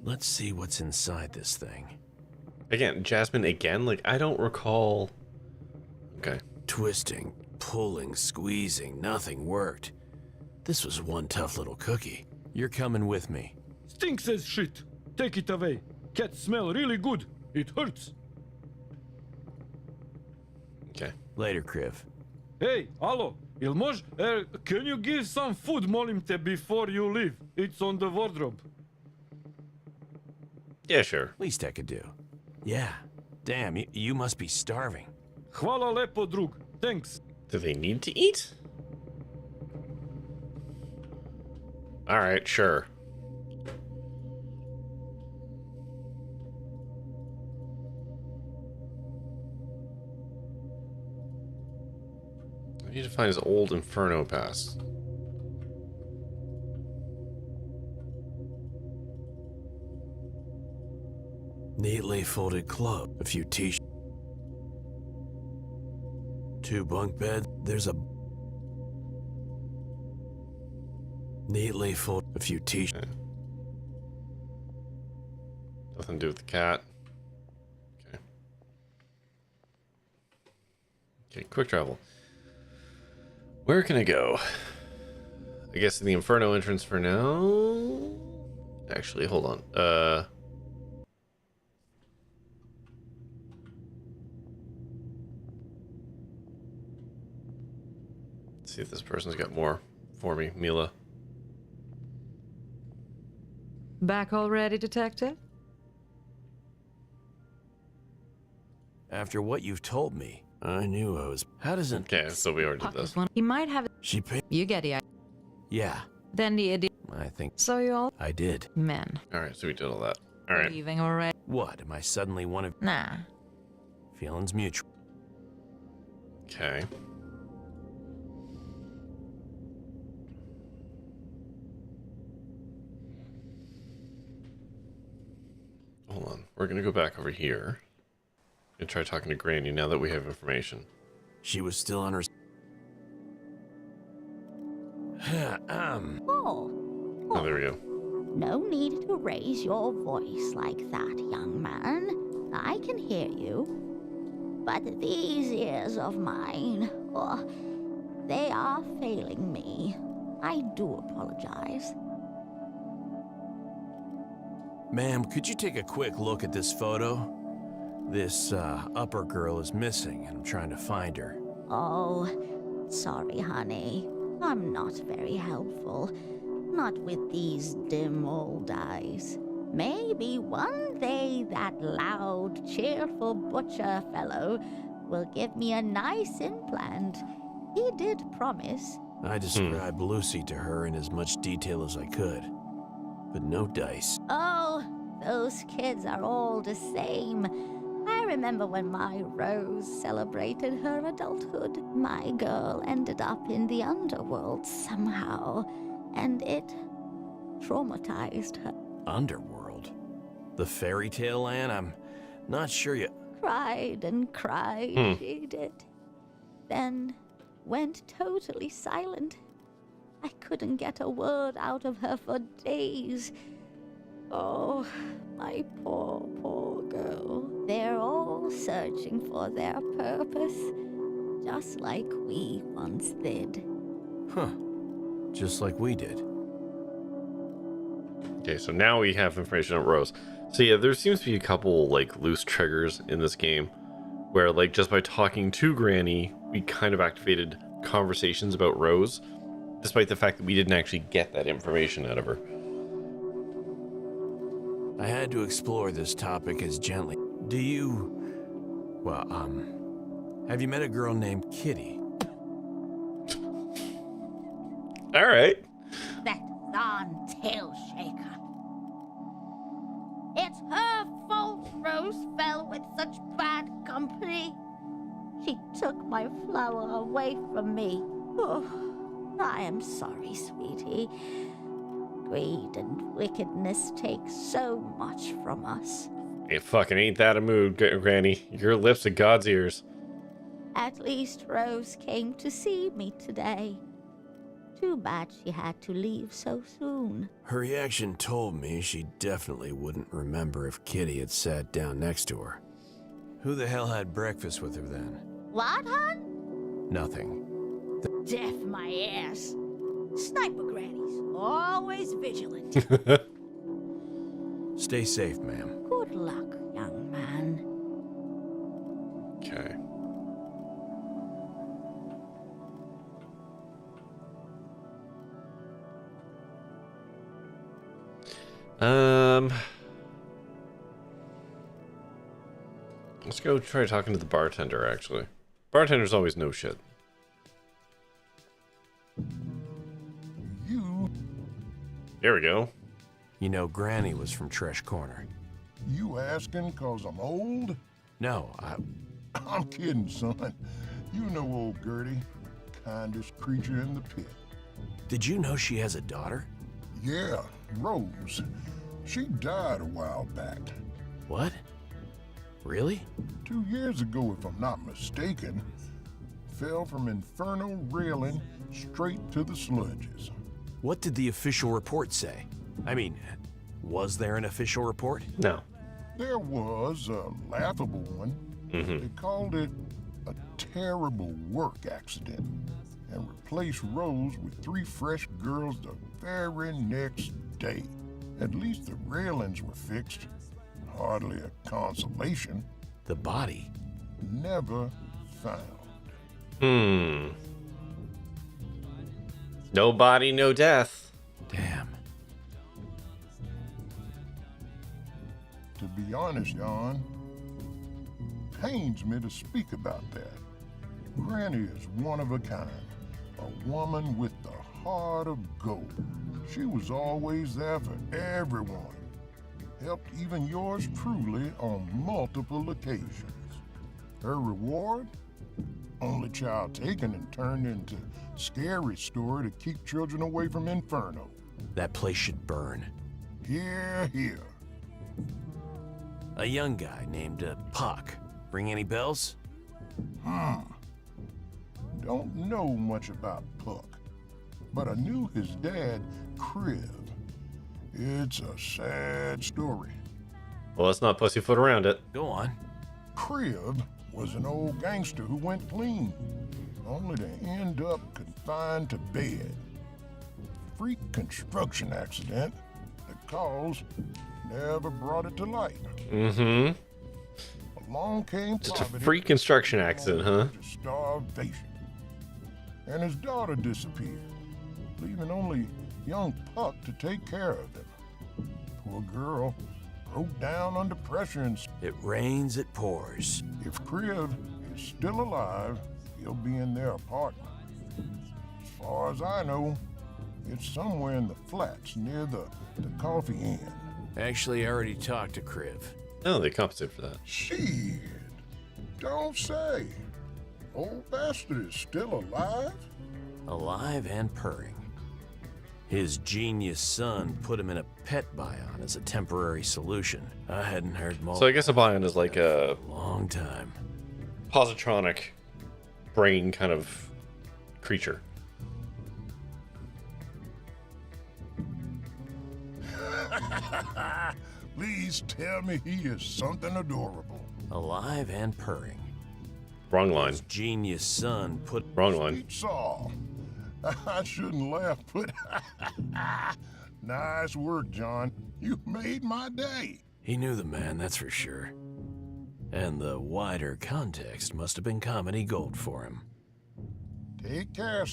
Let's see what's inside this thing. Again, Jasmine again? Like, I don't recall... Okay. Twisting, pulling, squeezing, nothing worked. This was one tough little cookie. You're coming with me. Stinks as shit. Take it away. Cats smell really good. It hurts. Okay. Later, Kriv. Hey, alo, il mož, can you give some food, molim te, before you leave? It's on the wardrobe. Yeah, sure. Least I could do. Yeah. Damn, you must be starving. Hvala lepo, drug. Thanks. Do they need to eat? Alright, sure. I need to find his old Inferno pass. Neatly folded clothes, a few t-shirts, 2 bunk beds. There's a neatly folded, a few t-shirts. Nothing to do with the cat. Okay. Okay, quick travel. Where can I go? I guess the Inferno entrance for now. Actually, hold on. See if this person's got more for me. Mila. Back already, detective? After what you've told me, I knew I was... How does it... Okay, so we already did this. He might have... She paid... You get it. Yeah. Then the idiot... I think... So you all... I did. Men. Alright, so we did all that. Alright. Leaving already? What? Am I suddenly one of... Nah. Feelings mutual. Okay. Hold on. We're gonna go back over here and try talking to Granny now that we have information. She was still on her... Oh, there we go. no need to raise your voice like that, young man. I can hear you. But these ears of mine, oh, they are failing me. I do apologize. Ma'am, could you take a quick look at this photo? This, upper girl is missing, and I'm trying to find her. Oh, sorry, honey. I'm not very helpful. Not with these dim old eyes. Maybe one day that loud, cheerful butcher fellow will give me a nice implant. He did promise. I described Lucy to her in as much detail as I could. But no dice. Oh, those kids are all the same. I remember when my Rose celebrated her adulthood. My girl ended up in the underworld somehow, and it traumatized her. Underworld? The fairy tale land? I'm not sure you... Cried and cried, she did. Then went totally silent. I couldn't get a word out of her for days. Oh, my poor, poor girl. They're all all searching for their purpose, just like we once did. Huh. Just like we did. Okay, so now we have information on Rose. So yeah, there seems to be a couple like loose triggers in this game where like just by talking to Granny, we kind of activated conversations about Rose, despite the fact that we didn't actually get that information out of her. I had to explore this topic as gently. Do you... Well, have you met a girl named Kitty? All right. That darn tail shaker. It's her fault Rose fell with such bad company. She took my flower away from me. Oh, I am sorry, sweetie. Greed and wickedness take so much from us. It fucking ain't that a mood, Granny. Your lips are God's ears. At least Rose came to see me today. Too bad she had to leave so soon. Her reaction told me she definitely wouldn't remember if Kitty had sat down next to her. Who the hell had breakfast with her then? What, hon? Nothing. Deaf my ass. Sniper grannies, always vigilant. Stay safe, ma'am. Good luck, young man. Okay. Let's go try talking to the bartender, actually. Bartenders always know shit. There we go. You know, Granny was from Tresh Corner. You asking 'cause I'm old? No, I'm kidding, son. You know old Gertie. Kindest creature in the pit. Did you know she has a daughter? Yeah, Rose. She died a while back. What? Really? 2 years ago, if I'm not mistaken. Fell from Inferno railing straight to the sludges. What did the official report say? I mean, was there an official report? No. There was a laughable one. They called it a terrible work accident and replaced Rose with 3 fresh girls the very next day. At least the railings were fixed. Hardly a consolation. The body? Never found. No body, no death. Damn. To be honest, Jan, pains me to speak about that. Granny is one of a kind. A woman with the heart of gold. She was always there for everyone. Helped even yours truly on multiple occasions. Her reward? Only child taken and turned into scary story to keep children away from Inferno. That place should burn. Here, here. A young guy named Puck. Ring any bells? Don't know much about Puck, but I knew his dad, Kriv. It's a sad story. Well, let's not pussyfoot around it. Go on. Kriv was an old gangster who went clean, only to end up confined to bed. Freak construction accident. The cause never brought it to light. Along came Just a poverty, freak construction accident, huh? starvation. And his daughter disappeared, leaving only young Puck to take care of him. Poor girl broke down under pressure and... It rains, it pours. If Kriv is still alive, he'll be in their apartment. As far as I know, it's somewhere in the flats near the coffee inn. Actually, I already talked to Kriv. Oh, they compensate for that. Shit. Don't say. Old bastard is still alive? Alive and purring. His genius son put him in a pet bion as a temporary solution. I hadn't heard more. So I guess a bion is like a long time positronic brain kind of creature. Please tell me he is something adorable. Alive and purring. Wrong line. His genius son put... Wrong line. Saw. I shouldn't laugh, but nice work, John. You made my day. He knew the man, that's for sure. And the wider context must have been comedy gold for him. Take care.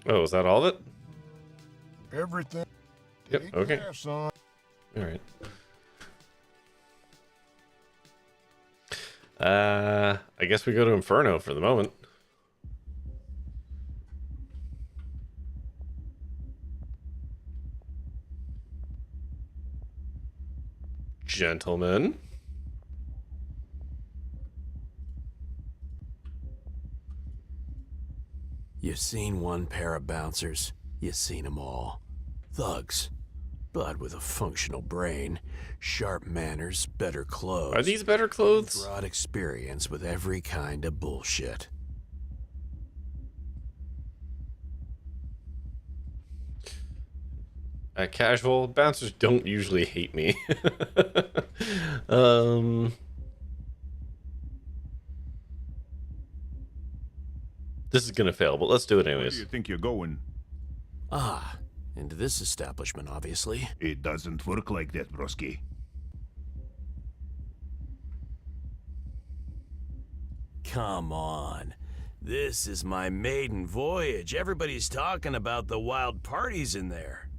Oh, is that all of it? Everything. Yep, Take okay. care, son. Alright. I guess we go to Inferno for the moment. Gentlemen. You've seen one pair of bouncers, you've seen them all. Thugs, but with a functional brain, sharp manners, better clothes. Are these better clothes? Broad experience with every kind of bullshit. Casual bouncers don't usually hate me. This is gonna fail, but let's do it Where anyways. do you think you're going? Ah, into this establishment, obviously. It doesn't work like that, broski. Come on. This is my maiden voyage. Everybody's talking about the wild parties in there.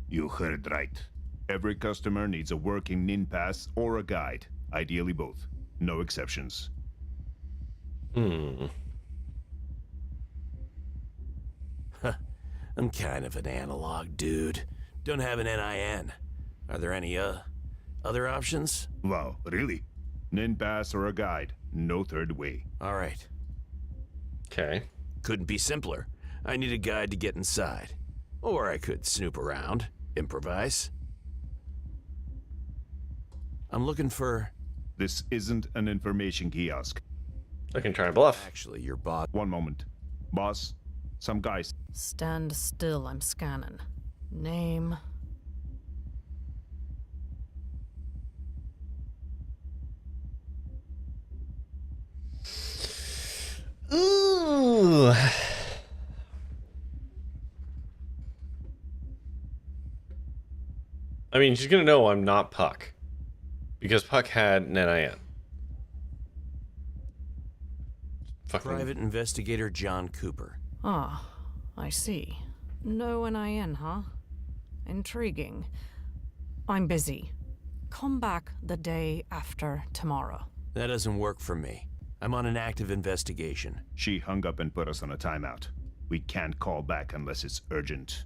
You heard right. Every customer needs a working nin pass or a guide. Ideally both. No exceptions. I'm kind of an analog dude. Don't have an NIN. Are there any, other options? Wow, really? Nin pass or a guide. No third way. All right. Okay. Couldn't be simpler. I need a guide to get inside. Or I could snoop around, improvise. I'm looking for... This isn't an information kiosk. I can try and bluff. Actually, your boss... One moment. Boss, some guys... Stand still, I'm scanning. Name... Ooh. I mean, she's gonna know I'm not Puck. Because Puck had an NIN. Private investigator John Cooper. Ah, I see. No NIN, huh? Intriguing. I'm busy. Come back the day after tomorrow. That doesn't work for me. I'm on an active investigation. She hung up and put us on a timeout. We can't call back unless it's urgent.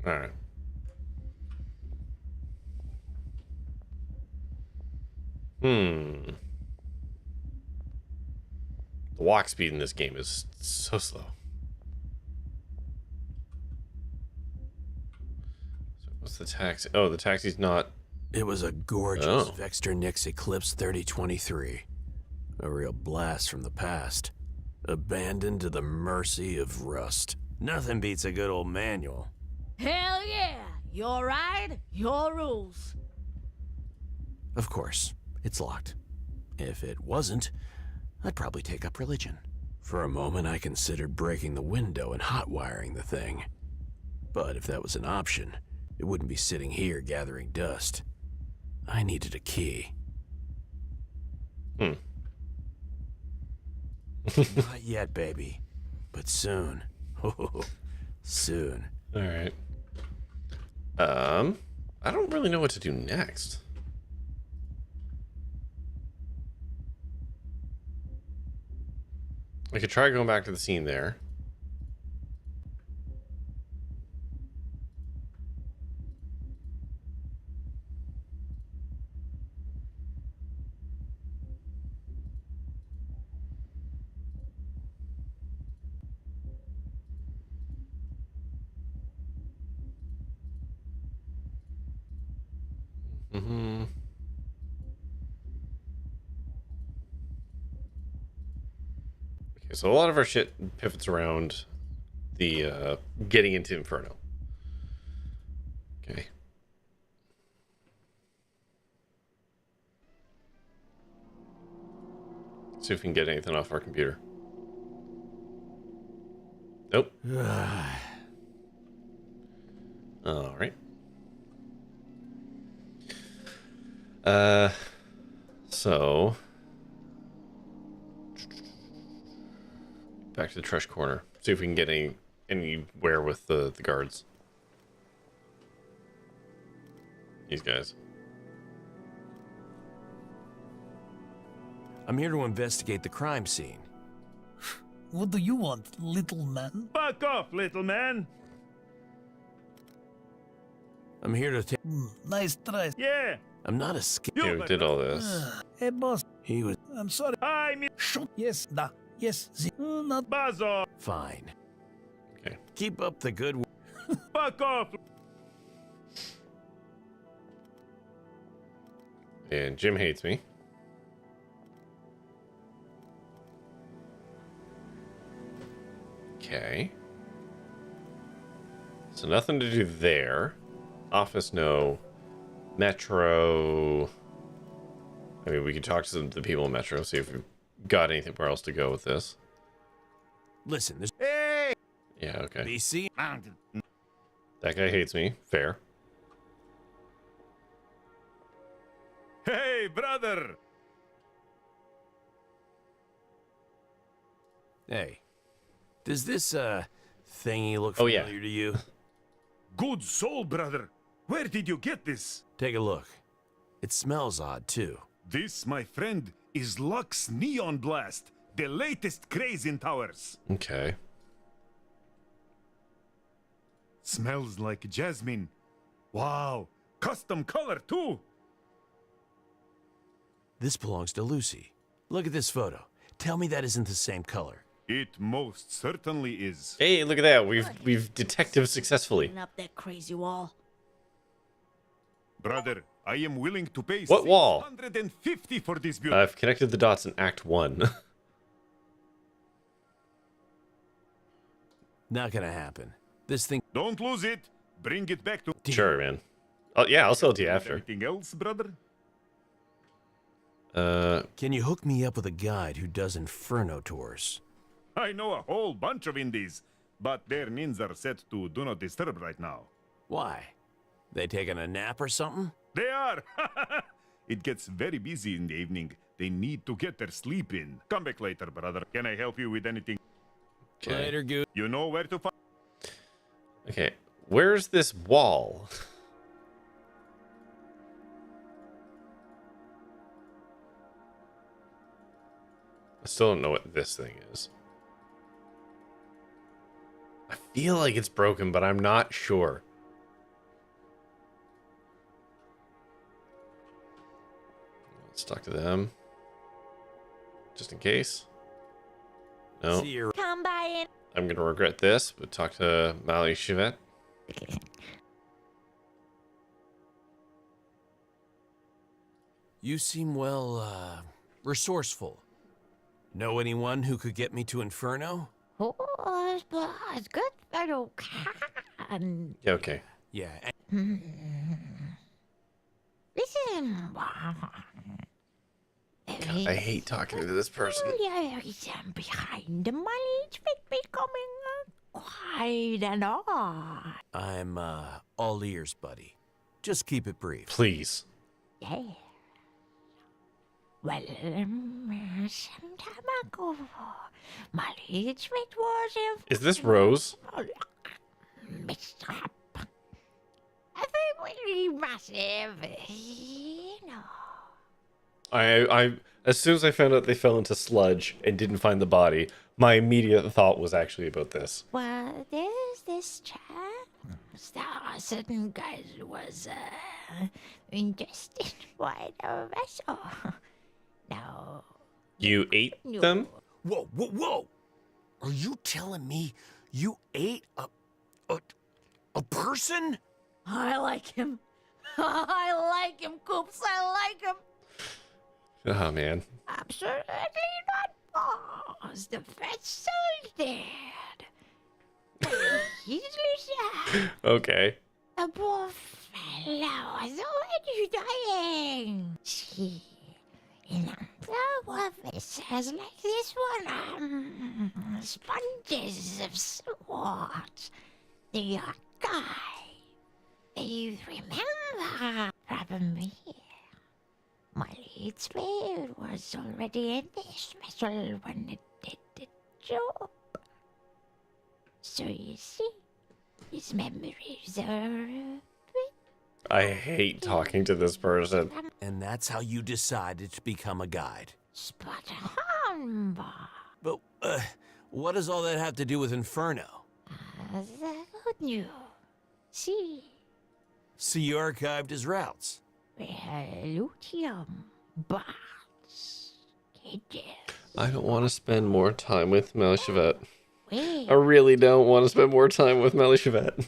Alright. The walk speed in this game is so slow. So what's the taxi? Oh, the taxi's not... It was a gorgeous Vexter Nix Eclipse 3023. A real blast from the past. Abandoned to the mercy of rust. Nothing beats a good old manual. Hell yeah! Your ride, your rules. Of course, it's locked. If it wasn't, I'd probably take up religion. For a moment, I considered breaking the window and hot-wiring the thing. But if that was an option, it wouldn't be sitting here gathering dust. I needed a key. Not yet, baby. But soon. Oh, soon. Alright. I don't really know what to do next. I could try going back to the scene there. Okay, so a lot of our shit pivots around the getting into Inferno. Okay. See if we can get anything off our computer. Nope. All right. So back to the trash corner. See if we can get anywhere with the guards. These guys. I'm here to investigate the crime scene. What do you want, little man? Fuck off, little man. I'm here to take. Nice try. Yeah. I'm not a skip. Yeah, we did all this. Hey, boss. He was. I'm sorry. Shoot. Yes, da. Yes, not. Bazo. Fine. Okay. Keep up the good work. Fuck off. And Jim hates me. Okay. So nothing to do there. Office, no. Metro. I mean, we could talk to the people in Metro, see if we've got anywhere else to go with this. Listen, there's. Hey! Yeah, okay. BC. That guy hates me. Fair. Hey, brother! Hey. Does this, thingy look Oh, familiar yeah. to you? Good soul, brother. Where did you get this? Take a look. It smells odd, too. This, my friend, is Lux Neon Blast, the latest craze in towers. Okay. Smells like jasmine. Wow, custom color too. This belongs to Lucy. Look at this photo. Tell me that isn't the same color. It most certainly is. Hey, look at that. We've detected successfully. Open up that crazy wall. Brother, I am willing to pay What wall? 650 for this beauty. I've connected the dots in Act 1. Not gonna happen. This thing. Don't lose it. Bring it back to. Sure, man. Oh, yeah, I'll sell it to you after. Anything else, brother? Can you hook me up with a guide who does Inferno tours? I know a whole bunch of indies, but their mins are set to do not disturb right now. Why? They taking a nap or something? They are. It gets very busy in the evening. They need to get their sleep in. Come back later, brother. Can I help you with anything? Okay. Later, good. You know where to find. Okay, where's this wall? I still don't know what this thing is. I feel like it's broken, but I'm not sure. Let's talk to them. Just in case. No. Come by in. I'm going to regret this, but talk to Mali Chivette. You seem, well, resourceful. Know anyone who could get me to Inferno? Oh, but good fellow can. Yeah, okay. Yeah. Listen. God, I hate talking to this person. Behind the money, it's becoming quite an odd. I'm, all ears, buddy. Just keep it brief. Please. Yeah. Well, some time ago, my lead street was in. Is this Rose? Mixed up. Everybody massive, you know. I as soon as I found out they fell into sludge and didn't find the body, my immediate thought was actually about this. Well, there's this chap. A certain guy was ingested by the vessel. Now. You ate them? Whoa, whoa, whoa! Are you telling me you ate a person? I like him. I like him, Coops. I like him. Oh, man. Absolutely not, boss. The vessel's dead. He's Lucia. Okay. The poor fellow is already dying. See, in officers like this one are sponges of sort. The archive. You remember? Problem here. My lead spade was already in this vessel when it did the job. So you see, his memories are... I hate talking to this person. And that's how you decided to become a guide. Spot on, Bob. But, what does all that have to do with Inferno? The good news. See, So you archived his routes. Lutium, bots, cages. I don't want to spend more time with Malachevette. Wait. I really don't want to spend more time with Malachevette.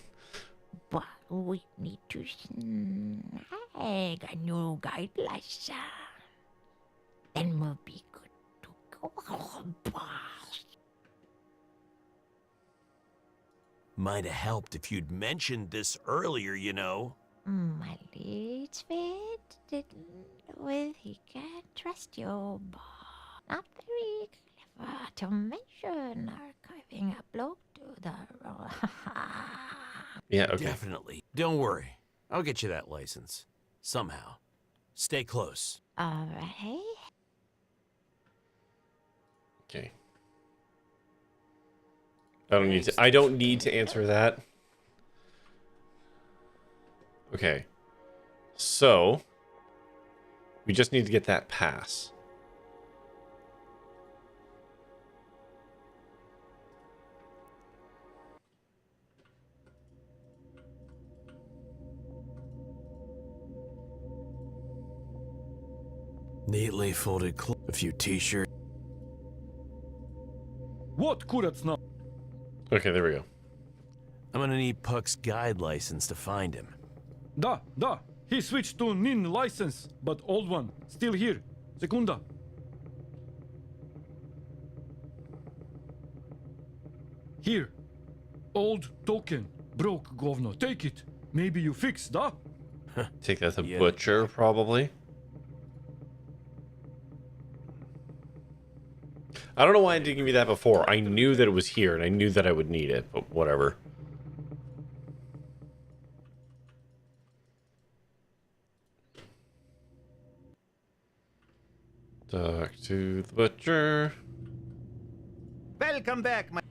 But we need to snag a new guide license. Then we'll be good to go, boss. Might have helped if you'd mentioned this earlier, you know. My leads fit with he can't trust you, boss. Not very clever to mention archiving a bloke to the Yeah, okay. Definitely. Don't worry. I'll get you that license. Somehow. Stay close. Alright. Okay. I don't need to answer that. Okay. So we just need to get that pass. Neatly folded a few t-shirts. What kurac now? Okay, there we go. I'm gonna need Puck's guide license to find him. Da. He switched to NIN license, but old one, still here. Sekunda. Here. Old token. Broke, govno. Take it. Maybe you fix, da? Take that to Butcher, probably. I don't know why it didn't give me that before. I knew that it was here, and I knew that I would need it, but whatever. Talk to the Butcher. Welcome back, my...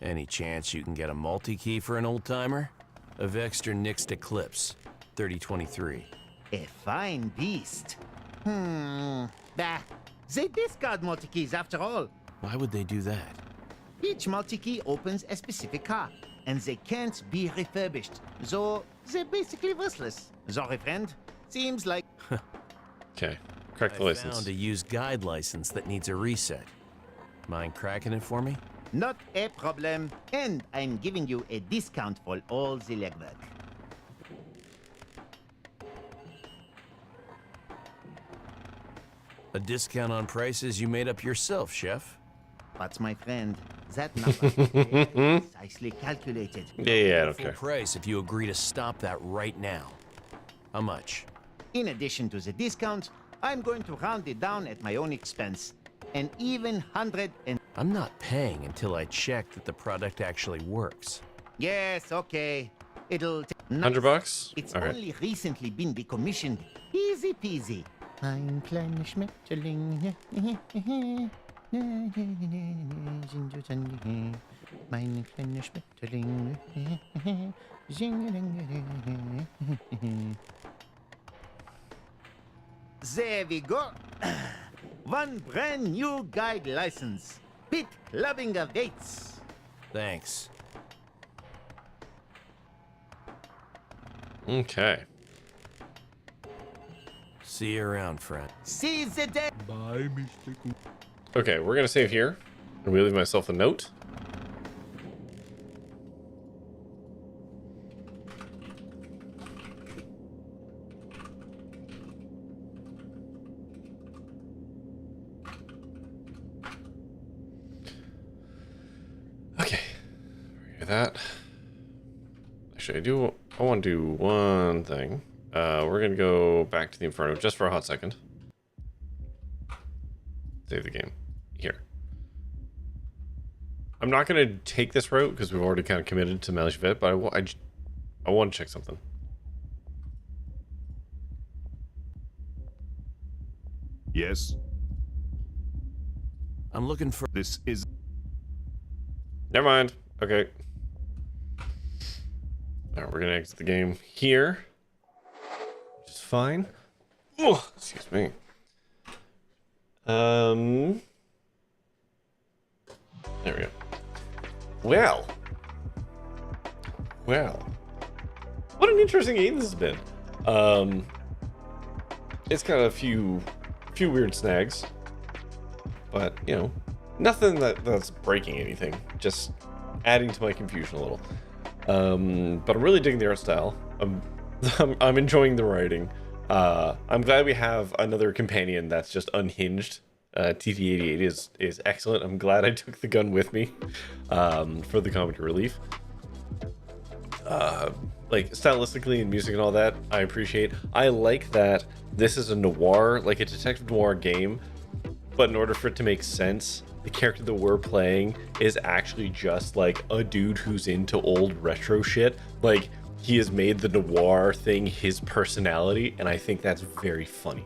Any chance you can get a multi-key for an old-timer? A Vexter Nixed Eclipse, 3023. A fine beast. Bah, they discard multi-keys after all. Why would they do that? Each multi-key opens a specific car, and they can't be refurbished. So, they're basically worthless. Sorry, friend. Seems like... Okay, crack the I license. found a used guide license that needs a reset. Mind cracking it for me? Not a problem. And I'm giving you a discount for all the legwork. A discount on prices you made up yourself, chef. But my friend, that number is precisely calculated. Yeah, I don't Full care. price if you agree to stop that right now. How much? In addition to the discount, I'm going to round it down at my own expense. An even 100 and... I'm not paying until I check that the product actually works. Yes, okay. It'll... $100? It's All right. only recently been decommissioned. Easy peasy. Ein kleiner Schmetterling. Mein kleiner Schmetterling. There we go. One brand new guide license. Pit clubbing awaits. Thanks. Okay. See you around, friend. See the day. Bye, Mr. Cook. Okay, we're gonna save here. And we leave myself a note. Okay. That. Actually, I want to do one thing. We're gonna go back to the Inferno just for a hot second. Save the game. Here. I'm not gonna take this route because we've already kind of committed to Malishvet, but I want to check something. Yes. I'm looking for... This is... Never mind. Okay. Alright, we're gonna exit the game here. Which is fine. Oh, excuse me. There we go. Well. What an interesting game this has been. It's got a few weird snags. But, you know, nothing that's breaking anything. Just adding to my confusion a little. But I'm really digging the art style. I'm enjoying the writing. I'm glad we have another companion that's just unhinged. TT88 is excellent. I'm glad I took the gun with me for the comic relief. Like stylistically and music and all that, I appreciate. I like that this is a noir, like a detective noir game, but in order for it to make sense, the character that we're playing is actually just like a dude who's into old retro shit. Like, he has made the noir thing his personality, and I think that's very funny.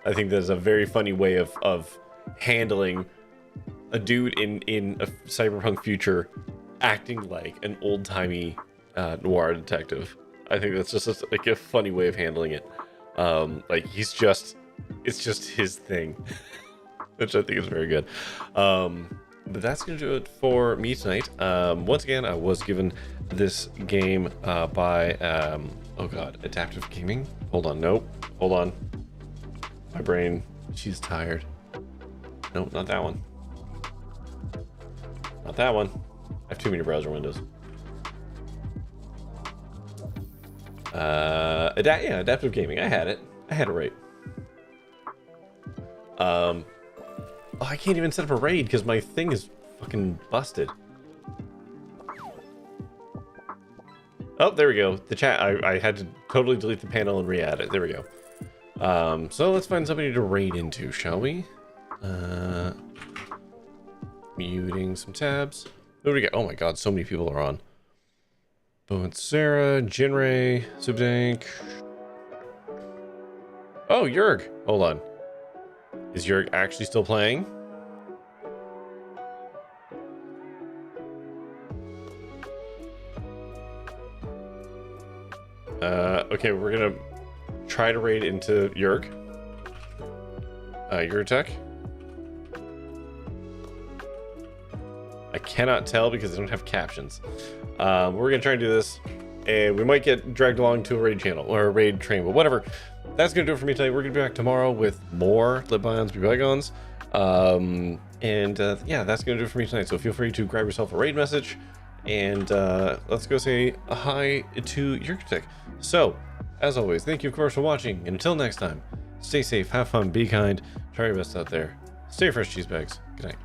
I think that's a very funny way of handling a dude in a cyberpunk future acting like an old-timey noir detective. I think that's just like a funny way of handling it. Like, it's just his thing. Which I think is very good. But that's going to do it for me tonight. Once again, I was given this game by, oh god, Adaptive Gaming? Hold on, nope. Hold on. My brain, she's tired. Nope, not that one. Not that one. I have too many browser windows. Yeah, Adaptive Gaming. I had it right. Oh, I can't even set up a raid because my thing is fucking busted. Oh, there we go. The chat, I had to totally delete the panel and re-add it. There we go. So let's find somebody to raid into, shall we? Muting some tabs. Who do we get? Oh my god, so many people are on. Boom, it's Sarah, Jinray, Subdank. Oh, Jurg. Hold on. Is Jurg actually still playing? Okay, we're gonna try to raid into Jurg. Jurtek. I cannot tell because I don't have captions. We're gonna try and do this, and we might get dragged along to a raid channel or a raid train, but whatever. That's gonna do it for me tonight. We're gonna be back tomorrow with more Let Bions be Bygones. Yeah, that's gonna do it for me tonight. So feel free to grab yourself a raid message, and let's go say a hi to Jurtek. So, as always, thank you of course for watching, and until next time, stay safe, have fun, be kind, try your best out there. Stay fresh, cheese bags. Good night.